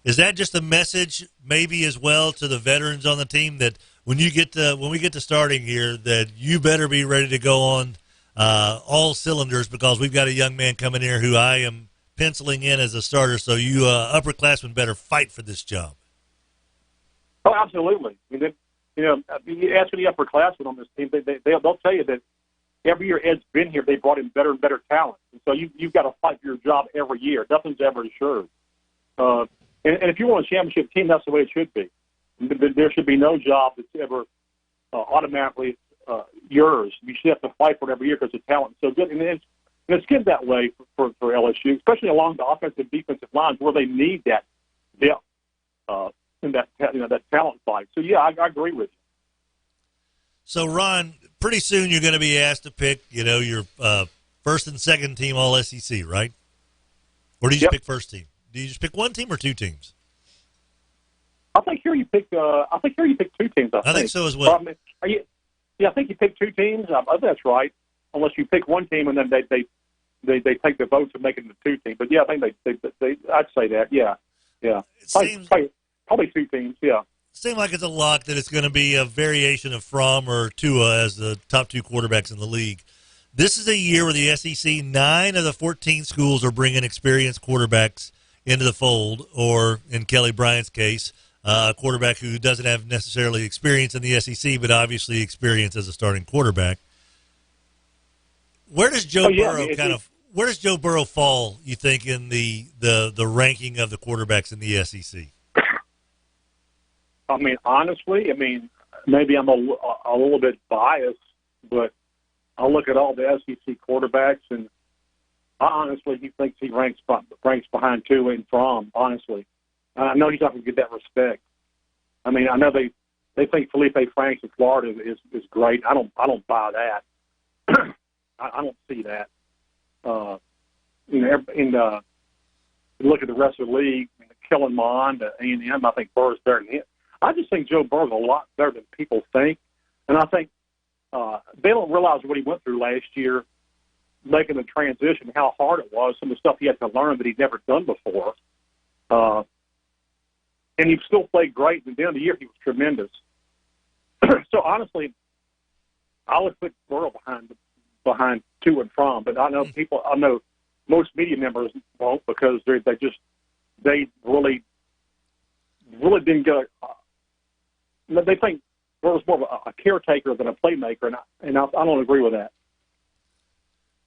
Is that just a message maybe as well to the veterans on the team that when we get to starting here, that you better be ready to go on all cylinders, because we've got a young man coming here who I am penciling in as a starter, so you upperclassmen better fight for this job? Oh, absolutely. I mean, you ask any upperclassmen on this team, they'll tell you that every year Ed's been here, they brought in better and better talent. And so you've got to fight for your job every year. Nothing's ever assured. And if you want a championship team, that's the way it should be. There should be no job that's ever automatically yours. You should have to fight for it every year because the talent's so good. And it's good that way for LSU, especially along the offensive defensive lines where they need that depth in that talent fight. So yeah, I agree with you. So Ron, pretty soon you're going to be asked to pick, your first and second team All SEC, right? Or do you just pick first team? Do you just pick one team or two teams? I think here you pick. I think two teams. I think so as well. I think you pick two teams. That's right. Unless you pick one team and then they take the votes and make it into two teams. But yeah, I think they I'd say that. Yeah. Probably two teams. Yeah. Seems like it's a lock that it's going to be a variation of Fromm or Tua as the top two quarterbacks in the league. This is a year where the SEC, 9 of the 14 schools are bringing experienced quarterbacks into the fold, or in Kelly Bryant's case, a quarterback who doesn't have necessarily experience in the SEC, but obviously experience as a starting quarterback. Where does Joe Where does Joe Burrow fall, you think, in the ranking of the quarterbacks in the SEC? I mean, honestly, maybe I'm a little bit biased, but I look at all the SEC quarterbacks, and he thinks he ranks behind Tua and Fromm, honestly. I know he's not going to get that respect. I know they think Felipe Franks in Florida is great. I don't buy that. I don't see that. Look at the rest of the league, Kellen Mond, A&M, I think Burrow's better than him. I just think Joe Burrow's a lot better than people think. And I think they don't realize what he went through last year, making the transition, how hard it was, some of the stuff he had to learn that he'd never done before. And he still played great. And at the end of the year, he was tremendous. So, honestly, I would put Burrow behind Tua and Fromm. But I know most media members won't, because they really didn't get they think Burrow's more of a caretaker than a playmaker, and I don't agree with that.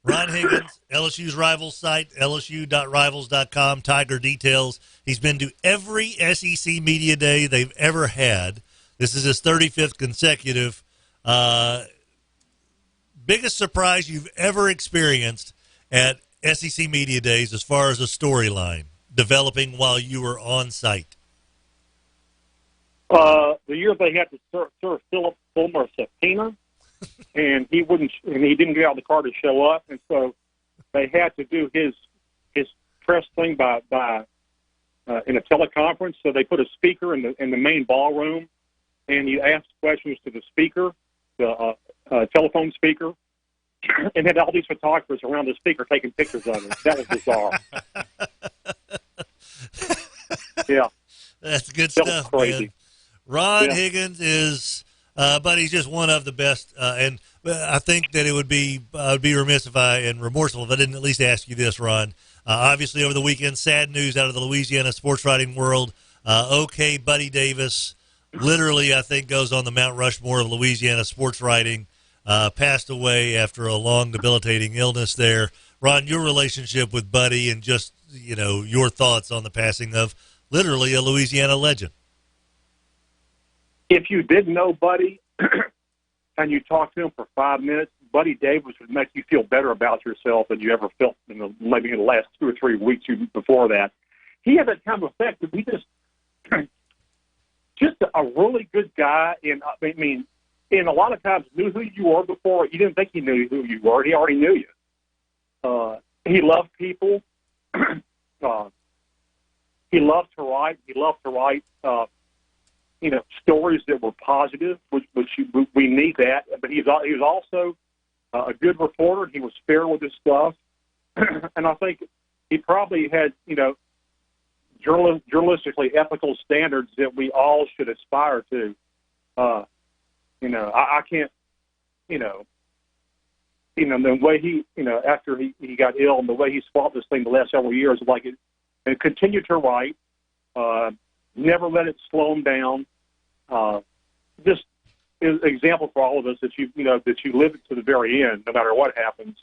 Ron Higgins, LSU's rival site, lsu.rivals.com, Tiger Details. He's been to every SEC media day they've ever had. This is his 35th consecutive. Been biggest surprise you've ever experienced at SEC Media Days as far as a storyline developing while you were on site? The year they had to serve Philip Fulmer a subpoena, and he didn't get out of the car to show up, and so they had to do his press thing by in a teleconference. So they put a speaker in the main ballroom, and you asked questions to the speaker, the telephone speaker, and had all these photographers around the speaker taking pictures of it. That was bizarre. Yeah, that's good that stuff, was crazy. man. Ron Higgins is, but he's just one of the best. And I think that I would be remiss and remorseful if I didn't at least ask you this, Ron. Obviously, over the weekend, sad news out of the Louisiana sports writing world. OK, Buddy Davis, literally, I think, goes on the Mount Rushmore of Louisiana sports writing. Passed away after a long, debilitating illness there. Ron, your relationship with Buddy and just, your thoughts on the passing of literally a Louisiana legend. If you didn't know Buddy and you talked to him for 5 minutes, Buddy Davis would make you feel better about yourself than you ever felt maybe in the last 2 or 3 weeks before that. He had that kind of effect. He just a really good guy. And I mean, and a lot of times knew who you were before. You didn't think he knew who you were. He already knew you. He loved people. He loved to write. He loved to write, stories that were positive, which we need that. But he was also a good reporter. He was fair with his stuff. And I think he probably had, journalistically ethical standards that we all should aspire to. I can't, the way he, after he got ill and the way he fought this thing the last several years, and continued to write, never let it slow him down. Just an example for all of us that you live it to the very end, no matter what happens.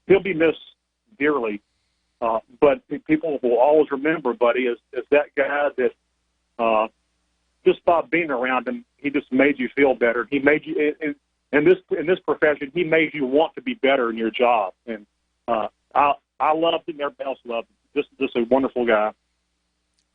He'll be missed dearly, but people will always remember Buddy as that guy that just by being around him, he just made you feel better. He made you in this profession. He made you want to be better in your job, and I loved him. Everybody else loved him. Just a wonderful guy.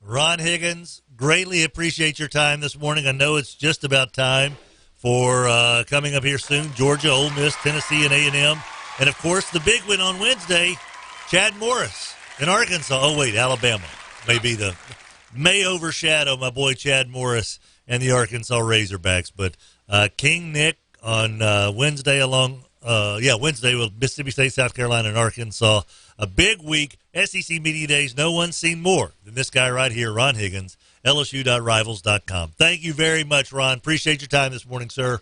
Ron Higgins, greatly appreciate your time this morning. I know it's just about time for coming up here soon. Georgia, Ole Miss, Tennessee, and A&M. And, of course, the big win on Wednesday, Chad Morris in Arkansas. Oh, wait, Alabama may overshadow my boy Chad Morris and the Arkansas Razorbacks. But King Nick on Wednesday Wednesday with Mississippi State, South Carolina, and Arkansas. A big week, SEC Media Days. No one's seen more than this guy right here, Ron Higgins, LSU.Rivals.com. Thank you very much, Ron. Appreciate your time this morning, sir.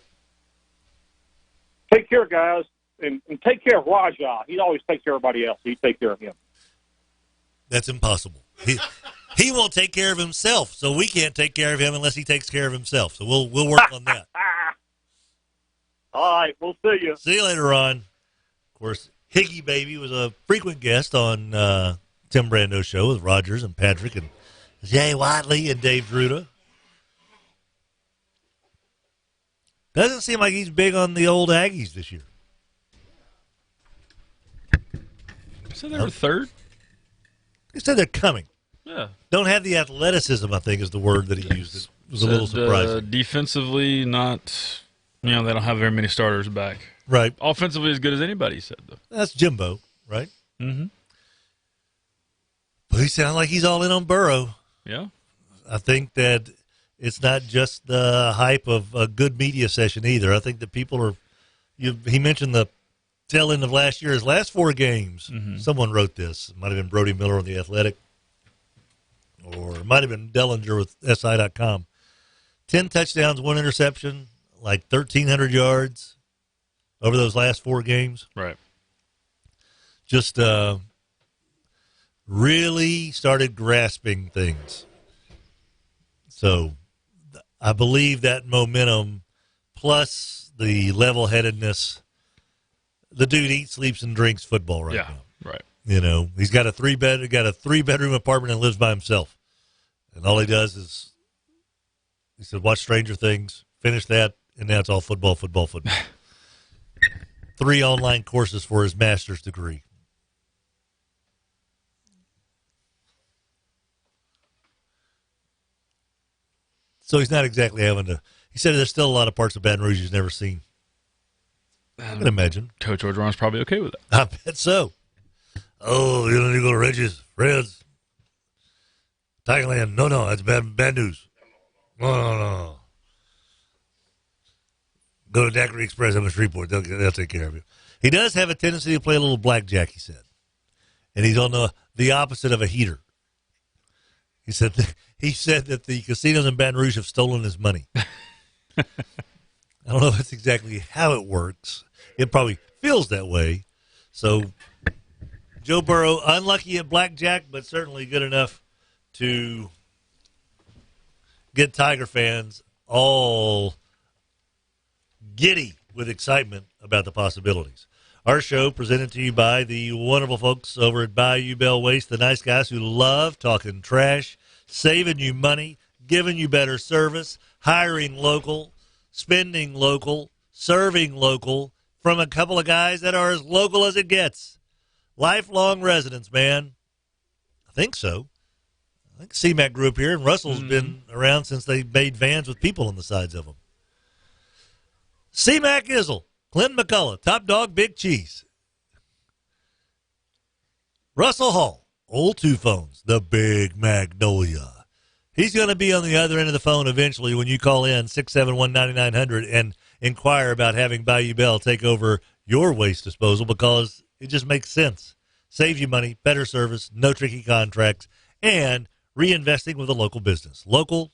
Take care, guys, and take care of Rajah. He always takes care of everybody else. You take care of him. That's impossible. He won't take care of himself, so we can't take care of him unless he takes care of himself. So we'll work on that. All right, we'll see you. See you later, Ron. Of course, Higgy Baby was a frequent guest on Tim Brando's show with Rogers and Patrick and Jay Watley and Dave Druda. Doesn't seem like he's big on the old Aggies this year. So they were third? He said they're coming. Yeah. Don't have the athleticism, I think, is the word that he used. It was a little surprising. Defensively, not, they don't have very many starters back. Right. Offensively, as good as anybody, said, though. That's Jimbo, right? Mm-hmm. But he sounds like he's all in on Burrow. Yeah. I think that it's not just the hype of a good media session either. I think that people are he mentioned the tail end of last year, his last 4 games. Mm-hmm. Someone wrote this. It might have been Brody Miller on The Athletic, or it might have been Dellinger with SI.com. 10 touchdowns, 1 interception, like 1,300 yards over those last 4 games. Right. Just really started grasping things. So I believe that momentum plus the level-headedness, the dude eats, sleeps, and drinks football right now. Right. He's got a 3-bedroom apartment and lives by himself. And all he does is, he said, watch Stranger Things, finish that, and now it's all football. 3 online courses for his master's degree. So he's not exactly having to. He said there's still a lot of parts of Baton Rouge he's never seen. I can imagine. Coach Orgeron's probably okay with that. I bet so. Oh, you don't need to go to Reggie's, Fred's, Tigerland. No, that's bad news. No. Go to Daiquiri Express up in Shreveport. They'll take care of you. He does have a tendency to play a little blackjack, he said. And he's on the opposite of a heater. He said that the casinos in Baton Rouge have stolen his money. I don't know if that's exactly how it works. It probably feels that way. So Joe Burrow, unlucky at blackjack, but certainly good enough to get Tiger fans all giddy with excitement about the possibilities. Our show presented to you by the wonderful folks over at Bayou Bell Waste, the nice guys who love talking trash, saving you money, giving you better service, hiring local, spending local, serving local, from a couple of guys that are as local as it gets. Lifelong residents, man. I think so. I think CMAC grew up here, and Russell's been around since they made vans with people on the sides of them. CMAC Izzle, Clinton McCullough, Top Dog, Big Cheese. Russell Hall, Old Two Phones, the Big Magnolia. He's going to be on the other end of the phone eventually when you call in 671-9900 and inquire about having Bayou Bell take over your waste disposal, because it just makes sense. Save you money, better service, no tricky contracts, and reinvesting with a local business. Local.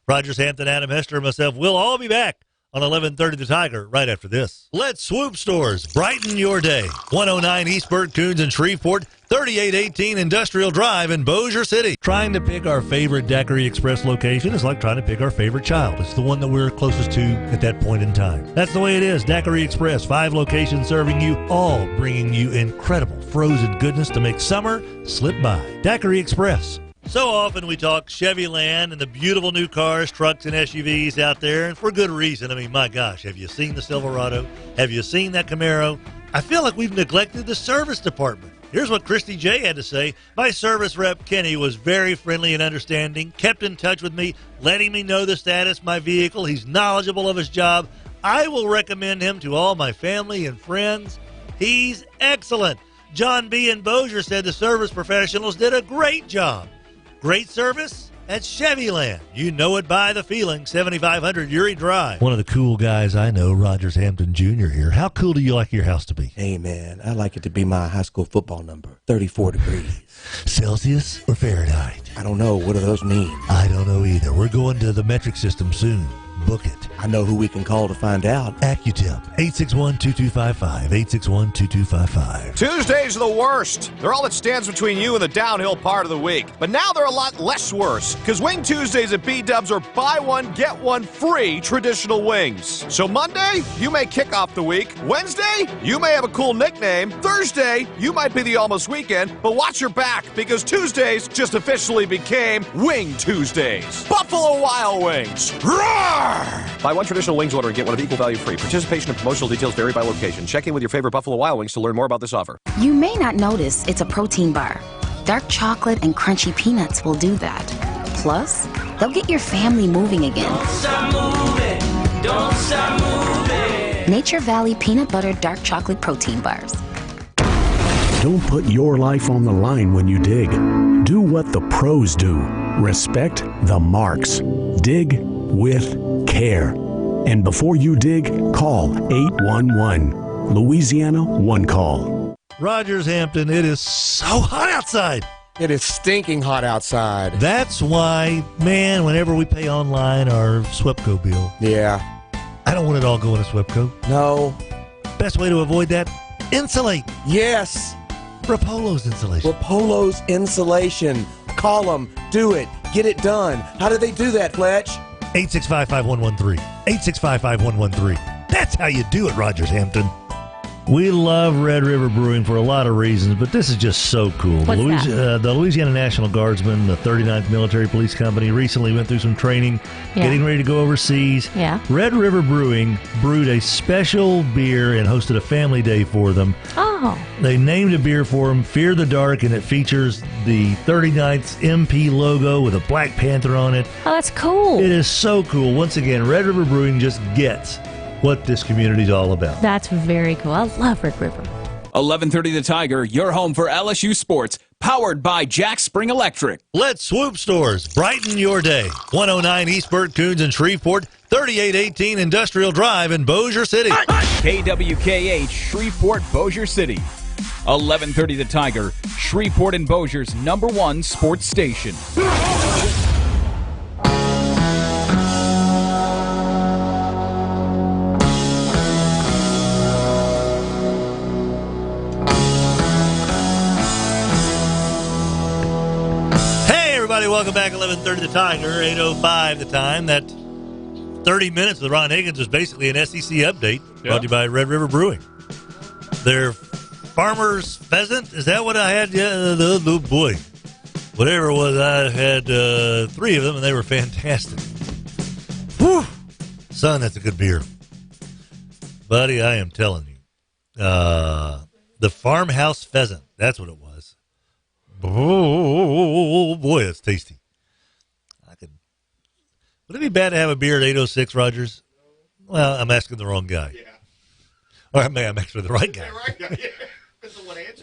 Rogers Hampton, Adam Hester, and myself will all be back on 1130 The Tiger right after this. Let's Swoop Stores brighten your day. 109 East Burt Coons in Shreveport, 3818 Industrial Drive in Bossier City. Trying to pick our favorite Daiquiri Express location is like trying to pick our favorite child. It's the one that we're closest to at that point in time. That's the way it is. Daiquiri Express, 5 locations serving you, all bringing you incredible frozen goodness to make summer slip by. Daiquiri Express. So often we talk Chevy Land and the beautiful new cars, trucks, and SUVs out there, and for good reason. I mean, my gosh, have you seen the Silverado? Have you seen that Camaro? I feel like we've neglected the service department. Here's what Christy J had to say. My service rep, Kenny, was very friendly and understanding, kept in touch with me, letting me know the status of my vehicle. He's knowledgeable of his job. I will recommend him to all my family and friends. He's excellent. John B. in Bossier said the service professionals did a great job. Great service at Chevy Land. You know it by the feeling. 7500 Uri Drive. One of the cool guys I know, Rogers Hampton Jr. here. How cool do you like your house to be? Hey, man, I like it to be my high school football number, 34 degrees. Celsius or Fahrenheit? I don't know. What do those mean? I don't know either. We're going to the metric system soon. Book it. I know who we can call to find out. AccuTip, 861-2255, 861-2255. Tuesdays are the worst. They're all that stands between you and the downhill part of the week. But now they're a lot less worse, because Wing Tuesdays at B-Dubs are buy one, get one free traditional wings. So Monday, you may kick off the week. Wednesday, you may have a cool nickname. Thursday, you might be the almost weekend. But watch your back, because Tuesdays just officially became Wing Tuesdays. Buffalo Wild Wings. Roar! Buy one traditional wings order and get one of equal value free. Participation and promotional details vary by location. Check in with your favorite Buffalo Wild Wings to learn more about this offer. You may not notice it's a protein bar. Dark chocolate and crunchy peanuts will do that. Plus, they'll get your family moving again. Don't stop moving. Don't stop moving. Nature Valley Peanut Butter Dark Chocolate Protein Bars. Don't put your life on the line when you dig. Do what the pros do. Respect the marks. Dig with care. And before you dig, call 811. Louisiana One Call. Rogers Hampton, it is so hot outside. It is stinking hot outside. That's why, man, whenever we pay online our SWEPCO bill. Yeah. I don't want it all going to SWEPCO. No. Best way to avoid that, insulate. Yes. Rapolo's insulation. Rapolo's insulation. Call them. Do it. Get it done. How do they do that, Fletch? 865-5113. 865-5113. That's how you do it, Rogers Hampton. We love Red River Brewing for a lot of reasons, but this is just so cool. What's The Louisiana National Guardsmen, the 39th Military Police Company, recently went through some training, getting ready to go overseas. Yeah. Red River Brewing brewed a special beer and hosted a family day for them. Oh. They named a beer for them, Fear the Dark, and it features the 39th MP logo with a Black Panther on it. Oh, that's cool. It is so cool. Once again, Red River Brewing just gets what this community's all about. That's very cool. I love Red River. 11:30 The Tiger, your home for LSU sports, powered by Jack Spring Electric. Let Swoop Stores brighten your day. 109 East Burt Coons in Shreveport, 3818 Industrial Drive in Bossier City. KWKH, Shreveport, Bossier City. 11:30 The Tiger, Shreveport and Bossier's #1 sports station. Welcome back, 11:30 The Tiger, 8:05 the time. That 30 minutes with Ron Higgins was basically an SEC update brought to you by Red River Brewing. Their Farmer's Pheasant, is that what I had? Yeah, oh boy. Whatever it was, I had 3 of them, and they were fantastic. Whew! Son, that's a good beer. Buddy, I am telling you. The Farmhouse Pheasant, that's what it was. Oh, boy, that's tasty. Would it be bad to have a beer at 8:06, Rogers? Well, I'm asking the wrong guy. Yeah. Or I'm actually the right guy.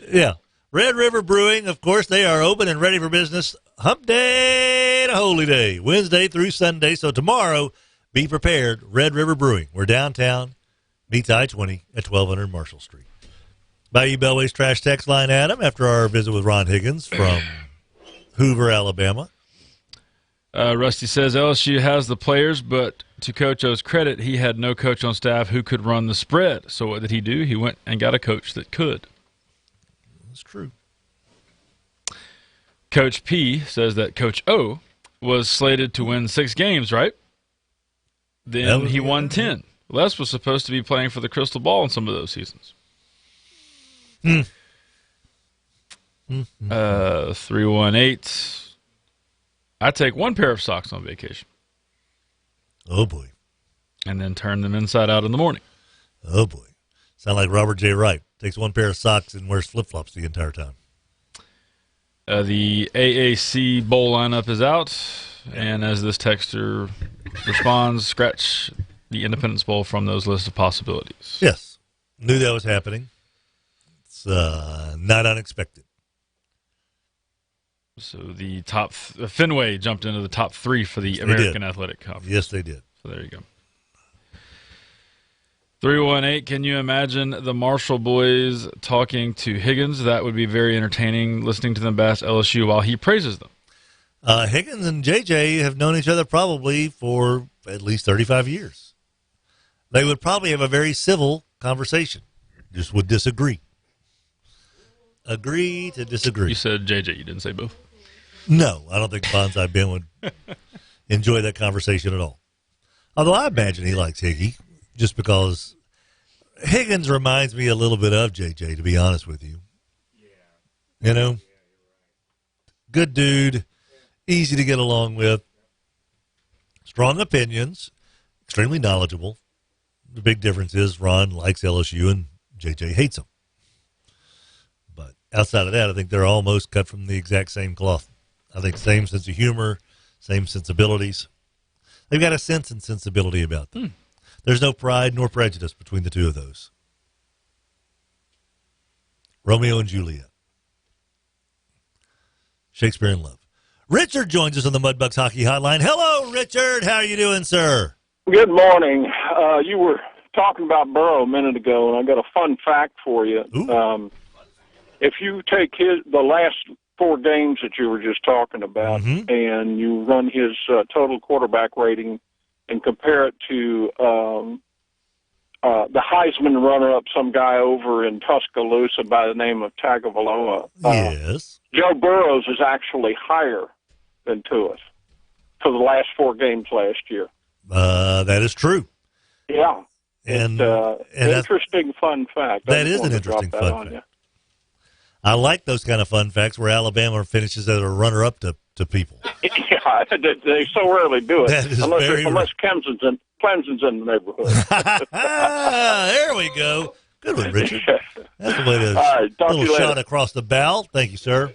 Yeah. Red River Brewing, of course, they are open and ready for business hump day to holy day, Wednesday through Sunday. So tomorrow, be prepared. Red River Brewing. We're downtown, meets I-20 at 1200 Marshall Street. Bayou Bellway's Trash Text line, Adam, after our visit with Ron Higgins from Hoover, Alabama. Rusty says LSU has the players, but to Coach O's credit, he had no coach on staff who could run the spread. So what did he do? He went and got a coach that could. That's true. Coach P says that Coach O was slated to win 6 games, right? Then he won 10. Les was supposed to be playing for the Crystal Ball in some of those seasons. 318. I take 1 pair of socks on vacation. Oh, boy. And then turn them inside out in the morning. Oh, boy. Sound like Robert J. Wright. Takes 1 pair of socks and wears flip-flops the entire time. The AAC bowl lineup is out. And as this texter responds, scratch the Independence Bowl from those lists of possibilities. Yes. Knew that was happening. It's not unexpected. So the top Fenway jumped into the top 3 for the American Athletic Conference. Yes, they did. So there you go. 318, can you imagine the Marshall boys talking to Higgins? That would be very entertaining, listening to them bash LSU while he praises them. Higgins and JJ have known each other probably for at least 35 years. They would probably have a very civil conversation. Just would disagree. Agree to disagree. You said JJ, you didn't say both. No, I don't think Bonsai Ben would enjoy that conversation at all. Although I imagine he likes Higgy, just because Higgins reminds me a little bit of JJ, to be honest with you. Yeah. You know? Good dude, easy to get along with, strong opinions, extremely knowledgeable. The big difference is Ron likes LSU and JJ hates him. But outside of that, I think they're almost cut from the exact same cloth. I think same sense of humor, same sensibilities. They've got a sense and sensibility about them. There's no pride nor prejudice between the two of those. Romeo and Juliet. Shakespeare in Love. Richard joins us on the Mudbucks Hockey Hotline. Hello, Richard. How are you doing, sir? Good morning. You were talking about Burrow a minute ago, and I got a fun fact for you. If you take the last 4 games that you were just talking about, and you run his total quarterback rating and compare it to the Heisman runner-up, some guy over in Tuscaloosa by the name of Tagovailoa. Yes. Joe Burrows is actually higher than Tua for the last 4 games last year. That is true. Yeah. And interesting fun fact. That is an interesting fun fact. I like those kind of fun facts where Alabama finishes as a runner-up to people. Yeah, they so rarely do it. That is unless Clemson's in the neighborhood. There we go. Good one, Richard. That's the way to All right, talk to little you shot later. across the bow. Thank you, sir.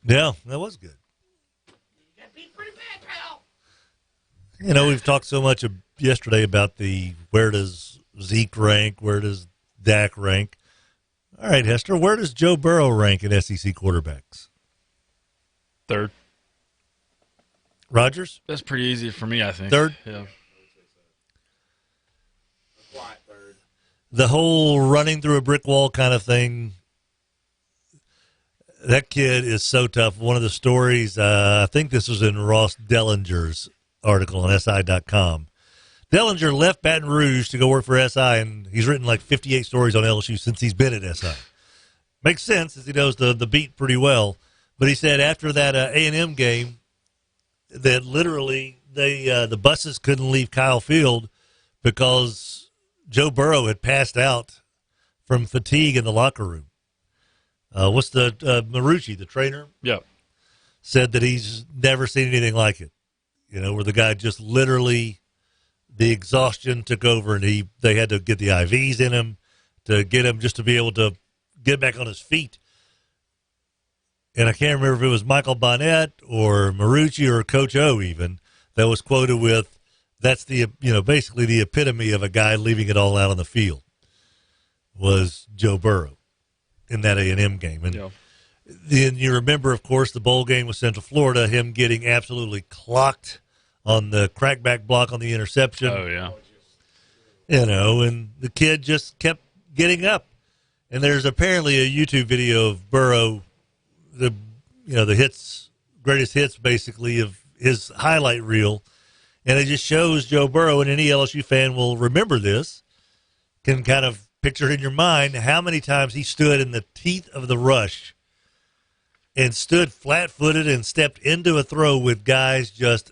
Yeah, that was good. You know, we've talked so much yesterday about where does Zeke rank, where does Dak rank. All right, Hester, where does Joe Burrow rank in SEC quarterbacks? Third. Rodgers? That's pretty easy for me, I think. Third? Yeah. The whole running through a brick wall kind of thing, that kid is so tough. One of the stories, I think this was in Ross Dellinger's article on SI.com. Dellinger left Baton Rouge to go work for SI, and he's written like 58 stories on LSU since he's been at SI. Makes sense, as he knows the beat pretty well. But he said after that A&M game that literally the buses couldn't leave Kyle Field because Joe Burrow had passed out from fatigue in the locker room. What's the Marucci, the trainer? Yeah. Said that he's never seen anything like it. You know, where the guy just literally, the exhaustion took over, and they had to get the IVs in him to get him just to be able to get back on his feet. And I can't remember if it was Michael Bonnet or Marucci or Coach O even that was quoted with, that's basically the epitome of a guy leaving it all out on the field was Joe Burrow in that A&M game. And then you remember, of course, the bowl game with Central Florida, him getting absolutely clocked on the crackback block on the interception. Oh, yeah. You know, and the kid just kept getting up. And there's apparently a YouTube video of Burrow, the greatest hits basically of his highlight reel. And it just shows Joe Burrow, and any LSU fan will remember this, can kind of picture it in your mind, how many times he stood in the teeth of the rush and stood flat-footed and stepped into a throw with guys just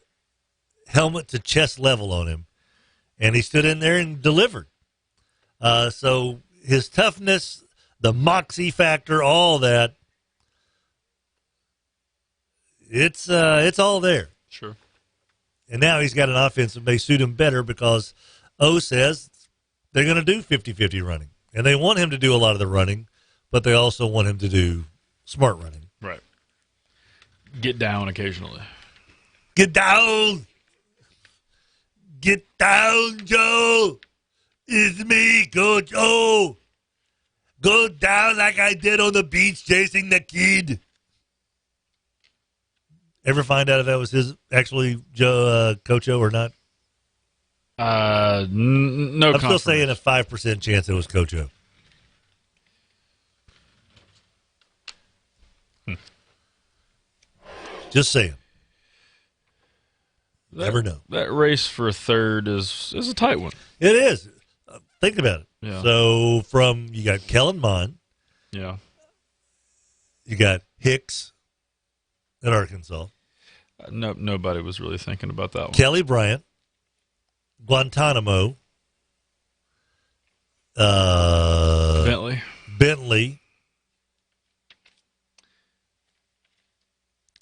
helmet to chest level on him. And he stood in there and delivered. So his toughness, the moxie factor, all that, it's all there. Sure. And now he's got an offense that may suit him better because O says they're going to do 50-50 running. And they want him to do a lot of the running, but they also want him to do smart running. Right. Get down occasionally. Get down! Get down, Joe! It's me, Coach O! Go down like I did on the beach chasing the kid. Ever find out if that was his actually Coach O or not? No. I'm still saying a 5% chance it was Coach O. Just saying. Never know. That race for third is a tight one. It is. Think about it. Yeah. So you got Kellen Mond. Yeah. You got Hicks at Arkansas. Nobody was really thinking about that one. Kelly Bryant, Guantanamo, Bentley.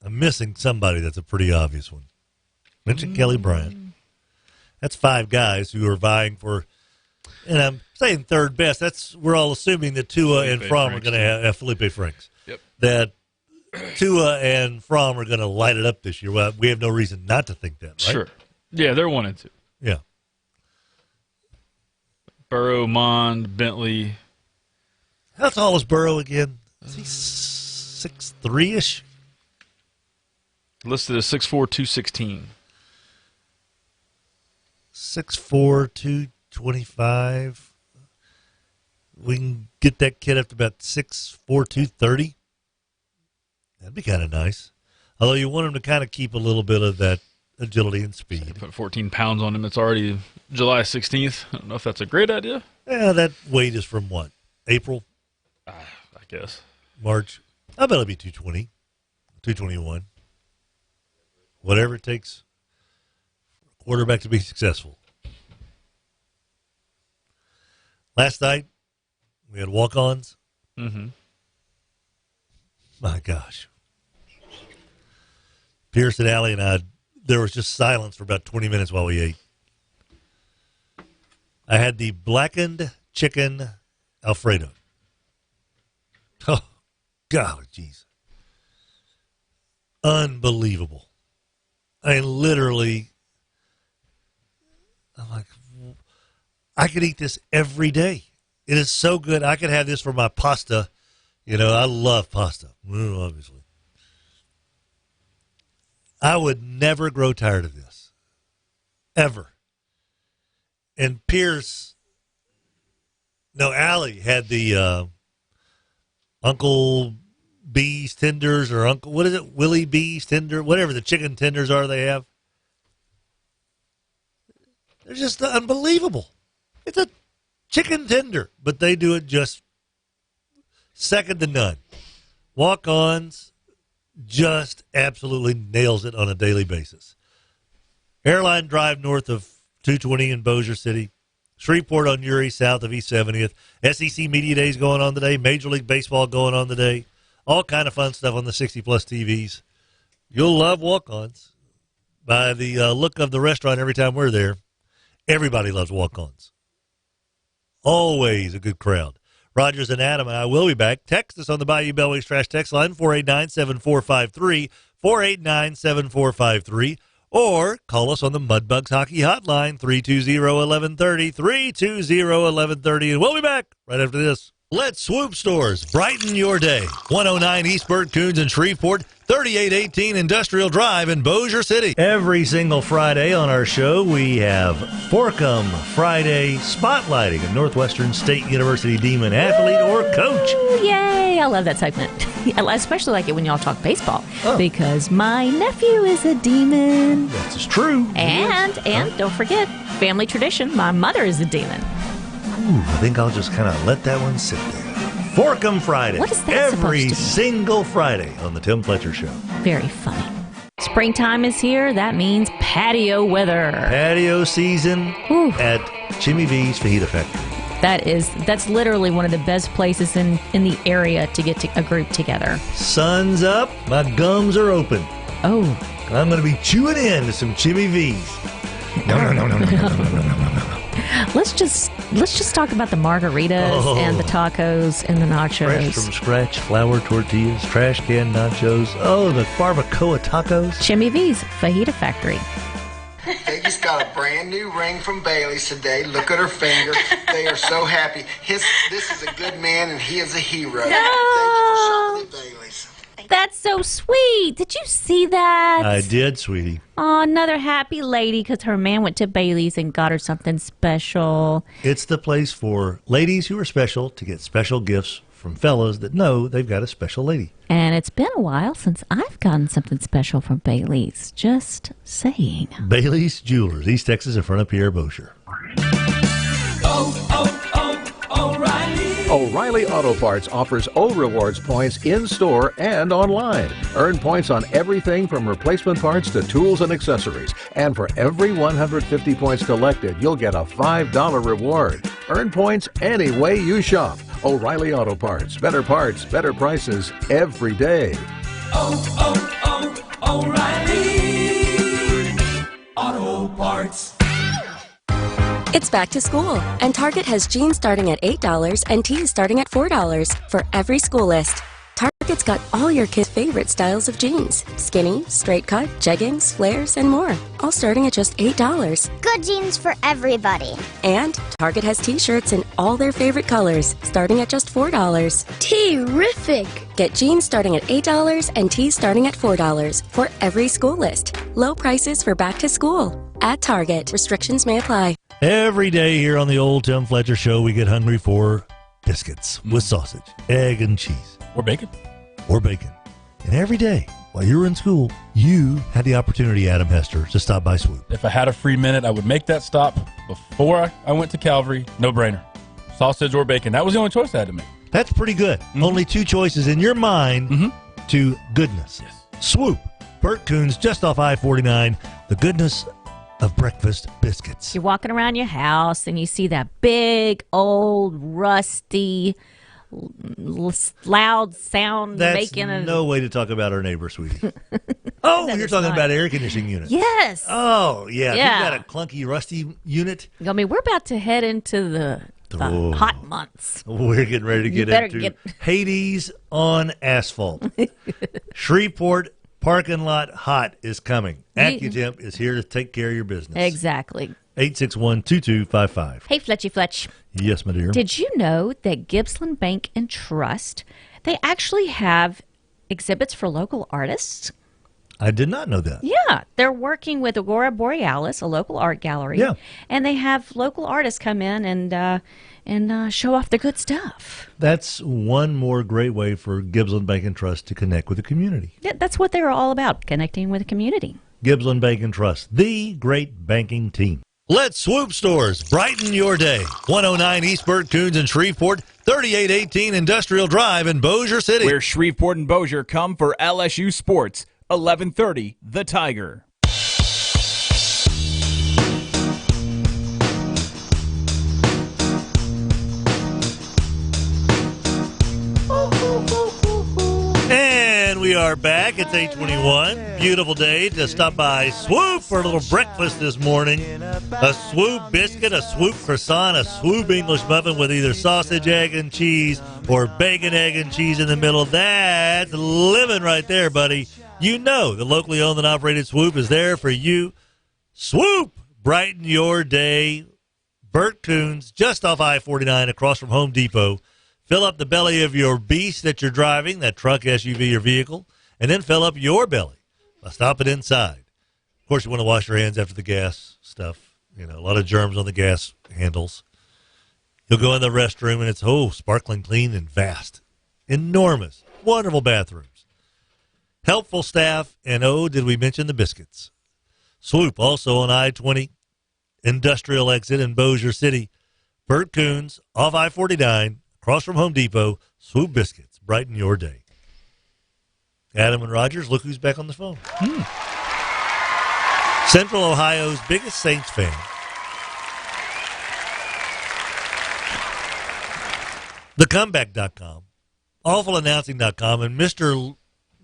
I'm missing somebody that's a pretty obvious one. Mention Kelly Bryant. That's 5 guys who are vying for, and I'm saying third best. We're all assuming that Tua and Fromm are going to have Felipe Franks. Yep. That Tua and Fromm are going to light it up this year. Well, we have no reason not to think that, right? Sure. Yeah, they're 1 and 2. Yeah. Burrow, Mond, Bentley. How tall is Burrow again? Is he 6'3"-ish? Listed as 6'4", 216. 6'4", 225. We can get that kid up to about 6'4", 230. That'd be kind of nice. Although you want him to kind of keep a little bit of that agility and speed. Put 14 pounds on him. It's already July 16th. I don't know if that's a great idea. Yeah, that weight is from what? April? I guess. March. I bet it'll be 220, 221. Whatever it takes for a quarterback to be successful. Last night, we had walk-ons. Mm-hmm. My gosh. Pierce and Allie and I, there was just silence for about 20 minutes while we ate. I had the blackened chicken Alfredo. Oh, God, jeez. Unbelievable. I mean, literally, I'm like, I could eat this every day. It is so good. I could have this for my pasta. You know, I love pasta, obviously. I would never grow tired of this. Ever. And Pierce, no, Allie had the Uncle B's tenders or Uncle, what is it? Willie B's tender, whatever the chicken tenders are they have. They're just unbelievable. It's a chicken tender, but they do it just second to none. Walk-ons just absolutely nails it on a daily basis. Airline Drive north of 220 in Bossier City. Shreveport on Uri south of East 70th. SEC Media Days going on today. Major League Baseball going on today. All kind of fun stuff on the 60-plus TVs. You'll love walk-ons. By the look of the restaurant every time we're there, everybody loves walk-ons. Always a good crowd. Rogers and Adam and I will be back. Text us on the Bayou Bellways Trash Text line, 489-7453, 489-7453, or call us on the Mudbugs Hockey Hotline, 320-1130, 320-1130, and we'll be back right after this. Let's Swoop Stores brighten your day. 109 East Burt Coons in Shreveport, 3818 Industrial Drive in Bossier City. Every single Friday on our show, we have Forkum Friday spotlighting a Northwestern State University Demon athlete or coach. Ooh, yay! I love that segment. I especially like it when y'all talk baseball because my nephew is a Demon. That's true. And don't forget, family tradition, my mother is a Demon. Ooh, I think I'll just kind of let that one sit there. Forkum Friday. What is that Every supposed to be? Single Friday on the Tim Fletcher Show. Very funny. Springtime is here. That means patio weather. Patio season at Jimmy V's Fajita Factory. That's literally one of the best places in the area to get a group together. Sun's up. My gums are open. Oh. I'm going to be chewing into some Jimmy V's. No. Let's just talk about the margaritas and the tacos and the nachos. Fresh from scratch flour tortillas, trash can nachos. Oh, the barbacoa tacos. Jimmy V's Fajita Factory. They just got a brand new ring from Bailey's today. Look at her finger. They are so happy. This is a good man and he is a hero. Thank you for shopping at Bailey's. That's so sweet. Did you see that? I did, sweetie. Oh, another happy lady because her man went to Bailey's and got her something special. It's the place for ladies who are special to get special gifts from fellas that know they've got a special lady. And it's been a while since I've gotten something special from Bailey's. Just saying. Bailey's Jewelers, East Texas in front of Pierre Bossier. O'Reilly Auto Parts offers O-Rewards points in-store and online. Earn points on everything from replacement parts to tools and accessories. And for every 150 points collected, you'll get a $5 reward. Earn points any way you shop. O'Reilly Auto Parts. Better prices every day. O'Reilly Auto Parts. It's back to school, and Target has jeans starting at $8 and tees starting at $4 for every school list. Target's got all your kids' favorite styles of jeans. Skinny, straight cut, jeggings, flares, and more. All starting at just $8. Good jeans for everybody. And Target has t-shirts in all their favorite colors, starting at just $4. Terrific! Get jeans starting at $8 and tees starting at $4 for every school list. Low prices for back to school. At Target. Restrictions may apply. Every day here on the old Tim Fletcher Show, we get hungry for biscuits with sausage, egg, and cheese. Or bacon. And every day, while you were in school, you had the opportunity, Adam Hester, to stop by Swoop. If I had a free minute, I would make that stop before I went to Calvary. No brainer. Sausage or bacon. That was the only choice I had to make. That's pretty good. Only two choices in your mind to goodness. Yes. Swoop. Burt Coons, just off I-49. The goodness of breakfast biscuits. You're walking around your house and you see that big, old, rusty, loud sound That's making a... no way to talk about our neighbor, sweetie. Oh, you're talking about air conditioning units. Yes. Oh, yeah. Yeah. If you've got a clunky, rusty unit. I mean, we're about to head into the hot months. We're getting ready to You get better into get- Hades on asphalt. Shreveport parking lot hot is coming. AccuTemp is here to take care of your business. Exactly. 861-2255. Hey, Fletchy Fletch. Yes, my dear. Did you know that Gippsland Bank and Trust, they actually have exhibits for local artists? I did not know that. Yeah, they're working with Aurora Borealis, a local art gallery. Yeah. And they have local artists come in and show off their good stuff. That's one more great way for Gippsland Bank and Trust to connect with the community. That's what they're all about, connecting with the community. Gippsland Bank and Trust, the great banking team. Let Swoop Stores brighten your day. 109 East Burt Coons in Shreveport, 3818 Industrial Drive in Bossier City. Where Shreveport and Bossier come for LSU sports. 11:30, The Tiger. And we are back. It's 8:21. Beautiful day to stop by Swoop for a little breakfast this morning. A Swoop biscuit, a Swoop croissant, a Swoop English muffin with either sausage, egg, and cheese or bacon, egg, and cheese in the middle. That's living right there, buddy. You know the locally owned and operated Swoop is there for you. Swoop! Brighten your day. Burt Coons, just off I-49 across from Home Depot. Fill up the belly of your beast that you're driving, that truck, SUV, or vehicle, and then fill up your belly by stopping inside. Of course, you want to wash your hands after the gas stuff. You know, a lot of germs on the gas handles. You'll go in the restroom, and it's, sparkling clean and vast. Enormous. Wonderful bathrooms. Helpful staff, and did we mention the biscuits? Swoop, also on I-20, industrial exit in Bossier City. Burt Coons, off I-49, across from Home Depot. Swoop biscuits, brighten your day. Adam and Rogers, look who's back on the phone. Central Ohio's biggest Saints fan. TheComeback.com, AwfulAnnouncing.com, and Mr.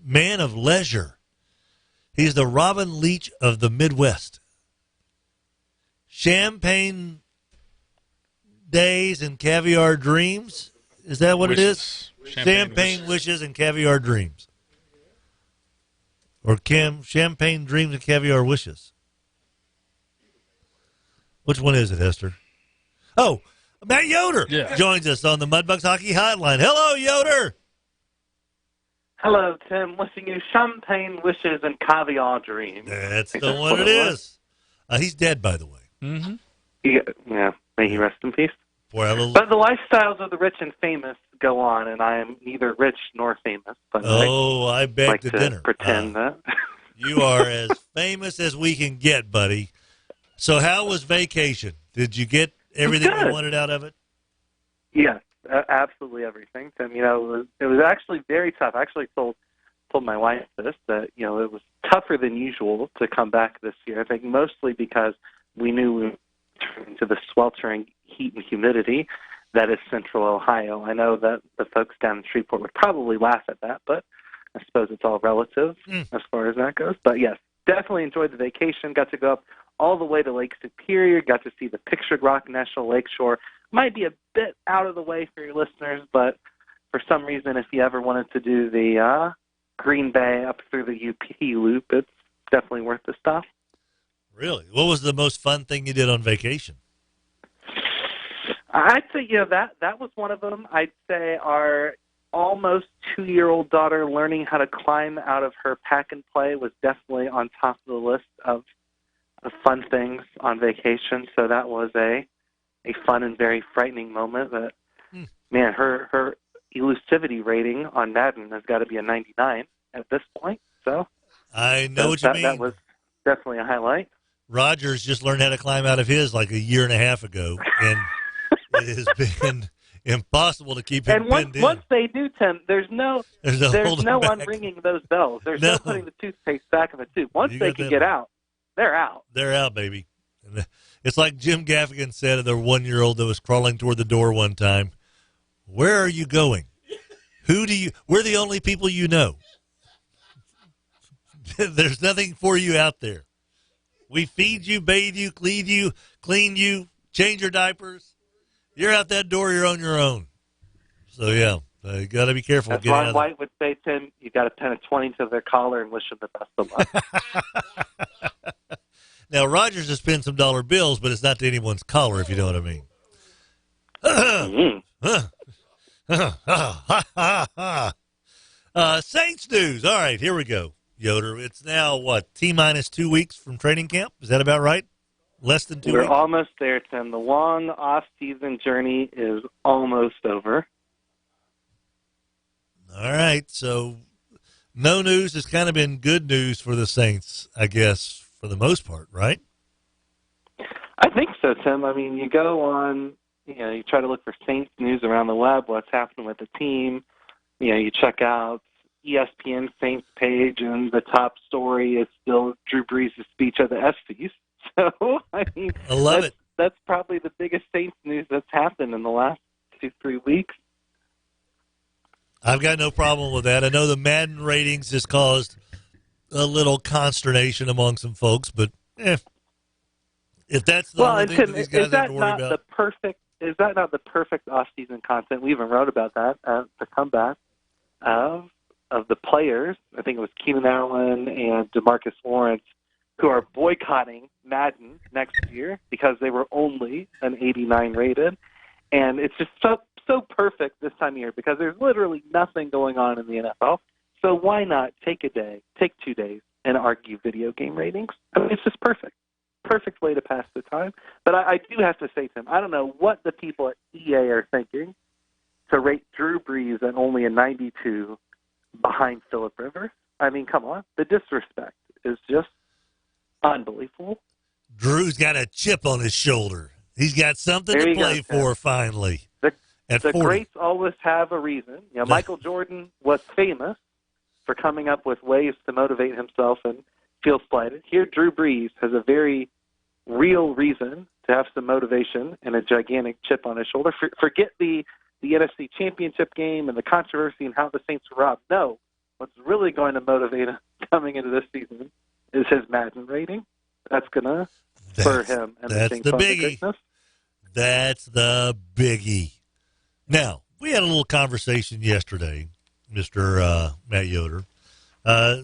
Man of Leisure. He's the Robin Leach of the Midwest. Champagne days and caviar dreams. Is that what Wishes. it is? Champagne wishes and caviar dreams. Or champagne dreams and caviar wishes. Which one is it, Esther? Oh, Matt Yoder joins us on the Mudbucks Hockey Hotline. Hello, Yoder. Hello, Tim. Wishing you champagne wishes and caviar dreams. That's the one it is. He's dead, by the way. Mm-hmm. Yeah, may he rest in peace. But the lifestyles of the rich and famous go on, and I am neither rich nor famous. But I beg like to to dinner. Pretend that. You are as famous as we can get, buddy. So how was vacation? Did you get everything you wanted out of it? Yes, absolutely everything. Tim, it was actually very tough. I actually told my wife this, that it was tougher than usual to come back this year. I think mostly because we knew we were into the sweltering heat and humidity that is Central Ohio. I know that the folks down in Shreveport would probably laugh at that, but I suppose it's all relative as far as that goes. But yes, definitely enjoyed the vacation. Got to go up all the way to Lake Superior. Got to see the Pictured Rock National Lakeshore. Might be a bit out of the way for your listeners, but for some reason, if you ever wanted to do the Green Bay up through the UP loop, it's definitely worth the stop. Really? What was the most fun thing you did on vacation? I'd say, that was one of them. I'd say our almost 2-year-old daughter learning how to climb out of her pack and play was definitely on top of the list of fun things on vacation. So that was a fun and very frightening moment. But man, her elusivity rating on Madden has got to be a 99 at this point. So I know what you mean. That was definitely a highlight. Rogers just learned how to climb out of his like a year and a half ago, and it has been impossible to keep him pinned in. Once they do, Tim, there's no holding back. unringing those bells. There's no putting the toothpaste back in the tube. Once they can get out, they're out. They're out, baby. And it's like Jim Gaffigan said to the 1-year-old that was crawling toward the door one time. Where are you going? We're the only people you know. There's nothing for you out there. We feed you, bathe you, clean you, change your diapers. You're out that door, you're on your own. So, yeah, you got to be careful. As Ron White would say, Tim, you got to pin a 20 to their collar and wish them the best of luck. Now, Rogers has pinned some dollar bills, but it's not to anyone's collar, if you know what I mean. Saints news. All right, here we go, Yoder. It's now, T-minus 2 weeks from training camp? Is that about right? Less than 2 weeks? We're almost there, Tim. The long off-season journey is almost over. All right, so no news has kind of been good news for the Saints, I guess, for the most part, right? I think so, Tim. I mean, you go on, you try to look for Saints news around the web, what's happening with the team. You check out ESPN Saints page, and the top story is still Drew Brees' speech at the ESPYs. So, I mean, I love it. That's probably the biggest Saints news that's happened in the last 2-3 weeks. I've got no problem with that. I know the Madden ratings has caused a little consternation among some folks, but if that's the only thing Tim, that these guys have to worry about. Is that not the perfect off-season content? We even wrote about that, the comeback of the players. I think it was Keenan Allen and DeMarcus Lawrence, who are boycotting Madden next year because they were only an 89 rated. And it's just so perfect this time of year because there's literally nothing going on in the NFL. So why not take 2 days, and argue video game ratings? I mean, it's just perfect. Perfect way to pass the time. But I do have to say, Tim, I don't know what the people at EA are thinking to rate Drew Brees at only a 92 behind Phillip Rivers. I mean, come on. The disrespect is just unbelievable. Drew's got a chip on his shoulder. He's got something to play for finally. The greats always have a reason. Michael Jordan was famous for coming up with ways to motivate himself and feel slighted. Here, Drew Brees has a very real reason to have some motivation and a gigantic chip on his shoulder. Forget the NFC Championship game and the controversy and how the Saints were robbed. No, what's really going to motivate him coming into this season is his Madden rating. That's going to spur him. And that's the biggie. That's the biggie. Now, we had a little conversation yesterday, Mr. Matt Yoder,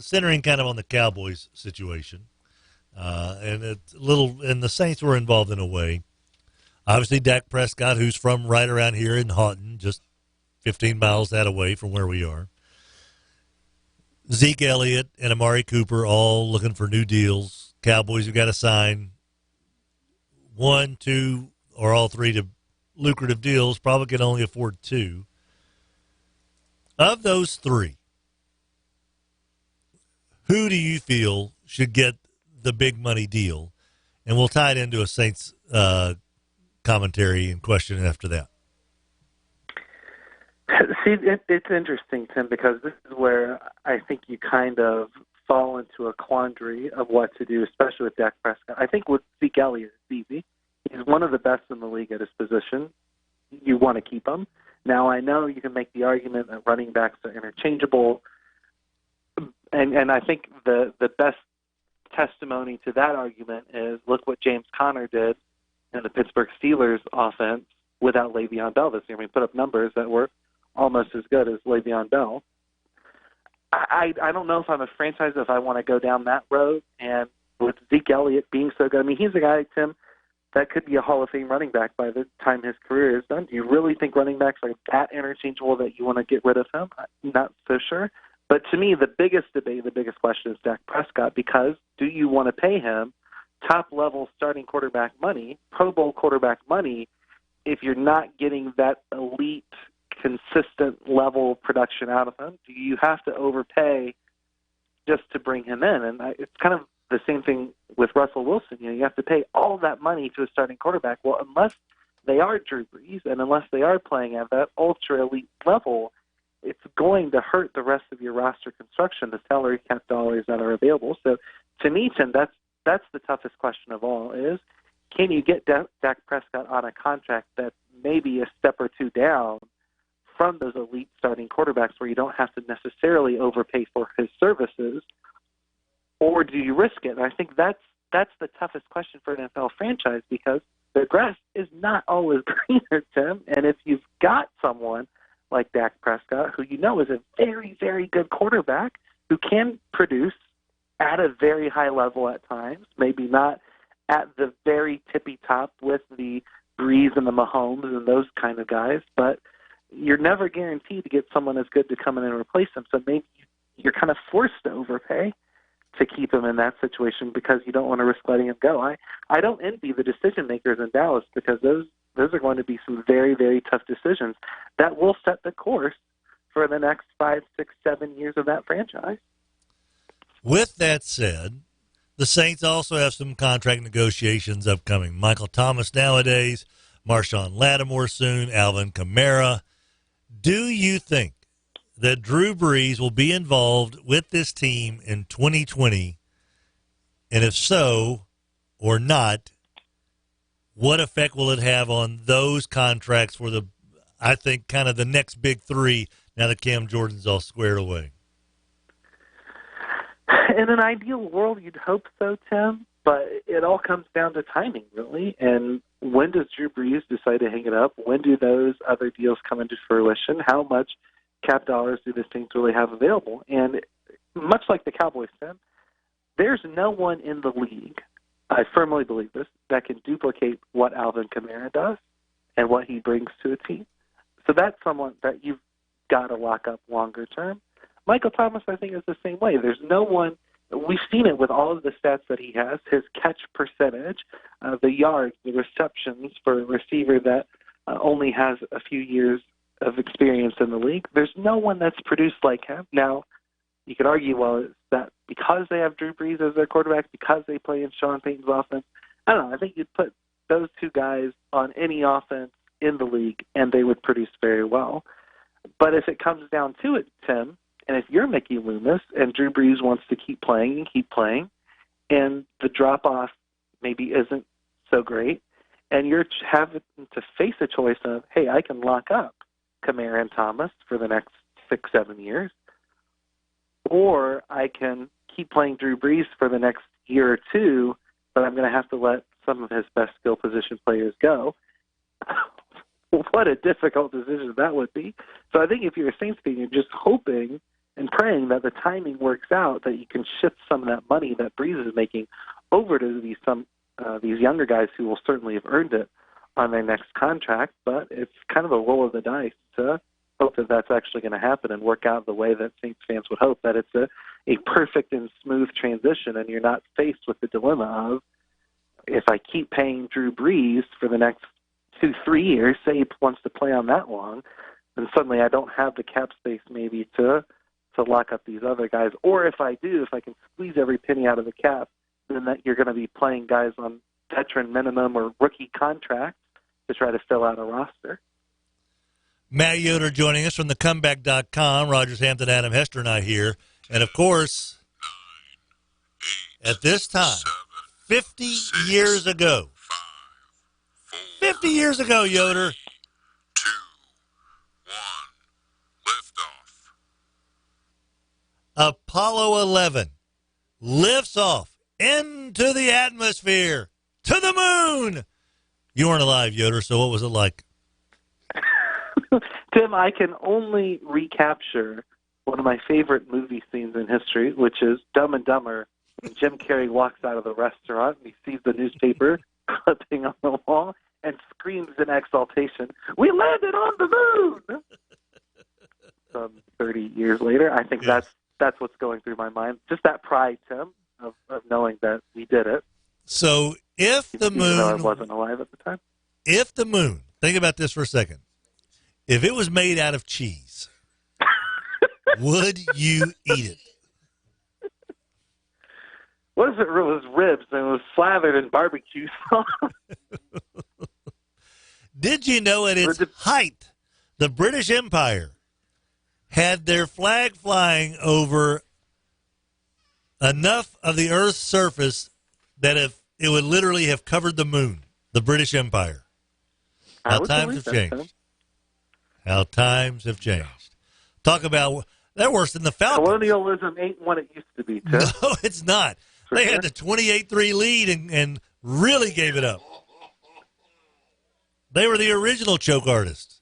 centering kind of on the Cowboys situation. And the Saints were involved in a way. Obviously, Dak Prescott, who's from right around here in Houghton, just 15 miles that away from where we are. Zeke Elliott and Amari Cooper all looking for new deals. Cowboys have got to sign 1, 2, or all 3 to lucrative deals. Probably can only afford 2. Of those 3, who do you feel should get the big money deal? And we'll tie it into a Saints commentary and question after that. See, it's interesting, Tim, because this is where I think you kind of fall into a quandary of what to do, especially with Dak Prescott. I think with Zeke Elliott, it's easy. He's one of the best in the league at his position. You want to keep him. Now, I know you can make the argument that running backs are interchangeable, and I think the best testimony to that argument is look what James Conner did in the Pittsburgh Steelers offense without Le'Veon Bell this year. I mean, put up numbers that were almost as good as Le'Veon Bell. I don't know if I'm a franchise if I want to go down that road, and with Zeke Elliott being so good, I mean, he's a guy, Tim, that could be a Hall of Fame running back by the time his career is done. Do you really think running backs are that interchangeable that you want to get rid of him? I'm not so sure. But to me, the biggest debate, the biggest question is Dak Prescott, because do you want to pay him top-level starting quarterback money, Pro Bowl quarterback money, if you're not getting that elite, consistent level production out of him? Do you have to overpay just to bring him in? And it's kind of the same thing with Russell Wilson. You have to pay all that money to a starting quarterback. Well, unless they are Drew Brees and unless they are playing at that ultra-elite level, it's going to hurt the rest of your roster construction, the salary cap dollars that are available. So to me, Tim, that's that's the toughest question of all is, can you get Dak Prescott on a contract that's maybe a step or two down from those elite starting quarterbacks where you don't have to necessarily overpay for his services, or do you risk it? And I think that's the toughest question for an NFL franchise, because the grass is not always greener, Tim. And if you've got someone like Dak Prescott, who you know is a very, very good quarterback, who can produce at a very high level at times, maybe not at the very tippy top with the Breeze and the Mahomes and those kind of guys, but you're never guaranteed to get someone as good to come in and replace him. So maybe you're kind of forced to overpay to keep him in that situation because you don't want to risk letting him go. I don't envy the decision makers in Dallas, because those are going to be some very, very tough decisions that will set the course for the next 5, 6, 7 years of that franchise. With that said, the Saints also have some contract negotiations upcoming. Michael Thomas nowadays, Marshawn Lattimore soon, Alvin Kamara. Do you think that Drew Brees will be involved with this team in 2020? And if so or not, what effect will it have on those contracts for I think, kind of the next big three now that Cam Jordan's all squared away? In an ideal world, you'd hope so, Tim, but it all comes down to timing, really. And when does Drew Brees decide to hang it up? When do those other deals come into fruition? How much cap dollars do the Saints really have available? And much like the Cowboys, Tim, there's no one in the league, I firmly believe this, that can duplicate what Alvin Kamara does and what he brings to a team. So that's someone that you've got to lock up longer term. Michael Thomas, I think, is the same way. There's no one. We've seen it with all of the stats that he has, his catch percentage, the yards, the receptions for a receiver that only has a few years of experience in the league. There's no one that's produced like him. Now, you could argue, well, is that because they have Drew Brees as their quarterback, because they play in Sean Payton's offense? I don't know. I think you'd put those two guys on any offense in the league, and they would produce very well. But if it comes down to it, Tim, and if you're Mickey Loomis and Drew Brees wants to keep playing, and the drop-off maybe isn't so great, and you're having to face a choice of, hey, I can lock up Kamara and Thomas for the next 6, 7 years, or I can keep playing Drew Brees for the next year or two, but I'm going to have to let some of his best skill position players go. What a difficult decision that would be. So I think if you're a Saints fan, you're just hoping and praying that the timing works out, that you can shift some of that money that Brees is making over to these younger guys who will certainly have earned it on their next contract. But it's kind of a roll of the dice to hope that that's actually going to happen and work out the way that Saints fans would hope, that it's a perfect and smooth transition, and you're not faced with the dilemma of, if I keep paying Drew Brees for the next 2-3 years, say he wants to play on that long, then suddenly I don't have the cap space maybe to lock up these other guys. Or if I do, if I can squeeze every penny out of the cap, then that you're going to be playing guys on veteran minimum or rookie contracts to try to fill out a roster. Matt Yoder joining us from thecomeback.com. Rogers Hampton, Adam Hester, and I here. And, of course, at this time, 50 years ago, 50 years ago, Yoder. 2, 1, liftoff. Apollo 11 lifts off into the atmosphere, to the moon. You weren't alive, Yoder, so what was it like? Tim, I can only recapture one of my favorite movie scenes in history, which is Dumb and Dumber, when Jim Carrey walks out of the restaurant and he sees the newspaper clipping on the wall and screams in exultation, "We landed on the moon!" Some 30 years later, I think that's what's going through my mind. Just that pride, Tim, of knowing that we did it. So if the moon... Even though I wasn't alive at the time. If the moon, think about this for a second. If it was made out of cheese, would you eat it? What if it was ribs and it was slathered in barbecue sauce? Did you know at its height, the British Empire had their flag flying over enough of the Earth's surface that if it would literally have covered the moon, the British Empire. How times have changed. How times have changed. Talk about, they're worse than the Falcons. Colonialism ain't what it used to be, Tim. No, it's not. They had the 28-3 lead and really gave it up. They were the original choke artists.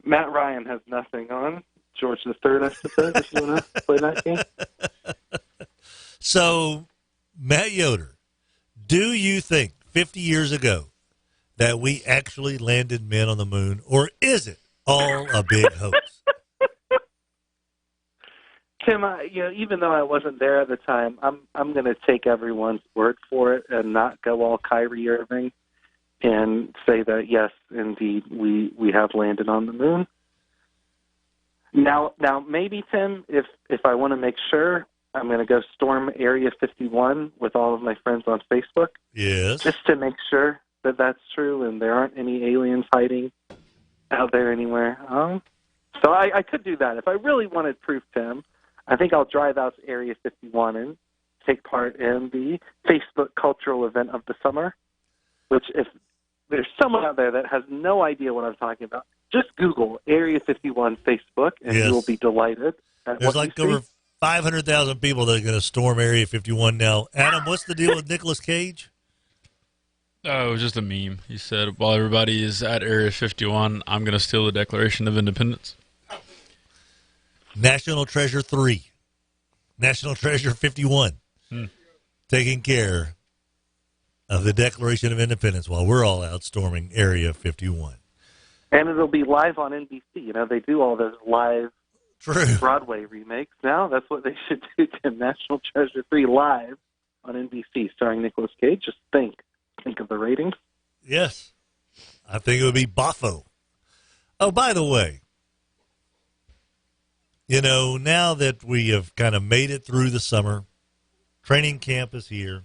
Matt Ryan has nothing on George III, I suppose, if you want to play that game. So, Matt Yoder, do you think 50 years ago that we actually landed men on the moon, or is it all a big hoax? Tim, even though I wasn't there at the time, I'm going to take everyone's word for it and not go all Kyrie Irving and say that, yes, indeed, we have landed on the moon. Now, maybe, Tim, if I want to make sure, I'm going to go storm Area 51 with all of my friends on Facebook. Yes. Just to make sure that that's true and there aren't any aliens hiding out there anywhere. So I could do that. If I really wanted proof, Tim, I think I'll drive out to Area 51 and take part in the Facebook cultural event of the summer, which if there's someone out there that has no idea what I'm talking about, just Google Area 51 Facebook, and you will be delighted. There's like over 500,000 people that are going to storm Area 51 now. Adam, what's the deal with Nicolas Cage? Oh, it was just a meme. He said, while everybody is at Area 51, I'm going to steal the Declaration of Independence. National Treasure 3. National Treasure 51. Taking care of the Declaration of Independence while we're all out storming Area 51. And it'll be live on NBC. You know, they do all those live Broadway remakes now. That's what they should do to National Treasure 3 live on NBC, starring Nicolas Cage. Just think of the ratings. Yes. I think it would be boffo. Oh, by the way, you know, now that we have kind of made it through the summer, training camp is here.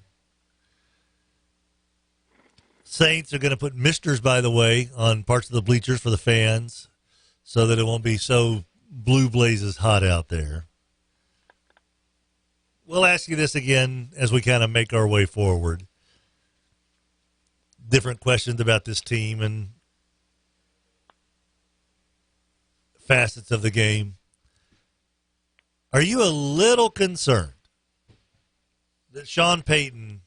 Saints are going to put misters, by the way, on parts of the bleachers for the fans so that it won't be so blue blazes hot out there. We'll ask you this again as we kind of make our way forward. Different questions about this team and facets of the game. Are you a little concerned that Sean Payton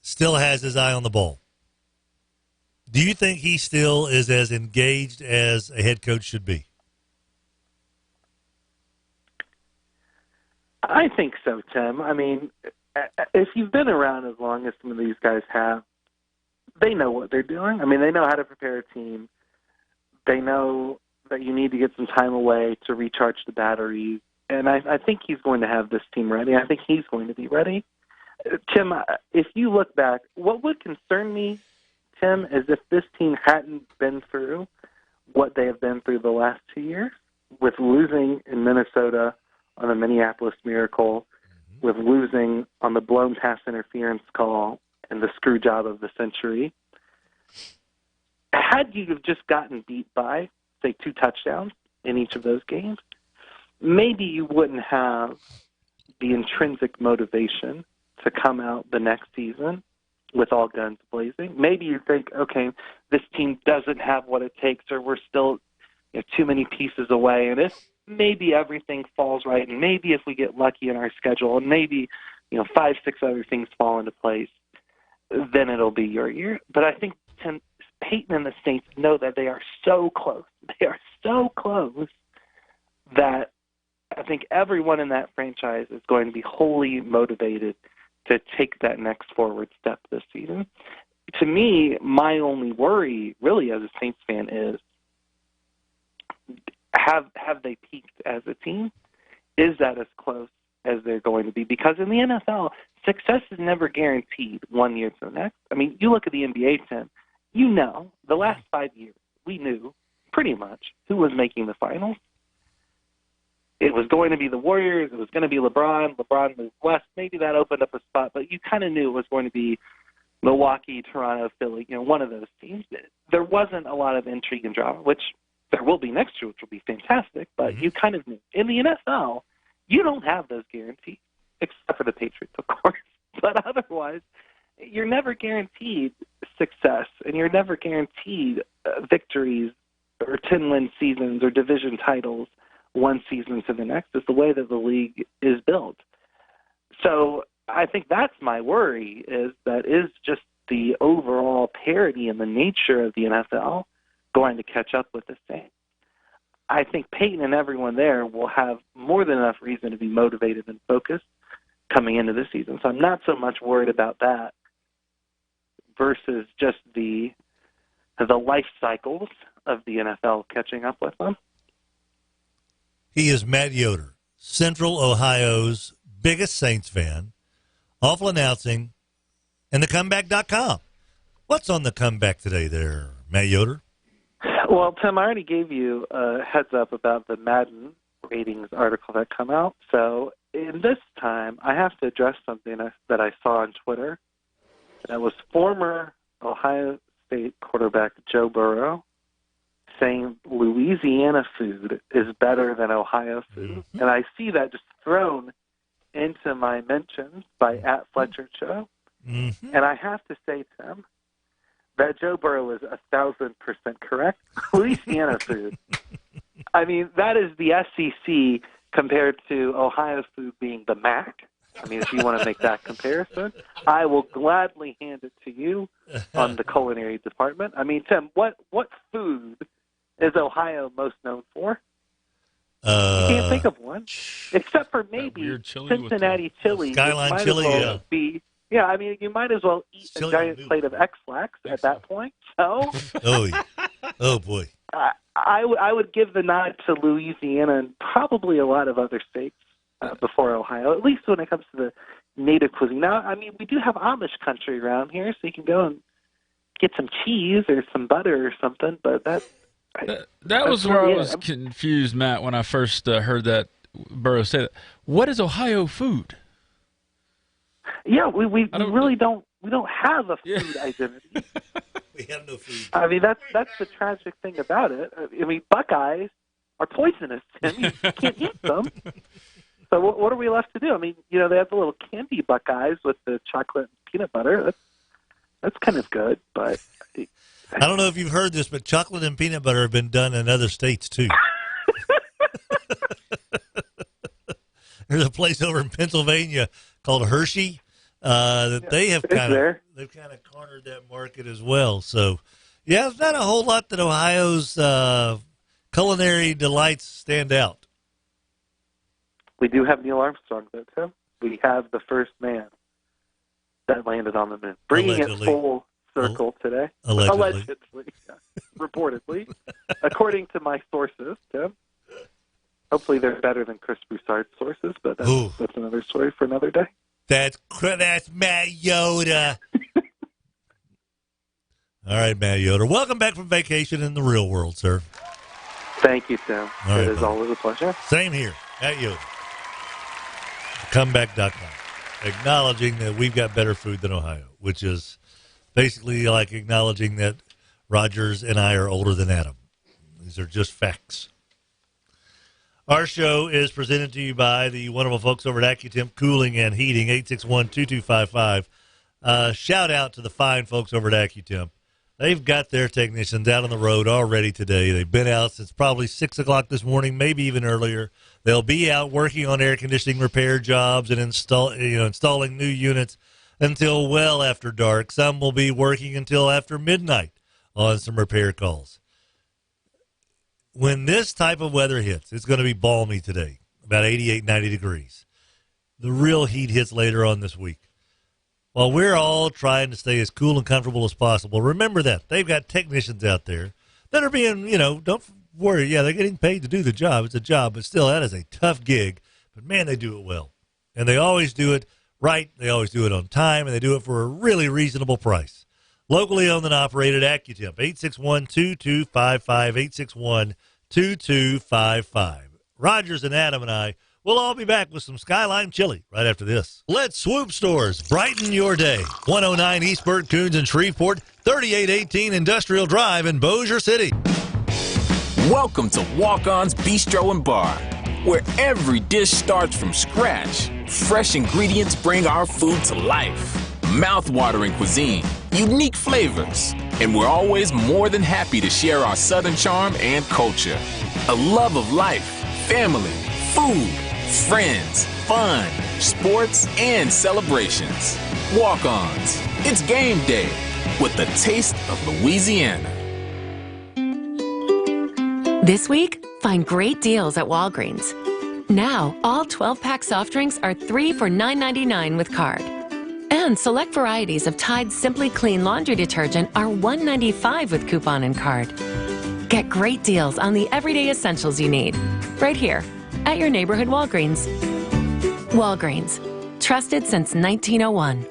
still has his eye on the ball? Do you think he still is as engaged as a head coach should be? I think so, Tim. I mean, if you've been around as long as some of these guys have, they know what they're doing. I mean, they know how to prepare a team. They know that you need to get some time away to recharge the batteries. And I think he's going to have this team ready. I think he's going to be ready. Tim, if you look back, what would concern me, Tim, is if this team hadn't been through what they have been through the last 2 years, with losing in Minnesota on the Minneapolis Miracle, with losing on the blown pass interference call and the screw job of the century. Had you have just gotten beat by, say, 2 touchdowns in each of those games, maybe you wouldn't have the intrinsic motivation to come out the next season with all guns blazing. Maybe you think, okay, this team doesn't have what it takes, or we're still too many pieces away, and if maybe everything falls right, and maybe if we get lucky in our schedule, and maybe 5, 6 other things fall into place, then it'll be your year. But I think Peyton and the Saints know that they are so close. They are so close that I think everyone in that franchise is going to be wholly motivated to take that next forward step this season. To me, my only worry, really, as a Saints fan is, have they peaked as a team? Is that as close as they're going to be? Because in the NFL, success is never guaranteed 1 year to the next. I mean, you look at the NBA, Tim, the last 5 years, we knew pretty much who was making the finals. It was going to be the Warriors. It was going to be LeBron. LeBron moved west. Maybe that opened up a spot, but you kind of knew it was going to be Milwaukee, Toronto, Philly, one of those teams. There wasn't a lot of intrigue and drama, which there will be next year, which will be fantastic, but you kind of knew. In the NFL, You don't have those guarantees, except for the Patriots, of course. But otherwise, you're never guaranteed success, and you're never guaranteed victories or 10-win seasons or division titles one season to the next. Is the way that the league is built. So I think that's my worry, is just the overall parity and the nature of the NFL going to catch up with the Saints. I think Peyton and everyone there will have more than enough reason to be motivated and focused coming into this season. So I'm not so much worried about that versus just the life cycles of the NFL catching up with them. He is Matt Yoder, Central Ohio's biggest Saints fan, awful announcing, and thecomeback.com. What's on the comeback today there, Matt Yoder? Well, Tim, I already gave you a heads up about the Madden ratings article that come out. So in this time, I have to address something that I saw on Twitter. That was former Ohio State quarterback Joe Burrow saying Louisiana food is better than Ohio food. Mm-hmm. And I see that just thrown into my mentions by @Fletcher Show. Mm-hmm. And I have to say, Tim, that Joe Burrow is 1,000% correct. Louisiana food. I mean, that is the SEC compared to Ohio food being the MAC. I mean, if you want to make that comparison, I will gladly hand it to you on the culinary department. I mean, Tim, what food is Ohio most known for? You can't think of one, except for maybe Cincinnati chili. Skyline chili, yeah, I mean, you might as well eat a giant plate of X-Lax at that point. So, oh boy, I would give the nod to Louisiana and probably a lot of other states before Ohio, at least when it comes to the native cuisine. Now, I mean, we do have Amish country around here, so you can go and get some cheese or some butter or something. But that was where I was confused, Matt, when I first heard that Burrow say that. What is Ohio food? Yeah, we really don't have a food identity. We have no food. I mean, that's the tragic thing about it. I mean, Buckeyes are poisonous, and you can't eat them. So what are we left to do? I mean, you know, they have the little candy Buckeyes with the chocolate and peanut butter. That's kind of good, but I don't know if you've heard this, but chocolate and peanut butter have been done in other states too. There's a place over in Pennsylvania called Hershey. They've kind of cornered that market as well. So, yeah, there's not a whole lot that Ohio's culinary delights stand out. We do have Neil Armstrong, though, Tim. We have the first man that landed on the moon, bringing it full circle today. Allegedly, yeah. Reportedly, according to my sources, Tim. Hopefully, they're better than Chris Broussard's sources, but that's another story for another day. That's Matt Yoder. All right, Matt Yoder. Welcome back from vacation in the real world, sir. Thank you, Tim. It is always a pleasure. Same here. Matt Yoder. Comeback.com. Acknowledging that we've got better food than Ohio, which is basically like acknowledging that Rogers and I are older than Adam. These are just facts. Our show is presented to you by the wonderful folks over at AccuTemp Cooling and Heating, 861-2255. Shout out to the fine folks over at AccuTemp. They've got their technicians out on the road already today. They've been out since probably 6 o'clock this morning, maybe even earlier. They'll be out working on air conditioning repair jobs and installing new units until well after dark. Some will be working until after midnight on some repair calls. When this type of weather hits, it's going to be balmy today, about 88, 90 degrees. The real heat hits later on this week. While we're all trying to stay as cool and comfortable as possible, remember that. They've got technicians out there that are being, don't worry. Yeah, they're getting paid to do the job. It's a job, but still, that is a tough gig. But, man, they do it well. And they always do it right. They always do it on time, and they do it for a really reasonable price. Locally owned and operated, AccuTemp, 861-2255, 861-2255. Rogers and Adam and I will all be back with some Skyline Chili right after this. Let's Swoop Stores brighten your day. 109 East Burt Coons in Shreveport, 3818 Industrial Drive in Bossier City. Welcome to Walk-On's Bistro and Bar. where every dish starts from scratch. Fresh ingredients bring our food to life. Mouth-watering cuisine, unique flavors, and we're always more than happy to share our Southern charm and culture. A love of life, family, food, friends, fun, sports, and celebrations. Walk-ons. It's game day with the taste of Louisiana. This week, find great deals at Walgreens. Now, all 12-pack soft drinks are 3 for $9.99 with card. And select varieties of Tide Simply Clean laundry detergent are $1.95 with coupon and card. Get great deals on the everyday essentials you need, right here at your neighborhood Walgreens. Walgreens, trusted since 1901.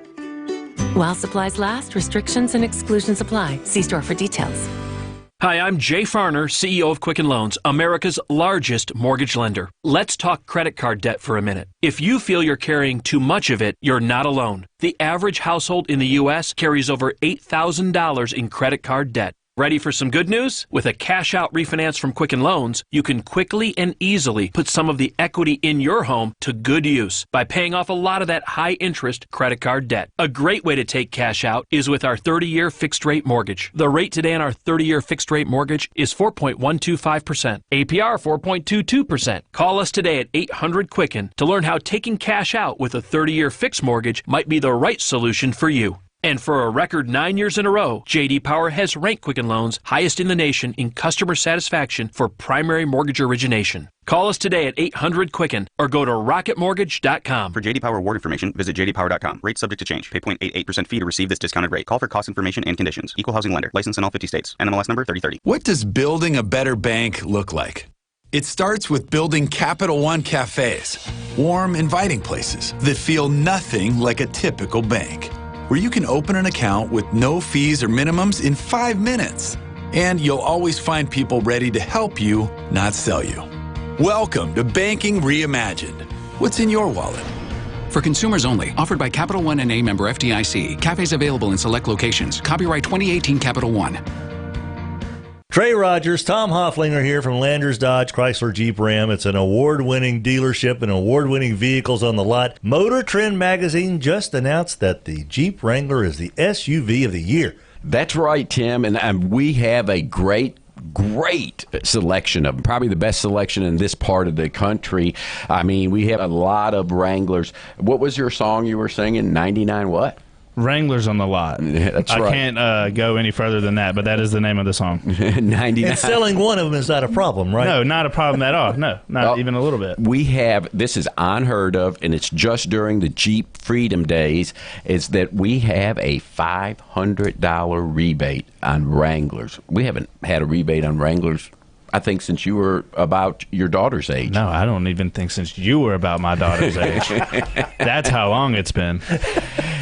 While supplies last, restrictions and exclusions apply. See store for details. Hi, I'm Jay Farner, CEO of Quicken Loans, America's largest mortgage lender. Let's talk credit card debt for a minute. If you feel you're carrying too much of it, you're not alone. The average household in the U.S. carries over $8,000 in credit card debt. Ready for some good news? With a cash-out refinance from Quicken Loans, you can quickly and easily put some of the equity in your home to good use by paying off a lot of that high-interest credit card debt. A great way to take cash out is with our 30-year fixed-rate mortgage. The rate today on our 30-year fixed-rate mortgage is 4.125%. APR 4.22%. Call us today at 800-QUICKEN to learn how taking cash out with a 30-year fixed mortgage might be the right solution for you. And for a record 9 years in a row, J.D. Power has ranked Quicken Loans highest in the nation in customer satisfaction for primary mortgage origination. Call us today at 800-QUICKEN or go to rocketmortgage.com. For J.D. Power award information, visit jdpower.com. Rates subject to change. Pay 0.88% fee to receive this discounted rate. Call for cost information and conditions. Equal housing lender. License in all 50 states. NMLS number 3030. What does building a better bank look like? It starts with building Capital One cafes. Warm, inviting places that feel nothing like a typical bank, where you can open an account with no fees or minimums in 5 minutes. And you'll always find people ready to help you, not sell you. Welcome to Banking Reimagined. What's in your wallet? For consumers only, offered by Capital One and a member FDIC. Cafes available in select locations. Copyright 2018 Capital One. Trey Rogers, Tom Hofflinger here from Landers Dodge Chrysler Jeep Ram. It's an award-winning dealership and award-winning vehicles on the lot. Motor Trend magazine just announced that the Jeep Wrangler is the SUV of the year. That's right, Tim, and we have a great selection of them. Probably the best selection in this part of the country. I mean, we have a lot of Wranglers. What was your song you were singing? 99 what? Wranglers on the lot. That's right. I can't go any further than that, but that is the name of the song. 99. And selling one of them is not a problem, right? No, not a problem at all. No, not even a little bit. We have, this is unheard of, and it's just during the Jeep Freedom Days, is that we have a $500 rebate on Wranglers. We haven't had a rebate on Wranglers, I think, since you were about your daughter's age. No, I don't even think since you were about my daughter's age. That's how long it's been.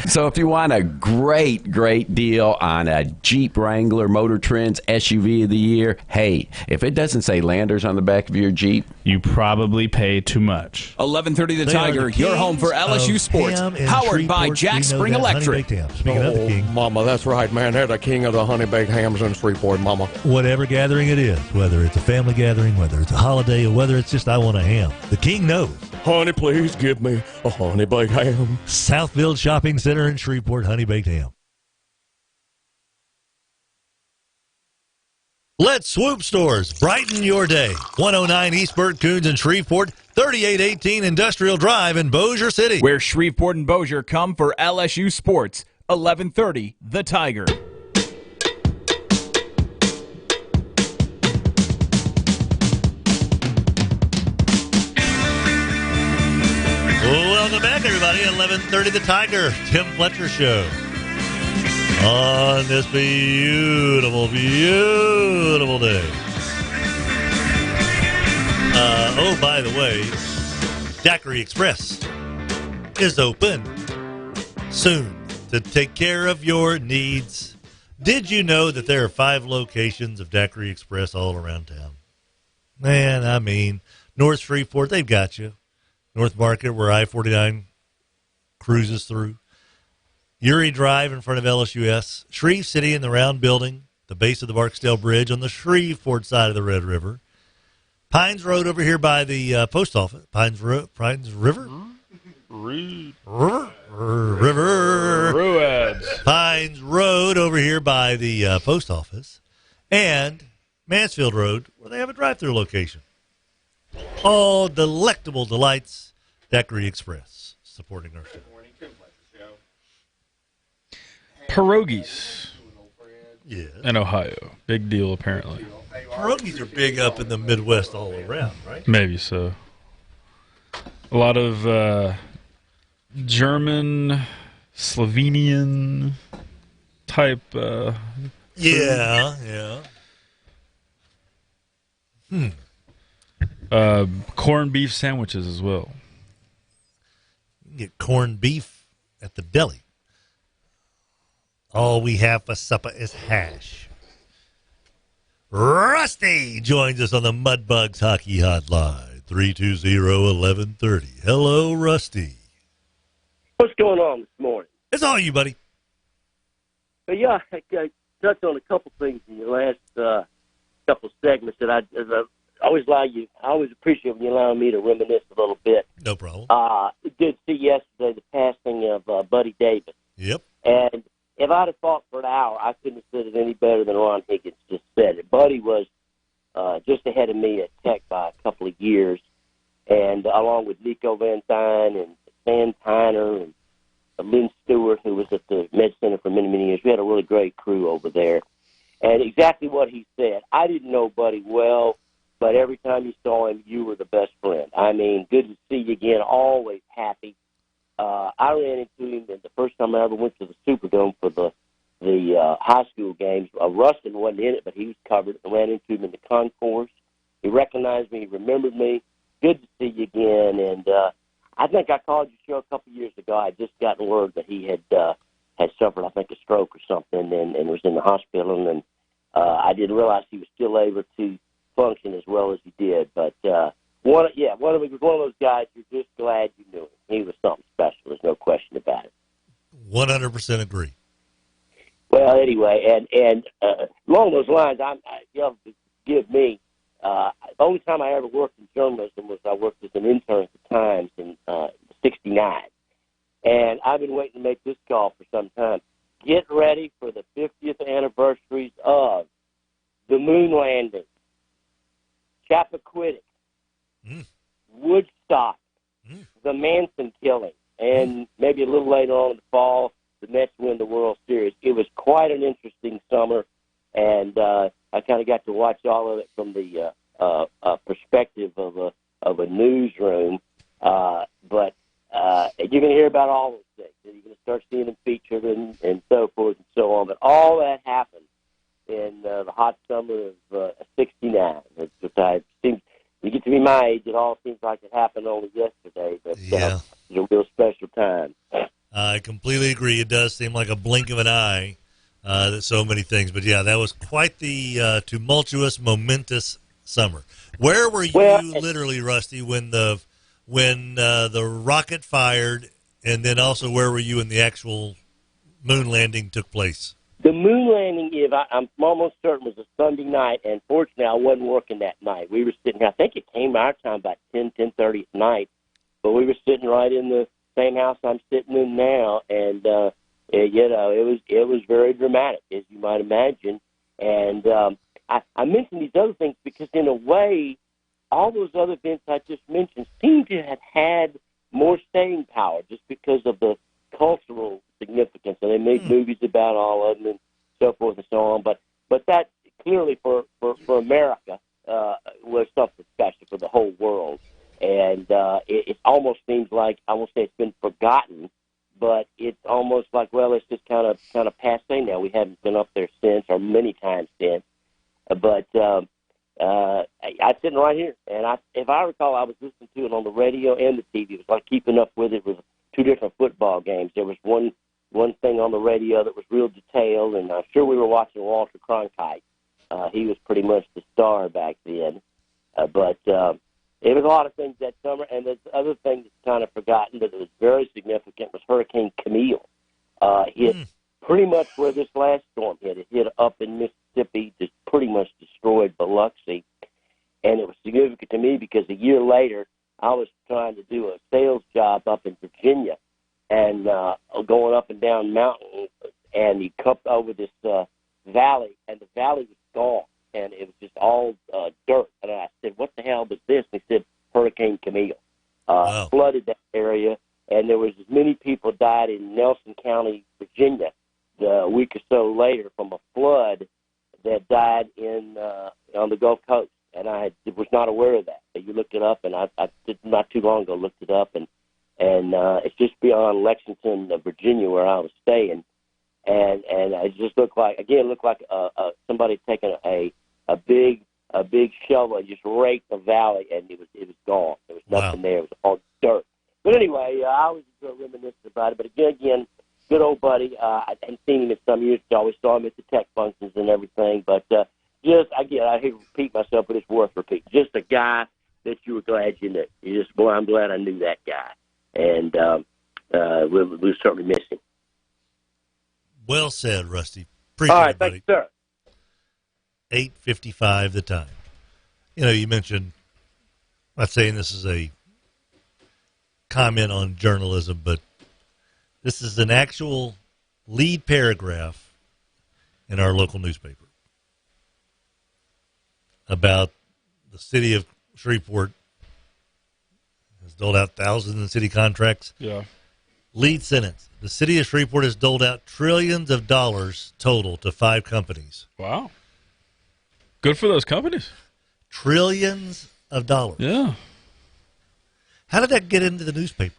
So if you want a great deal on a Jeep Wrangler Motor Trend's SUV of the year, hey, if it doesn't say Landers on the back of your Jeep, you probably pay too much. 11:30 The Tiger, your home for LSU sports, powered by Jack Spring Electric. Speaking of the king. Mama, that's right, man. They're the king of the honey baked hams in Shreveport, Mama. Whatever gathering it is, whether it's a family gathering, whether it's a holiday, or whether it's just I want a ham, the king knows. Honey, please give me a honey baked ham. Southfield Shopping Center in Shreveport, honey baked ham. Let's Swoop Stores brighten your day. 109 East Burt Coons in Shreveport, 3818 Industrial Drive in Bossier City. Where Shreveport and Bossier come for LSU sports. 11:30 The Tiger. Welcome back, everybody. 11:30 The Tiger, Tim Fletcher Show. On this beautiful day. Oh, by the way, Daiquiri Express is open soon to take care of your needs. Did you know that there are 5 locations of Daiquiri Express all around town? Man, I mean, North Shreveport, they've got you. North Market, where I-49 cruises through. Uri Drive in front of LSUS. Shreve City in the round building, the base of the Barksdale Bridge on the Shreveport side of the Red River. Pines Road over here by the post office. Pines River? River? Ruads. Pines Road over here by the post office. And Mansfield Road, where they have a drive-thru location. All delectable delights. Daiquiri Express, supporting our show. Pierogies. Yeah. In Ohio. Big deal, apparently. Pierogies are big up in the Midwest all around, right? Maybe so. A lot of German, Slovenian type. Yeah. Corned beef sandwiches as well. You can get corned beef at the deli. All we have for supper is hash. Rusty joins us on the Mudbugs Hockey Hotline, 320-1130. Hello, Rusty. What's going on this morning? It's all you, buddy. But yeah, I touched on a couple things in your last couple segments that I always appreciate when you allow me to reminisce a little bit. No problem. Did see yesterday the passing of Buddy Davis. Yep. And if I'd have thought for an hour, I couldn't have said it any better than Ron Higgins just said it. Buddy was just ahead of me at Tech by a couple of years, and along with Nico Van Dyne and Stan Tyner and Lynn Stewart, who was at the Med Center for many, many years. We had a really great crew over there. And exactly what he said. I didn't know Buddy well, but every time you saw him, you were the best friend. I mean, good to see you again, always happy. I ran into him the first time I ever went to the Superdome for the high school games. Rustin wasn't in it, but he was covered. I ran into him in the concourse. He recognized me. He remembered me. Good to see you again. And I think I called your show a couple of years ago. I had just gotten word that he had suffered, I think, a stroke or something and was in the hospital. And I didn't realize he was still able to function as well as he did. But he was one of those guys you're just glad you knew him. He was something special. There's no question about it. 100% agree. Well, anyway, and along those lines, you have to give me the only time I ever worked in journalism was I worked as an intern at the Times in '69, and I've been waiting to make this call for some time. Get ready for the 50th anniversaries of the moon landing, Chappaquiddick, Woodstock, the Manson killing, and maybe a little later on in the fall, the Mets win the World Series. It was quite an interesting summer, and I kind of got to watch all of it from the perspective of a newsroom. But you're going to hear about all those things. You're going to start seeing them featured and so forth and so on. But all that happened in the hot summer of '69. You get to be my age, it all seems like it happened only yesterday, but it was a real special time. I completely agree. It does seem like a blink of an eye, that so many things. But, yeah, that was quite the tumultuous, momentous summer. Where were you literally, Rusty, when the rocket fired, and then also where were you when the actual moon landing took place? The moon landing, I'm almost certain, was a Sunday night, and fortunately I wasn't working that night. We were sitting here, I think it came our time about 10:30 at night, but we were sitting right in the same house I'm sitting in now, and it was very dramatic, as you might imagine. And I mentioned these other things because, in a way, all those other events I just mentioned seem to have had more staying power just because of the cultural significance. And they made movies about all of them and so forth and so on. But that clearly for America was something special for the whole world. And it almost seems like, I won't say it's been forgotten, but it's almost like, well, it's just kind of passe now. We haven't been up there since, or many times since. But I was sitting right here, and if I recall, I was listening to it on the radio and the TV. It was like keeping up with it with two different football games. There was one thing on the radio that was real detailed, and I'm sure we were watching Walter Cronkite. He was pretty much the star back then. But it was a lot of things that summer, and the other thing that's kind of forgotten that was very significant was Hurricane Camille. Hit pretty much where this last storm hit. It hit up in Mississippi, just pretty much destroyed Biloxi. And it was significant to me because a year later, I was trying to do a sales job up in Virginia and going up and down mountains, and you come over this valley, and the valley was gone, and it was just all dirt. And I said, what the hell was this? And he said, Hurricane Camille flooded that area, and there was as many people died in Nelson County, Virginia, a week or so later from a flood that died on the Gulf Coast. And I was not aware of that. But you looked it up, and I did not too long ago looked it up, and it's just beyond Lexington, Virginia, where I was staying, and it just looked like somebody taking a big shovel and just raked the valley, and it was gone. There was nothing there. It was all dirt. But anyway, I was reminiscing about it. But again, good old buddy. I hadn't seen him in some years. I always saw him at the tech functions and everything, but. I hate to repeat myself, but it's worth repeating. Just a guy that you were glad you knew. You just, boy, I'm glad I knew that guy. And we'll certainly miss him. Well said, Rusty. Appreciate All right, it, buddy. thanks, sir. 8:55 the time. You mentioned, I'm not saying this is a comment on journalism, but this is an actual lead paragraph in our local newspaper about the city of Shreveport has doled out thousands in city contracts. Yeah. Lead sentence. The city of Shreveport has doled out trillions of dollars total to 5 companies. Wow. Good for those companies. Trillions of dollars. Yeah. How did that get into the newspaper?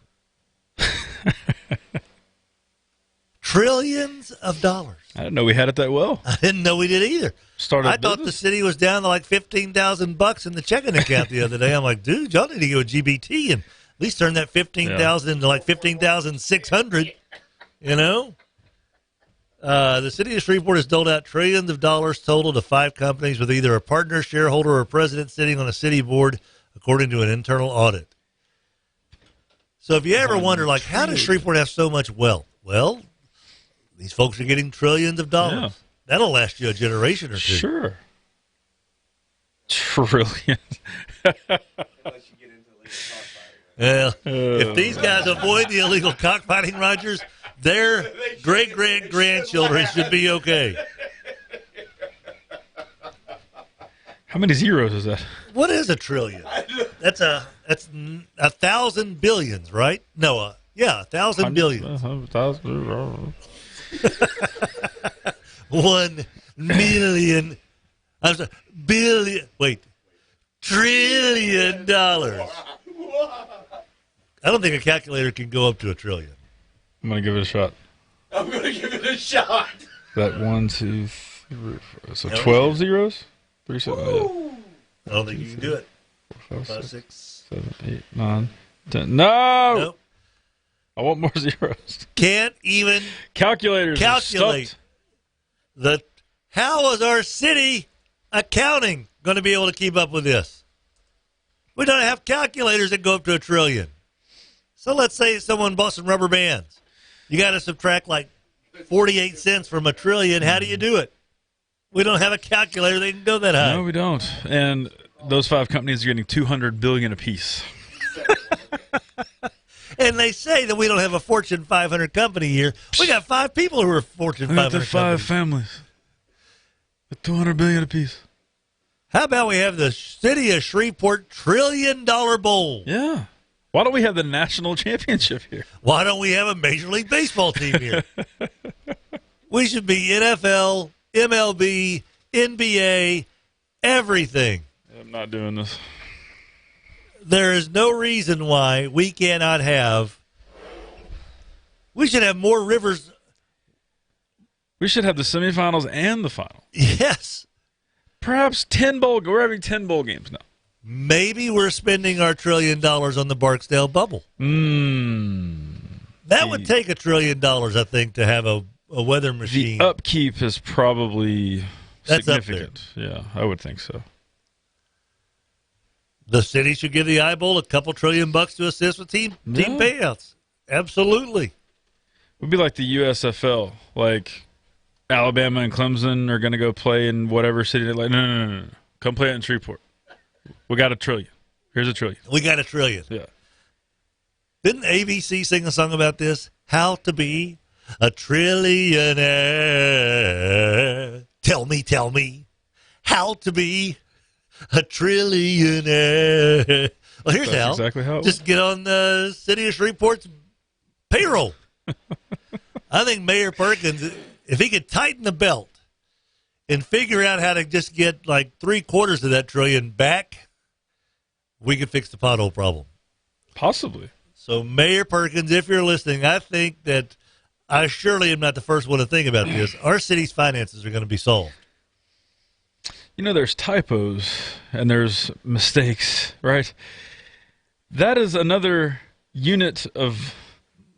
Trillions of dollars. I didn't know we had it that well. I didn't know we did either. I thought the city was down to like $15,000 in the checking account the other day. I'm like, dude, y'all need to go GBT and at least turn that 15,000 into like 15,600. The city of Shreveport has doled out trillions of dollars total to 5 companies with either a partner, shareholder, or president sitting on a city board, according to an internal audit. So if you ever wonder, like, how does Shreveport have so much wealth? Well, these folks are getting trillions of dollars. Yeah. That'll last you a generation or two. Sure. Trillions. Well, if these guys avoid the illegal cockfighting, Rogers, their great-great-grandchildren should be okay. How many zeros is that? What is a trillion? That's 1,000 billions, right? No, 1,000 billions. 1 million. I'm sorry, trillion dollars. I don't think a calculator can go up to a trillion. I'm going to give it a shot. I'm going to give it a shot. That 1, 2, 3, 4. So 12 zeros? 3, 7, 8. I don't think you can do it. 4, 5, 6, 7, 8, 9, 10. No! Nope. I want more zeros. Can't even calculate. How is our city accounting going to be able to keep up with this? We don't have calculators that go up to a trillion. So let's say someone bought some rubber bands. You got to subtract like 48 cents from a trillion. How do you do it? We don't have a calculator that can go that high. No, we don't. And those 5 companies are getting $200 billion apiece. And they say that we don't have a Fortune 500 company here. We got 5 people who are Fortune 500 companies. 5 families with $200 billion apiece. How about we have the city of Shreveport $1 trillion bowl? Yeah. Why don't we have the national championship here? Why don't we have a Major League Baseball team here? We should be NFL, MLB, NBA, everything. I'm not doing this. There is no reason why we cannot have. We should have more rivers. We should have the semifinals and the final. Yes. Perhaps 10 bowl. We're having 10 bowl games now. Maybe we're spending our $1 trillion on the Barksdale bubble. That would take $1 trillion, I think, to have a weather machine. The upkeep is probably significant. Up there. Yeah, I would think so. The city should give the eyeball a couple $1 trillion to assist with team payouts. Absolutely. It would be like the USFL. Like Alabama and Clemson are going to go play in whatever city. They're like, no. Come play it in Shreveport. We got $1 trillion. Here's $1 trillion. We got $1 trillion. Yeah. Didn't ABC sing a song about this? How to be a trillionaire. Tell me how to be a trillionaire. Well, here's That's how. exactly how it Just get on the City of Shreveport's payroll. I think Mayor Perkins, if he could tighten the belt and figure out how to just get like 3/4 of that trillion back, we could fix the pothole problem. Possibly. So, Mayor Perkins, if you're listening, I think that I surely am not the first one to think about this. Our city's finances are going to be solved. You know, there's typos and there's mistakes, right? That is another unit of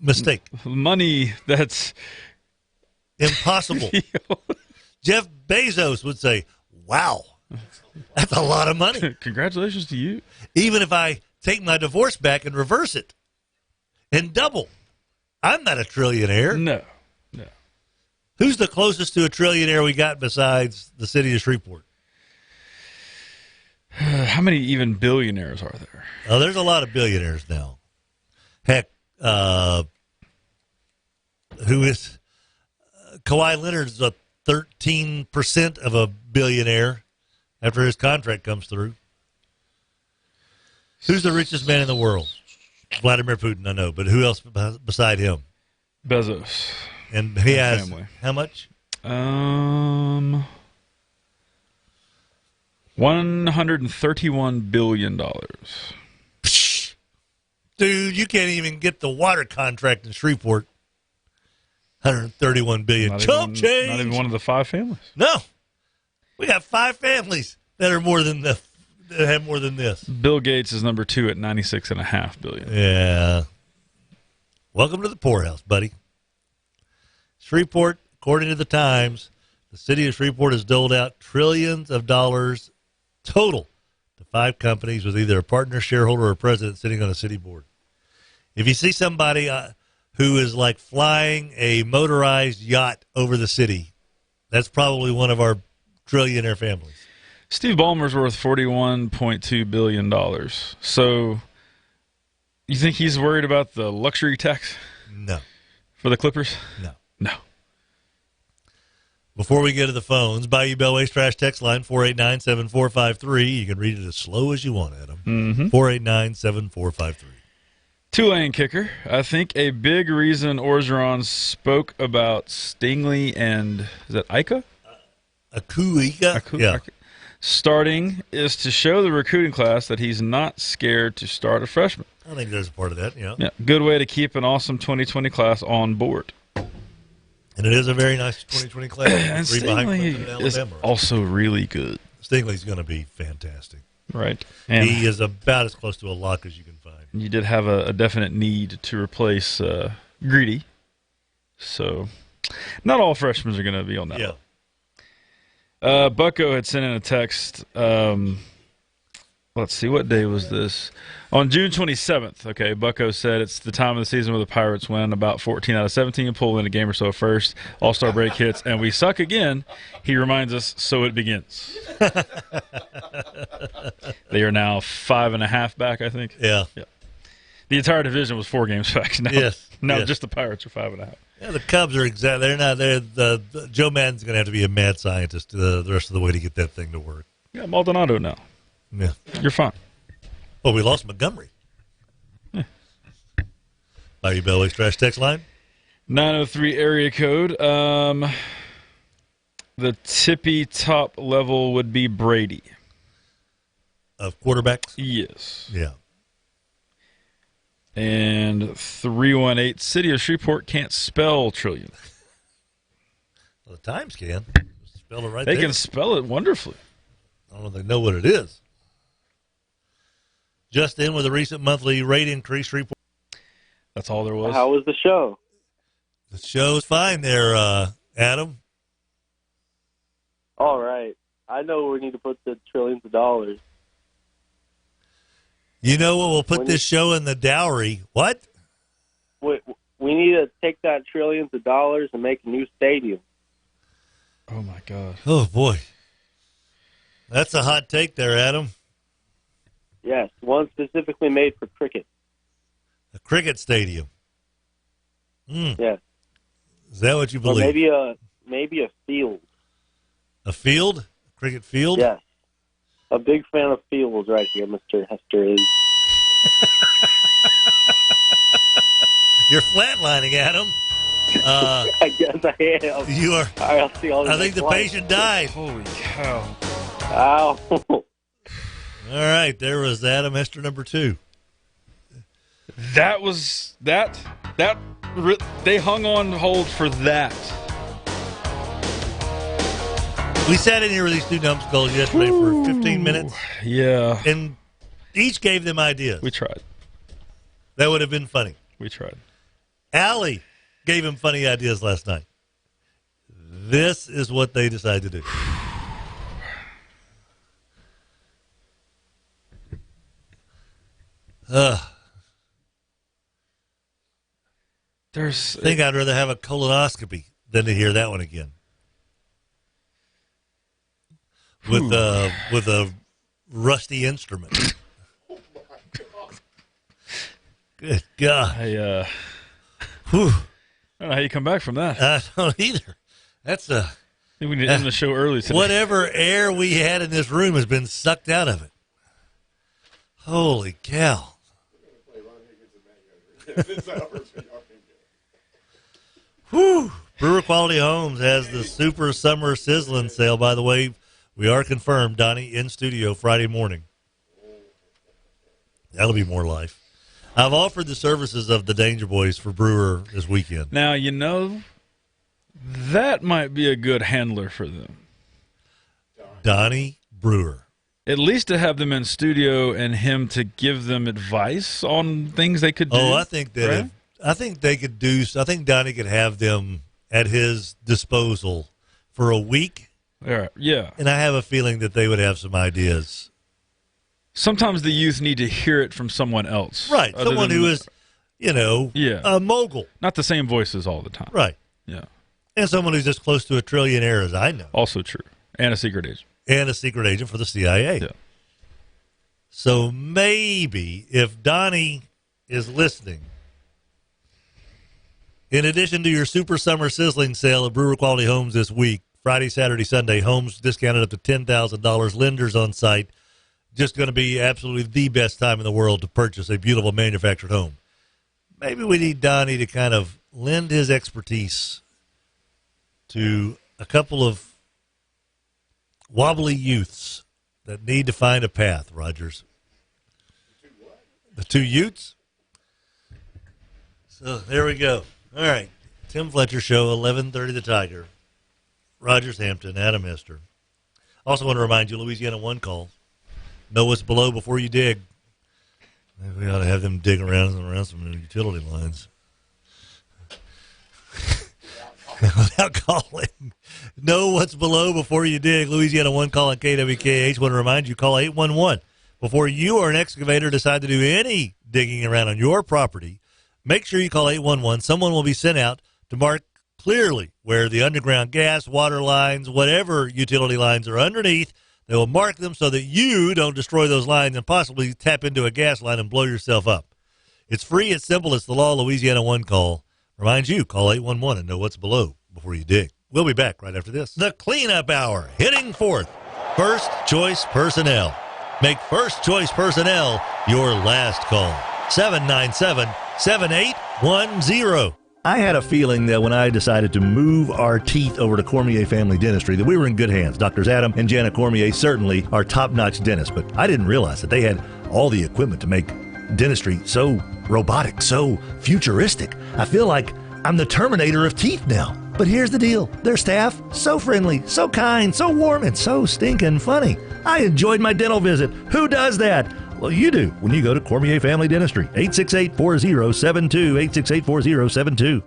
mistake money that's impossible. Jeff Bezos would say, wow, that's a lot of money. Congratulations to you. Even if I take my divorce back and reverse it and double, I'm not a trillionaire. No. Who's the closest to a trillionaire we got besides the city of Shreveport? How many even billionaires are there? Oh, there's a lot of billionaires now. Heck, who is Kawhi Leonard's a 13% of a billionaire after his contract comes through. Who's the richest man in the world? Vladimir Putin, I know, but who else beside him? Bezos. And he has family. How much? $131 billion. Dude, you can't even get the water contract in Shreveport. $131 billion. Chump change. Not even one of the 5 families. No. We got 5 families that are more than that have more than this. Bill Gates is number 2 at $96.5 billion. Yeah. Welcome to the poorhouse, buddy. Shreveport, according to the Times, the city of Shreveport has doled out trillions of dollars total to 5 companies with either a partner, shareholder, or president sitting on a city board. If you see somebody who is like flying a motorized yacht over the city, that's probably one of our trillionaire families. Steve Ballmer's worth $41.2 billion. So you think he's worried about the luxury tax? No. For the Clippers? No. No. Before we get to the phones, Bayou Bellway's Trash Text line, 489-7453. You can read it as slow as you want, Adam. 489-7453. Tulane kicker. I think a big reason Orgeron spoke about Stingley and, is that Ika? Akuika? Yeah. Starting is to show the recruiting class that he's not scared to start a freshman. I think there's a part of that, yeah. Good way to keep an awesome 2020 class on board. And it is a very nice 2020 class. And Stingley is also really good. Stingley's going to be fantastic. Right. And he is about as close to a lock as you can find. You did have a definite need to replace Greedy. So not all freshmen are going to be on that. Yeah. Bucko had sent in a text. Let's see, what day was this? On June 27th, okay, Bucko said it's the time of the season where the Pirates win about 14 out of 17 and pull in a game or so first. All-Star break hits, and we suck again. He reminds us, so it begins. They are now 5.5 back, I think. Yeah. The entire division was 4 games back. Now, just the Pirates are 5.5. Yeah, the Cubs are exactly. They're not there. The Joe Madden's going to have to be a mad scientist the rest of the way to get that thing to work. Yeah, Maldonado now. Yeah, you're fine. Well, we lost Montgomery. Yeah. Bayou Bellway's Trash Text line 903 area code. The tippy top level would be Brady of quarterbacks. Yes. Yeah. And 318, City of Shreveport can't spell trillion. Well, the Times can. Spell it right they there. They can spell it wonderfully. I don't know if they know what it is. Just in with a recent monthly rate increase, Shreveport. That's all there was. How was the show? The show's fine there, Adam. All right. I know where we need to put the trillions of dollars. You know what? We'll put this show in the dowry. What? We need to take that trillions of dollars and make a new stadium. Oh, my God. Oh, boy. That's a hot take there, Adam. Yes, one specifically made for cricket. A cricket stadium. Yes. Is that what you Or believe? maybe a field. A field? A cricket field? Yes. A big fan of fields right here, Mr. Hester is. You're flatlining, Adam. I guess I am. You are. All right, I'll see all I think the patient died. Holy cow. Ow. All right, there was Adam Hester number 2. That was they hung on hold for that. We sat in here with these 2 numbskulls yesterday for 15 minutes. Yeah. And each gave them ideas. We tried. That would have been funny. We tried. Allie gave him funny ideas last night. This is what they decided to do. I think I'd rather have a colonoscopy than to hear that one again. With a rusty instrument. Oh my God. Good God. I don't know how you come back from that. I don't either. That's I think we need to end the show early today. Whatever air we had in this room has been sucked out of it. Holy cow. Whew. Brewer Quality Homes has the Super Summer Sizzling Sale. By the way, we are confirmed, Donnie, in studio Friday morning. That'll be more life. I've offered the services of the Danger Boys for Brewer this weekend. Now, that might be a good handler for them. Donnie Brewer. At least to have them in studio and him to give them advice on things they could do. Oh, I think that right? I think they could do. I think Donnie could have them at his disposal for a week. Yeah. And I have a feeling that they would have some ideas. Sometimes the youth need to hear it from someone else. Right. Someone who is, a mogul. Not the same voices all the time. Right. Yeah. And someone who's as close to a trillionaire as I know. Also true. And a secret agent. And a secret agent for the CIA. Yeah. So maybe if Donnie is listening, in addition to your Super Summer Sizzling Sale at Brewer Quality Homes this week, Friday, Saturday, Sunday, homes discounted up to $10,000, lenders on site, just going to be absolutely the best time in the world to purchase a beautiful manufactured home. Maybe we need Donnie to kind of lend his expertise to a couple of wobbly youths that need to find a path, Rogers. The 2 Utes? So there we go. All right. Tim Fletcher Show, 11:30 The Tiger. Rogers Hampton, Adam Hester. Also want to remind you, Louisiana One call. Know what's below before you dig. Maybe we ought to have them dig around some utility lines. Without calling. Know what's below before you dig. Louisiana One call on KWKH. Want to remind you, call 811 before you or an excavator decide to do any digging around on your property. Make sure you call 811. Someone will be sent out to mark clearly where the underground gas, water lines, whatever utility lines are underneath. They will mark them so that you don't destroy those lines and possibly tap into a gas line and blow yourself up. It's free, it's simple, it's the law. Louisiana One call. Reminds you, call 811 and know what's below before you dig. We'll be back right after this. The Cleanup Hour, hitting fourth. First Choice Personnel. Make First Choice Personnel your last call. 797-7810. I had a feeling that when I decided to move our teeth over to Cormier Family Dentistry that we were in good hands. Doctors Adam and Jana Cormier certainly are top-notch dentists, but I didn't realize that they had all the equipment to make dentistry so robotic, so futuristic. I feel like I'm the Terminator of teeth now. But here's the deal. Their staff, so friendly, so kind, so warm, and so stinking funny. I enjoyed my dental visit. Who does that? Well, you do when you go to Cormier Family Dentistry. 868-4072, 868-4072.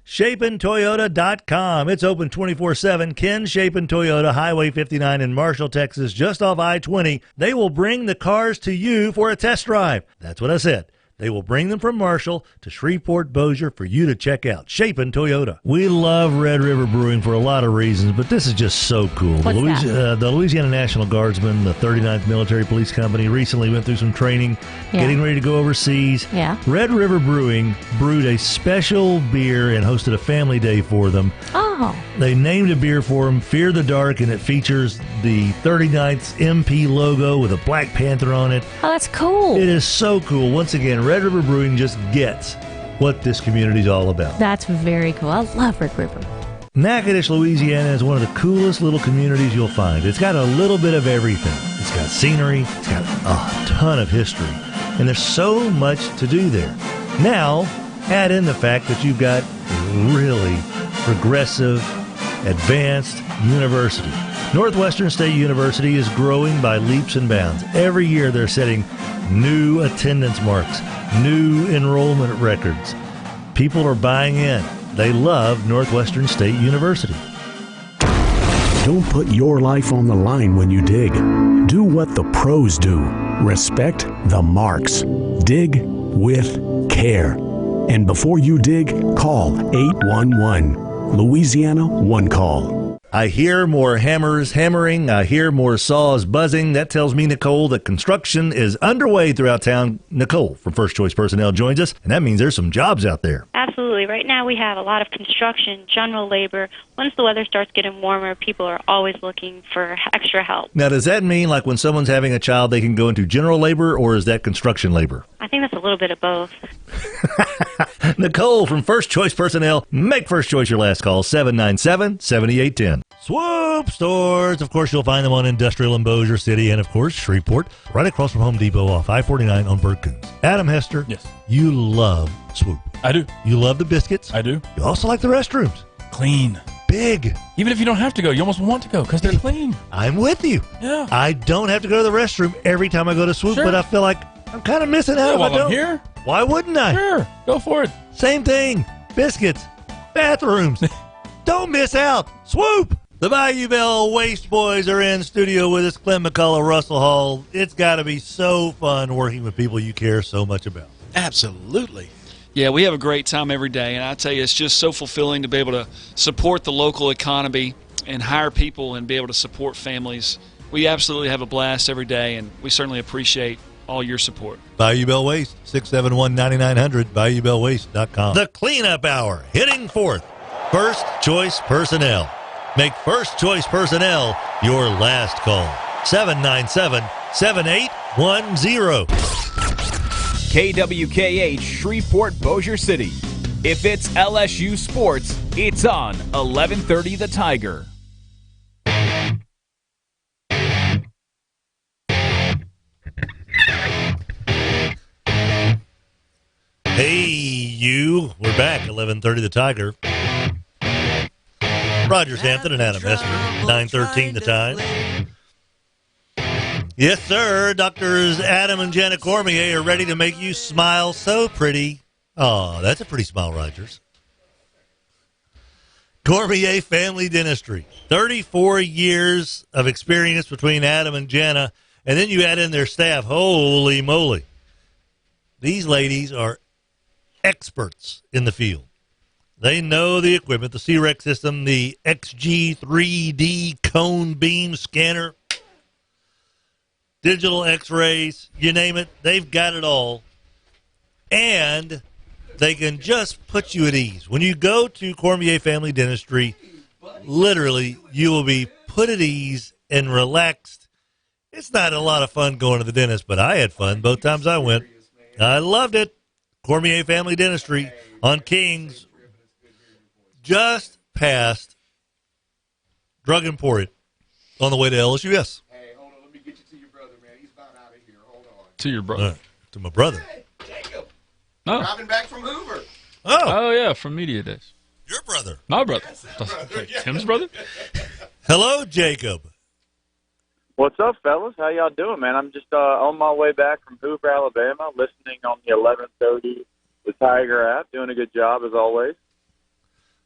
ShapenToyota.com. It's open 24/7. Ken Shapen Toyota, Highway 59 in Marshall, Texas, just off I-20. They will bring the cars to you for a test drive. That's what I said. They will bring them from Marshall to Shreveport Bossier for you to check out. Chapin Toyota. We love Red River Brewing for a lot of reasons, but this is just so cool. The Louisiana National Guardsmen, the 39th Military Police Company, recently went through some training, getting ready to go overseas. Yeah. Red River Brewing brewed a special beer and hosted a family day for them. Oh. They named a beer for them, Fear the Dark, and it features the 39th MP logo with a Black Panther on it. Oh, that's cool. It is so cool. Once again, Red River Brewing just gets what this community is all about. That's very cool. I love Red River. Natchitoches, Louisiana is one of the coolest little communities you'll find. It's got a little bit of everything. It's got scenery, it's got a ton of history, and there's so much to do there. Now, add in the fact that you've got a really progressive, advanced university. Northwestern State University is growing by leaps and bounds. Every year they're setting new attendance marks, new enrollment records. People are buying in. They love Northwestern State University. Don't put your life on the line when you dig. Do what the pros do. Respect the marks. Dig with care. And before you dig, call 811. Louisiana One Call. I hear more hammers hammering. I hear more saws buzzing. That tells me, Nicole, that construction is underway throughout town. Nicole from First Choice Personnel joins us, and that means there's some jobs out there. Absolutely. Right now we have a lot of construction, general labor. Once the weather starts getting warmer, people are always looking for extra help. Now, does that mean like when someone's having a child, they can go into general labor, or is that construction labor? I think that's a little bit of both. Nicole from First Choice Personnel. Make First Choice your last call, 797-7810. Swoop Stores. Of course, you'll find them on Industrial in Bossier City and, of course, Shreveport, right across from Home Depot off I-49 on Burt Coons. Adam Hester. Yes. You love Swoop. I do. You love the biscuits. I do. You also like the restrooms. Clean. Big. Even if you don't have to go, you almost want to go because they're clean. I'm with you. Yeah. I don't have to go to the restroom every time I go to Swoop, Sure. but I feel like I'm kind of missing out if I while don't. I'm here. Why wouldn't I? Sure. Go for it. Same thing. Biscuits. Bathrooms. Don't miss out. Swoop. The Bayou Bell Waste Boys are in studio with us. Clem McCullough, Russell Hall. It's got to be so fun working with people you care so much about. Absolutely. Yeah, we have a great time every day, and I tell you, it's just so fulfilling to be able to support the local economy and hire people and be able to support families. We absolutely have a blast every day, and we certainly appreciate all your support. Bayou Bell Waste, 671-9900, BayouBellWaste.com. The Cleanup Hour, hitting fourth. First Choice Personnel. Make First Choice Personnel your last call. 797-7810. KWKH Shreveport Bossier City. If it's LSU sports, it's on 1130 The Tiger. Hey, you. We're back, 1130 The Tiger. Roger Sampson and Adam Hester, 9:13 The Time. Yes, sir. Doctors Adam and Jenna Cormier are ready to make you smile so pretty. Oh, that's a pretty smile, Rogers. Cormier Family Dentistry. 34 years of experience between Adam and Jenna, and then you add in their staff. Holy moly. These ladies are experts in the field. They know the equipment, the C-REC system, the XG3D cone beam scanner, digital x-rays, you name it, they've got it all. And they can just put you at ease. When you go to Cormier Family Dentistry, literally, you will be put at ease and relaxed. It's not a lot of fun going to the dentist, but I had fun both times I went. I loved it. Cormier Family Dentistry on Kings, just past Drug Emporium on the way to LSUS. Hey, hold on. Let me get you to your brother, man. He's about out of here. Hold on. To your brother. To my brother. Hey, Jacob. Oh. Driving back from Hoover. Oh, yeah, from Media Days. Your brother. My brother. Brother, yeah. Tim's brother? Hello, Jacob. What's up, fellas? How y'all doing, man? I'm just on my way back from Hoover, Alabama, listening on the 1130 The Tiger app. Doing a good job, as always.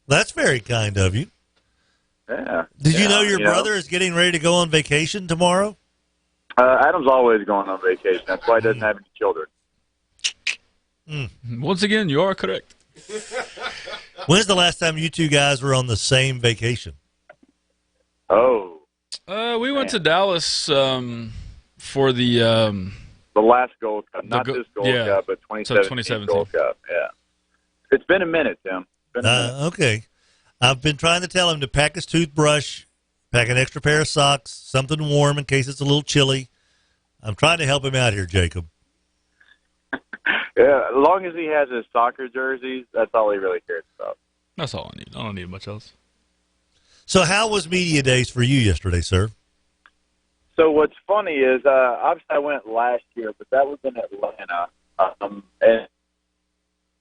That's very kind of you. Yeah. Did you know your brother is getting ready to go on vacation tomorrow? Adam's always going on vacation. That's why he doesn't have any children. Once again, you are correct. When's the last time you two guys were on the same vacation? Oh. We went to Dallas for the last Gold Cup, not this Gold Cup, but 2017 Gold Cup. Yeah, it's been a minute, Tim. Okay, I've been trying to tell him to pack his toothbrush, pack an extra pair of socks, something warm in case it's a little chilly. I'm trying to help him out here, Jacob. Yeah, as long as he has his soccer jerseys, that's all he really cares about. That's all I need. I don't need much else. So how was media days for you yesterday, sir? So what's funny is, obviously I went last year, but that was in Atlanta, and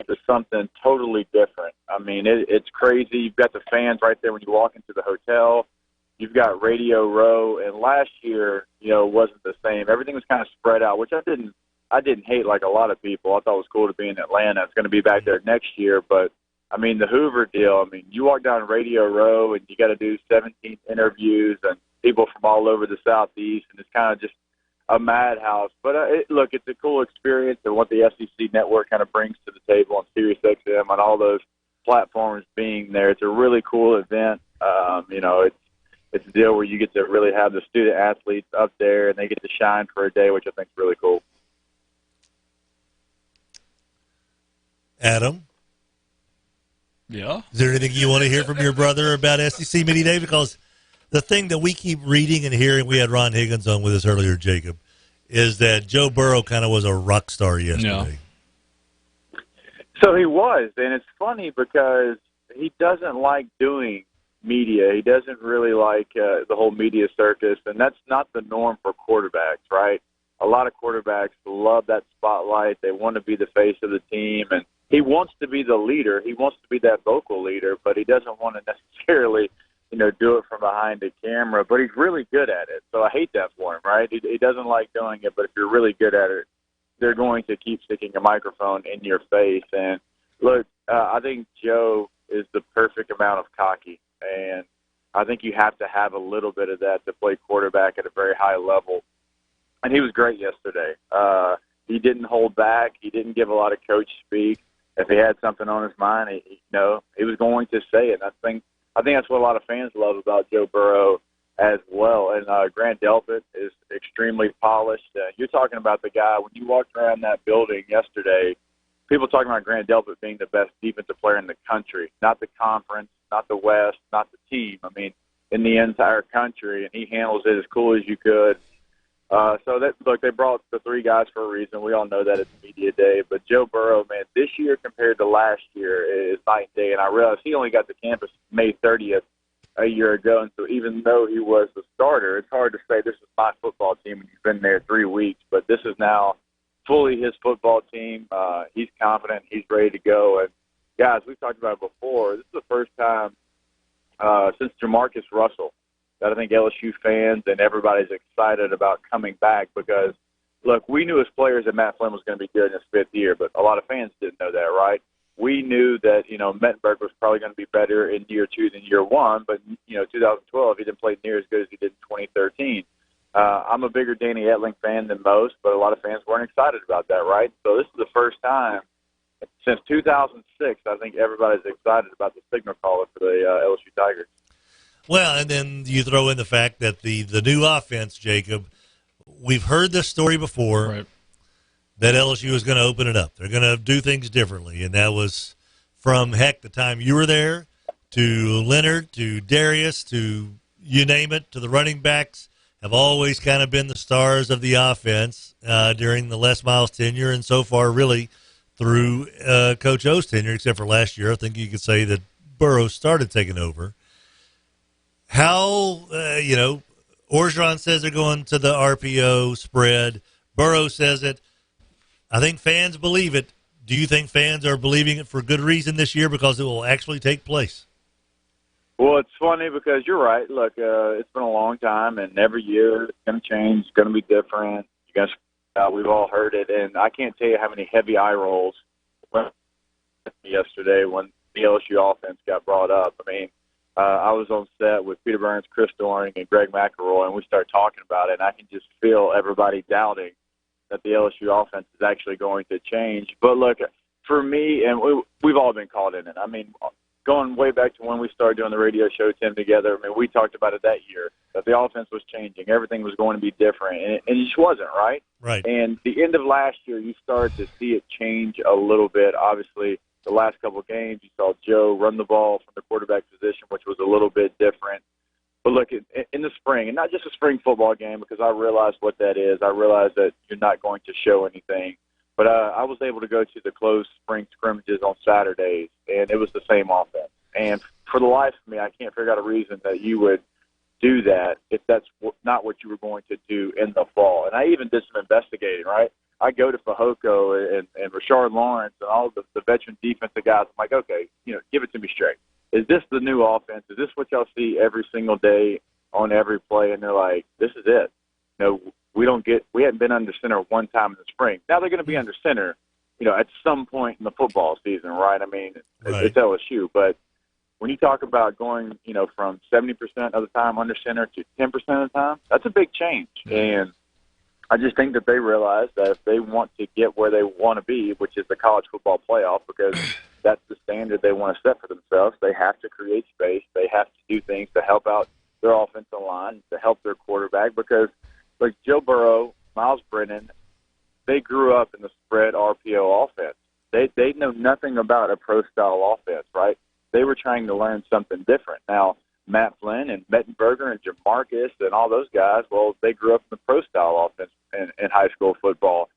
it was something totally different. I mean, it's crazy. You've got the fans right there when you walk into the hotel. You've got Radio Row, and last year, wasn't the same. Everything was kind of spread out, which I didn't hate like a lot of people. I thought it was cool to be in Atlanta. It's going to be back there next year, but I mean, the Hoover deal, I mean, you walk down Radio Row and you got to do 17 interviews and people from all over the Southeast, and it's kind of just a madhouse. But look, it's a cool experience and what the SEC network kind of brings to the table on SiriusXM and all those platforms being there. It's a really cool event. It's a deal where you get to really have the student athletes up there and they get to shine for a day, which I think is really cool. Adam? Yeah? Is there anything you want to hear from your brother about SEC Media Day? Because the thing that we keep reading and hearing, we had Ron Higgins on with us earlier, Jacob, is that Joe Burrow kind of was a rock star yesterday. Yeah. So he was, and it's funny because he doesn't like doing media. He doesn't really like the whole media circus, and that's not the norm for quarterbacks, right? A lot of quarterbacks love that spotlight. They want to be the face of the team, and he wants to be the leader. He wants to be that vocal leader, but he doesn't want to necessarily, do it from behind the camera. But he's really good at it, so I hate that for him, right? He doesn't like doing it, but if you're really good at it, they're going to keep sticking a microphone in your face. And look, I think Joe is the perfect amount of cocky, and I think you have to have a little bit of that to play quarterback at a very high level. And he was great yesterday. He didn't hold back. He didn't give a lot of coach speak. If he had something on his mind, he was going to say it. And I think that's what a lot of fans love about Joe Burrow as well. And Grant Delpit is extremely polished. You're talking about the guy, when you walked around that building yesterday, people talking about Grant Delpit being the best defensive player in the country, not the conference, not the West, not the team. I mean, in the entire country, and he handles it as cool as you could. They brought the three guys for a reason. We all know that it's media day. But Joe Burrow, man, this year compared to last year is night and day. And I realized he only got to campus May 30th a year ago. And so even though he was the starter, it's hard to say this is my football team when you've been there 3 weeks. But this is now fully his football team. He's confident. He's ready to go. And, guys, we've talked about it before. This is the first time since Jamarcus Russell that I think LSU fans and everybody's excited about coming back because, look, we knew as players that Matt Flynn was going to be good in his fifth year, but a lot of fans didn't know that, right? We knew that, Mettenberg was probably going to be better in year two than year one, but, 2012, he didn't play near as good as he did in 2013. I'm a bigger Danny Etling fan than most, but a lot of fans weren't excited about that, right? So this is the first time since 2006 I think everybody's excited about the signal caller for the LSU Tigers. Well, and then you throw in the fact that the new offense, Jacob, we've heard this story before, right, that LSU is going to open it up. They're going to do things differently, and that was from, the time you were there to Leonard to Darius to you name it, to the running backs have always kind of been the stars of the offense during the Les Miles tenure and so far really through Coach O's tenure, except for last year. I think you could say that Burrow started taking over. How, Orgeron says they're going to the RPO spread. Burrow says it. I think fans believe it. Do you think fans are believing it for good reason this year because it will actually take place? Well, it's funny because you're right. Look, it's been a long time, and every year it's going to change. It's going to be different. We've all heard it, and I can't tell you how many heavy eye rolls went yesterday when the LSU offense got brought up. I mean, I was on set with Peter Burns, Chris Doring, and Greg McElroy, and we started talking about it, and I can just feel everybody doubting that the LSU offense is actually going to change. But look, for me, and we've all been caught in it. I mean, going way back to when we started doing the radio show, Tim, together, I mean, we talked about it that year, that the offense was changing. Everything was going to be different, and it just wasn't, right? Right. And the end of last year, you started to see it change a little bit. Obviously, the last couple of games, you saw Joe run the ball from the quarterback position, which was a little bit different. But look, in the spring, and not just a spring football game, because I realized what that is. I realized that you're not going to show anything. But I was able to go to the closed spring scrimmages on Saturdays, and it was the same offense. And for the life of me, I can't figure out a reason that you would do that if that's not what you were going to do in the fall. And I even did some investigating, right? I go to Fehoko and Rashard Lawrence and all the veteran defensive guys. I'm like, okay, give it to me straight. Is this the new offense? Is this what y'all see every single day on every play? And they're like, this is it. We hadn't been under center one time in the spring. Now they're going to be under center, at some point in the football season, right? I mean, Right. It's LSU, but when you talk about going, from 70% of the time under center to 10% of the time, that's a big change. And I just think that they realize that if they want to get where they want to be, which is the college football playoff, because that's the standard they want to set for themselves, they have to create space. They have to do things to help out their offensive line, to help their quarterback, because like Joe Burrow, Miles Brennan, they grew up in the spread RPO offense. They know nothing about a pro-style offense, right? They were trying to learn something different. Now, Matt Flynn and Mettenberger and Jamarcus and all those guys, well, they grew up in the pro-style offense in high school football.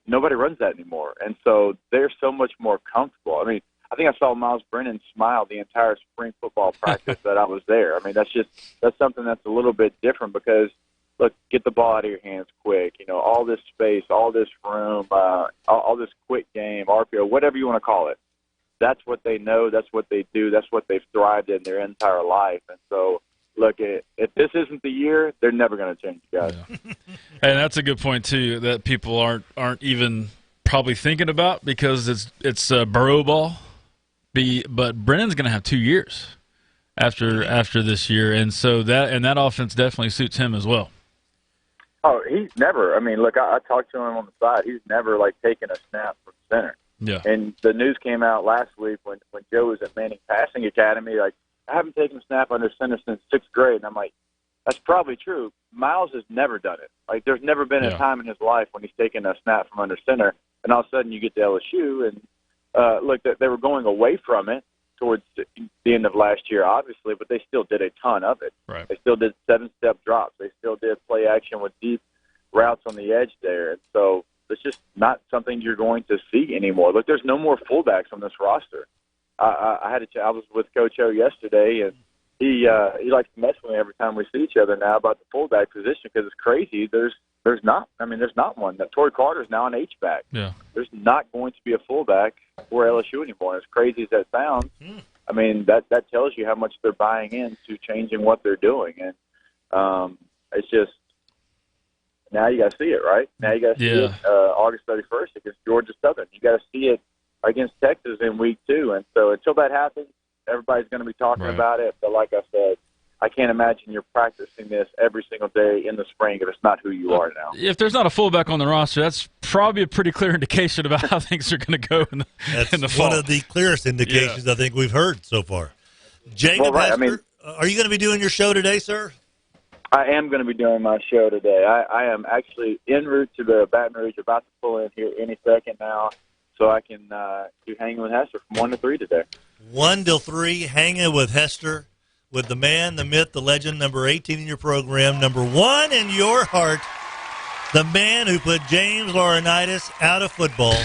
Nobody runs that anymore. And so they're so much more comfortable. I mean, I think I saw Miles Brennan smile the entire spring football practice that I was there. I mean, that's something that's a little bit different because, look, get the ball out of your hands quick. All this space, all this room, all this quick game, RPO, whatever you want to call it. That's what they know. That's what they do. That's what they've thrived in their entire life. And so, look, if this isn't the year, they're never going to change, guys. Yeah. And that's a good point too that people aren't even probably thinking about because it's Burrow ball. But Brennan's going to have 2 years after this year, and so that offense definitely suits him as well. Oh, he's never. I mean, look, I talked to him on the side. He's never taken a snap from center. Yeah. And the news came out last week when Joe was at Manning Passing Academy. I haven't taken a snap under center since 6th grade. And I'm like, that's probably true. Miles has never done it. There's never been a time in his life when he's taken a snap from under center. And all of a sudden you get to LSU. And, look, they were going away from it towards the end of last year, obviously, but they still did a ton of it. Right. They still did 7-step drops. They still did play action with deep routes on the edge there. And so it's just not something you're going to see anymore. Look, there's no more fullbacks on this roster. I was with Coach O yesterday, and he likes to mess with me every time we see each other now about the fullback position because it's crazy. There's not one. That Torrey Carter's now an H-back. Yeah. There's not going to be a fullback for LSU anymore. As crazy as that sounds, I mean, that tells you how much they're buying into changing what they're doing. And it's just, now you got to see it, right? Now you got to see it August 31st against Georgia Southern. You got to see it against Texas in week 2. And so until that happens, everybody's going to be talking about it. But like I said, I can't imagine you're practicing this every single day in the spring if it's not who you are now. If there's not a fullback on the roster, that's probably a pretty clear indication about how things are going to go in the fall. One of the clearest indications I think we've heard so far. Jacob Hester, are you going to be doing your show today, sir? I am going to be doing my show today. I am actually en route to the Baton Rouge, about to pull in here any second now, so I can do Hanging with Hester from 1 to 3 today. 1 till 3, Hanging with Hester, with the man, the myth, the legend, number 18 in your program, number 1 in your heart, the man who put James Laurinaitis out of football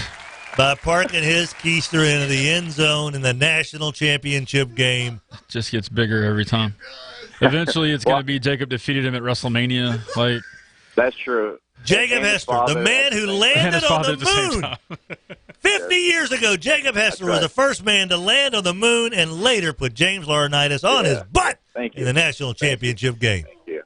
by parking his keister into the end zone in the national championship game. Just gets bigger every time. Eventually, it's going to be Jacob defeated him at WrestleMania. That's true. Jacob Hester, the man who landed on the moon. 50 years ago, Jacob Hester was the first man to land on the moon and later put James Laurinaitis on his butt in the national championship game. Thank you.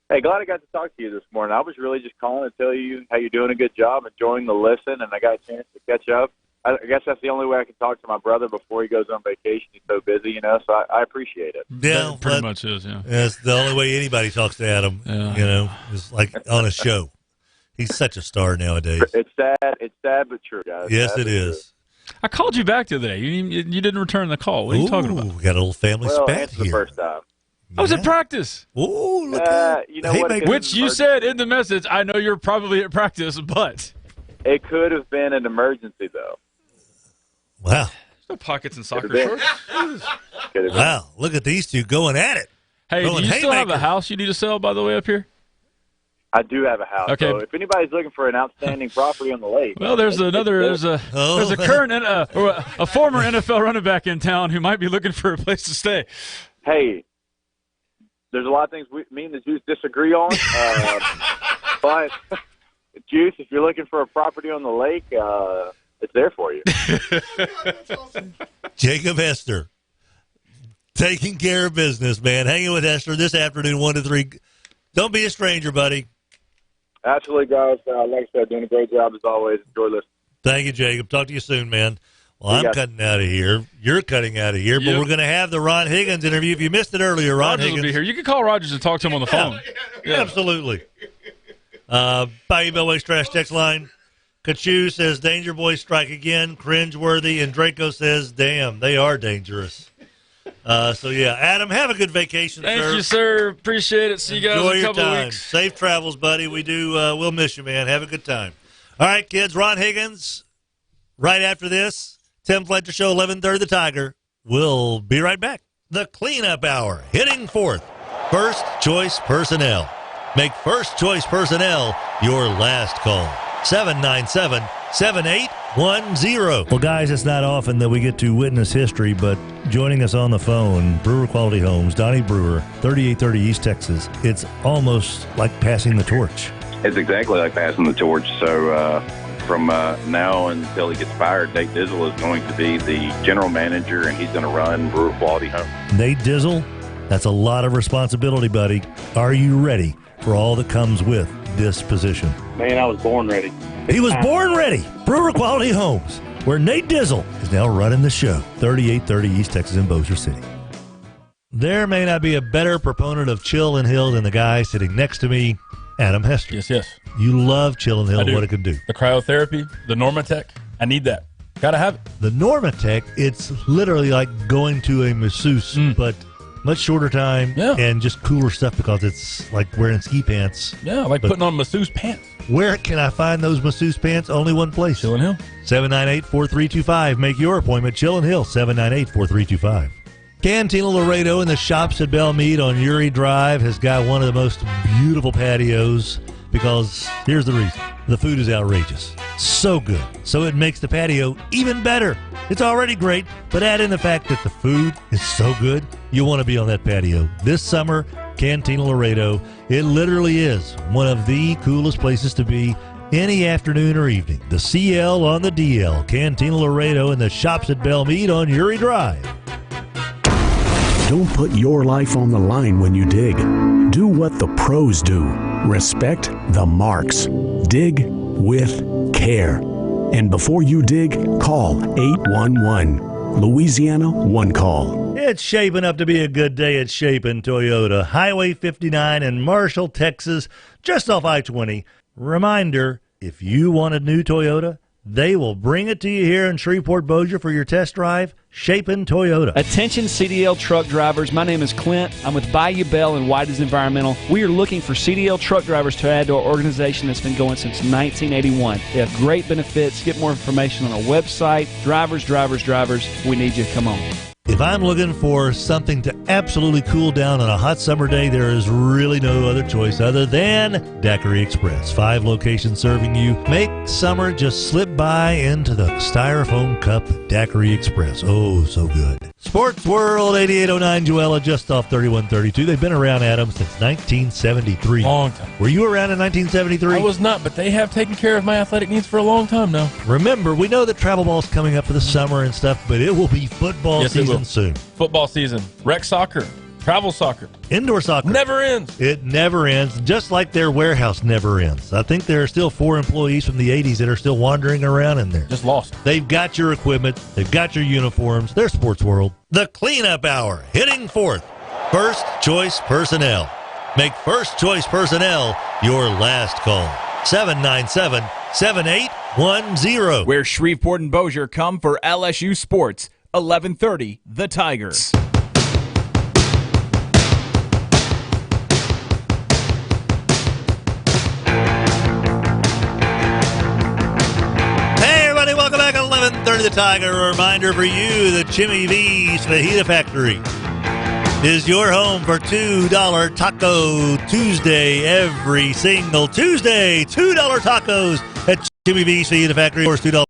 Hey, glad I got to talk to you this morning. I was really just calling to tell you how you're doing a good job, enjoying the listen, and I got a chance to catch up. I guess that's the only way I can talk to my brother before he goes on vacation. He's so busy, so I appreciate it. Yeah, that pretty much is, yeah. That's the only way anybody talks to Adam, is like on a show. He's such a star nowadays. It's sad. It's sad but true, guys. Yes, sad it is. I called you back the other day. You didn't return the call. What are you talking about? We got a little family spat it's the here. first time. I was at practice. Ooh, look at you know what? Which you said in the message, I know you're probably at practice, but. It could have been an emergency, though. Wow. There's no pockets in soccer shorts. Wow, look at these two going at it. Hey, Going do you still have a haymakers. house you need to sell, by the way, up here? I do have a house. Okay. So if anybody's looking for an outstanding property on the lake. Well, there's a current or a former NFL running back in town who might be looking for a place to stay. Hey, there's a lot of things me and the Juice disagree on, but Juice, if you're looking for a property on the lake, it's there for you. Jacob Hester, taking care of business, man. Hanging with Hester this afternoon, 1 to 3. Don't be a stranger, buddy. Absolutely, guys. Like I said, doing a great job as always. Enjoy listening. Thank you, Jacob. Talk to you soon, man. Well, You I'm got it. cutting out of here. You're cutting out of here, but Yep. we're going to have the Ron Higgins interview. If you missed it earlier, Ron Rogers Higgins. will be here. You can call Rogers and talk to him on the phone. Yeah. Absolutely. Bayou Bellway's Trash Text Line. Kachu says, Danger Boys strike again, cringeworthy, and Draco says, damn, they are dangerous. So, yeah, Adam, have a good vacation, Thank sir. you, sir. Appreciate it. See you guys Enjoy in a your couple of time. weeks. Safe travels, buddy. We do. We'll miss you, man. Have a good time. All right, kids. Ron Higgins. Right after this, Tim Fletcher Show, 11:30. The Tiger. We'll be right back. The Cleanup Hour, hitting fourth. First choice personnel. Make first choice personnel your last call. 797-7810. Well, guys, it's not often that we get to witness history, but joining us on the phone, Brewer Quality Homes, Donnie Brewer, 3830 East Texas. It's almost like passing the torch. It's exactly like passing the torch. So from now until he gets fired, Nate Dizzle is going to be the general manager, and he's going to run Brewer Quality Homes. Nate Dizzle, that's a lot of responsibility, buddy. Are you ready for all that comes with this position? Man, I was born ready. He was born ready. Brewer Quality Homes, where Nate Dizzle is now running the show. 3830 East Texas in Bossier City. There may not be a better proponent of Chill and Hill than the guy sitting next to me, Adam Hester. Yes, yes. You love Chill and Hill I and do. what it can do. The cryotherapy, the Normatec, I need that. Gotta have it. The Normatec, it's literally like going to a masseuse, but much shorter time and just cooler stuff because it's like wearing ski pants. Yeah, like But putting on masseuse pants. where can I find those masseuse pants? Only one place. Chill and Hill. 798-4325. Make your appointment. Chill and Hill, 798-4325. Cantina Laredo in the shops at Belle Meade on Uri Drive has got one of the most beautiful patios because here's the reason. The food is outrageous. So good. So it makes the patio even better. It's already great, but add in the fact that the food is so good, you want to be on that patio. This summer, Cantina Laredo, it literally is one of the coolest places to be any afternoon or evening. The CL on the DL, Cantina Laredo in the shops at Belle Meade on Uri Drive. Don't put your life on the line when you dig. Do what the pros do. Respect the marks. Dig with care. And before you dig, call 811. Louisiana One Call. It's shaping up to be a good day at Shapin' Toyota. Highway 59 in Marshall, Texas, just off I-20. Reminder, if you want a new Toyota, they will bring it to you here in Shreveport, Bossier for your test drive. Shapin' Toyota. Attention CDL truck drivers, my name is Clint. I'm with Bayou Bell and White's Environmental. We are looking for CDL truck drivers to add to our organization that's been going since 1981. They have great benefits. Get more information on our website. Drivers, we need you. Come on. If I'm looking for something to absolutely cool down on a hot summer day, there is really no other choice other than Daiquiri Express. 5 locations serving you. Make summer just slip by into the styrofoam cup. Daiquiri Express. Oh, so good. Sports World 8809 Joella, just off 3132. They've been around, Adam, since 1973. Long time. Were you around in 1973? I was not, but they have taken care of my athletic needs for a long time now. Remember, we know that travel ball's coming up for the summer and stuff, but it will be football Yes, it season will. soon. Football season, rec soccer, travel soccer. Indoor soccer. Never ends. It never ends, just like their warehouse never ends. I think there are still 4 employees from the 80s that are still wandering around in there. Just lost. They've got your equipment. They've got your uniforms. They're Sports World. The Cleanup Hour, hitting fourth. First choice personnel. Make first choice personnel your last call. 797-7810. Where Shreveport and Bossier come for LSU Sports, 1130 The Tigers. Hey, everybody, welcome back to 1130 The Tiger. A reminder for you, the Jimmy V's Fajita Factory is your home for $2 Taco Tuesday every single Tuesday. $2 tacos at Jimmy V's Fajita Factory. Of course, $2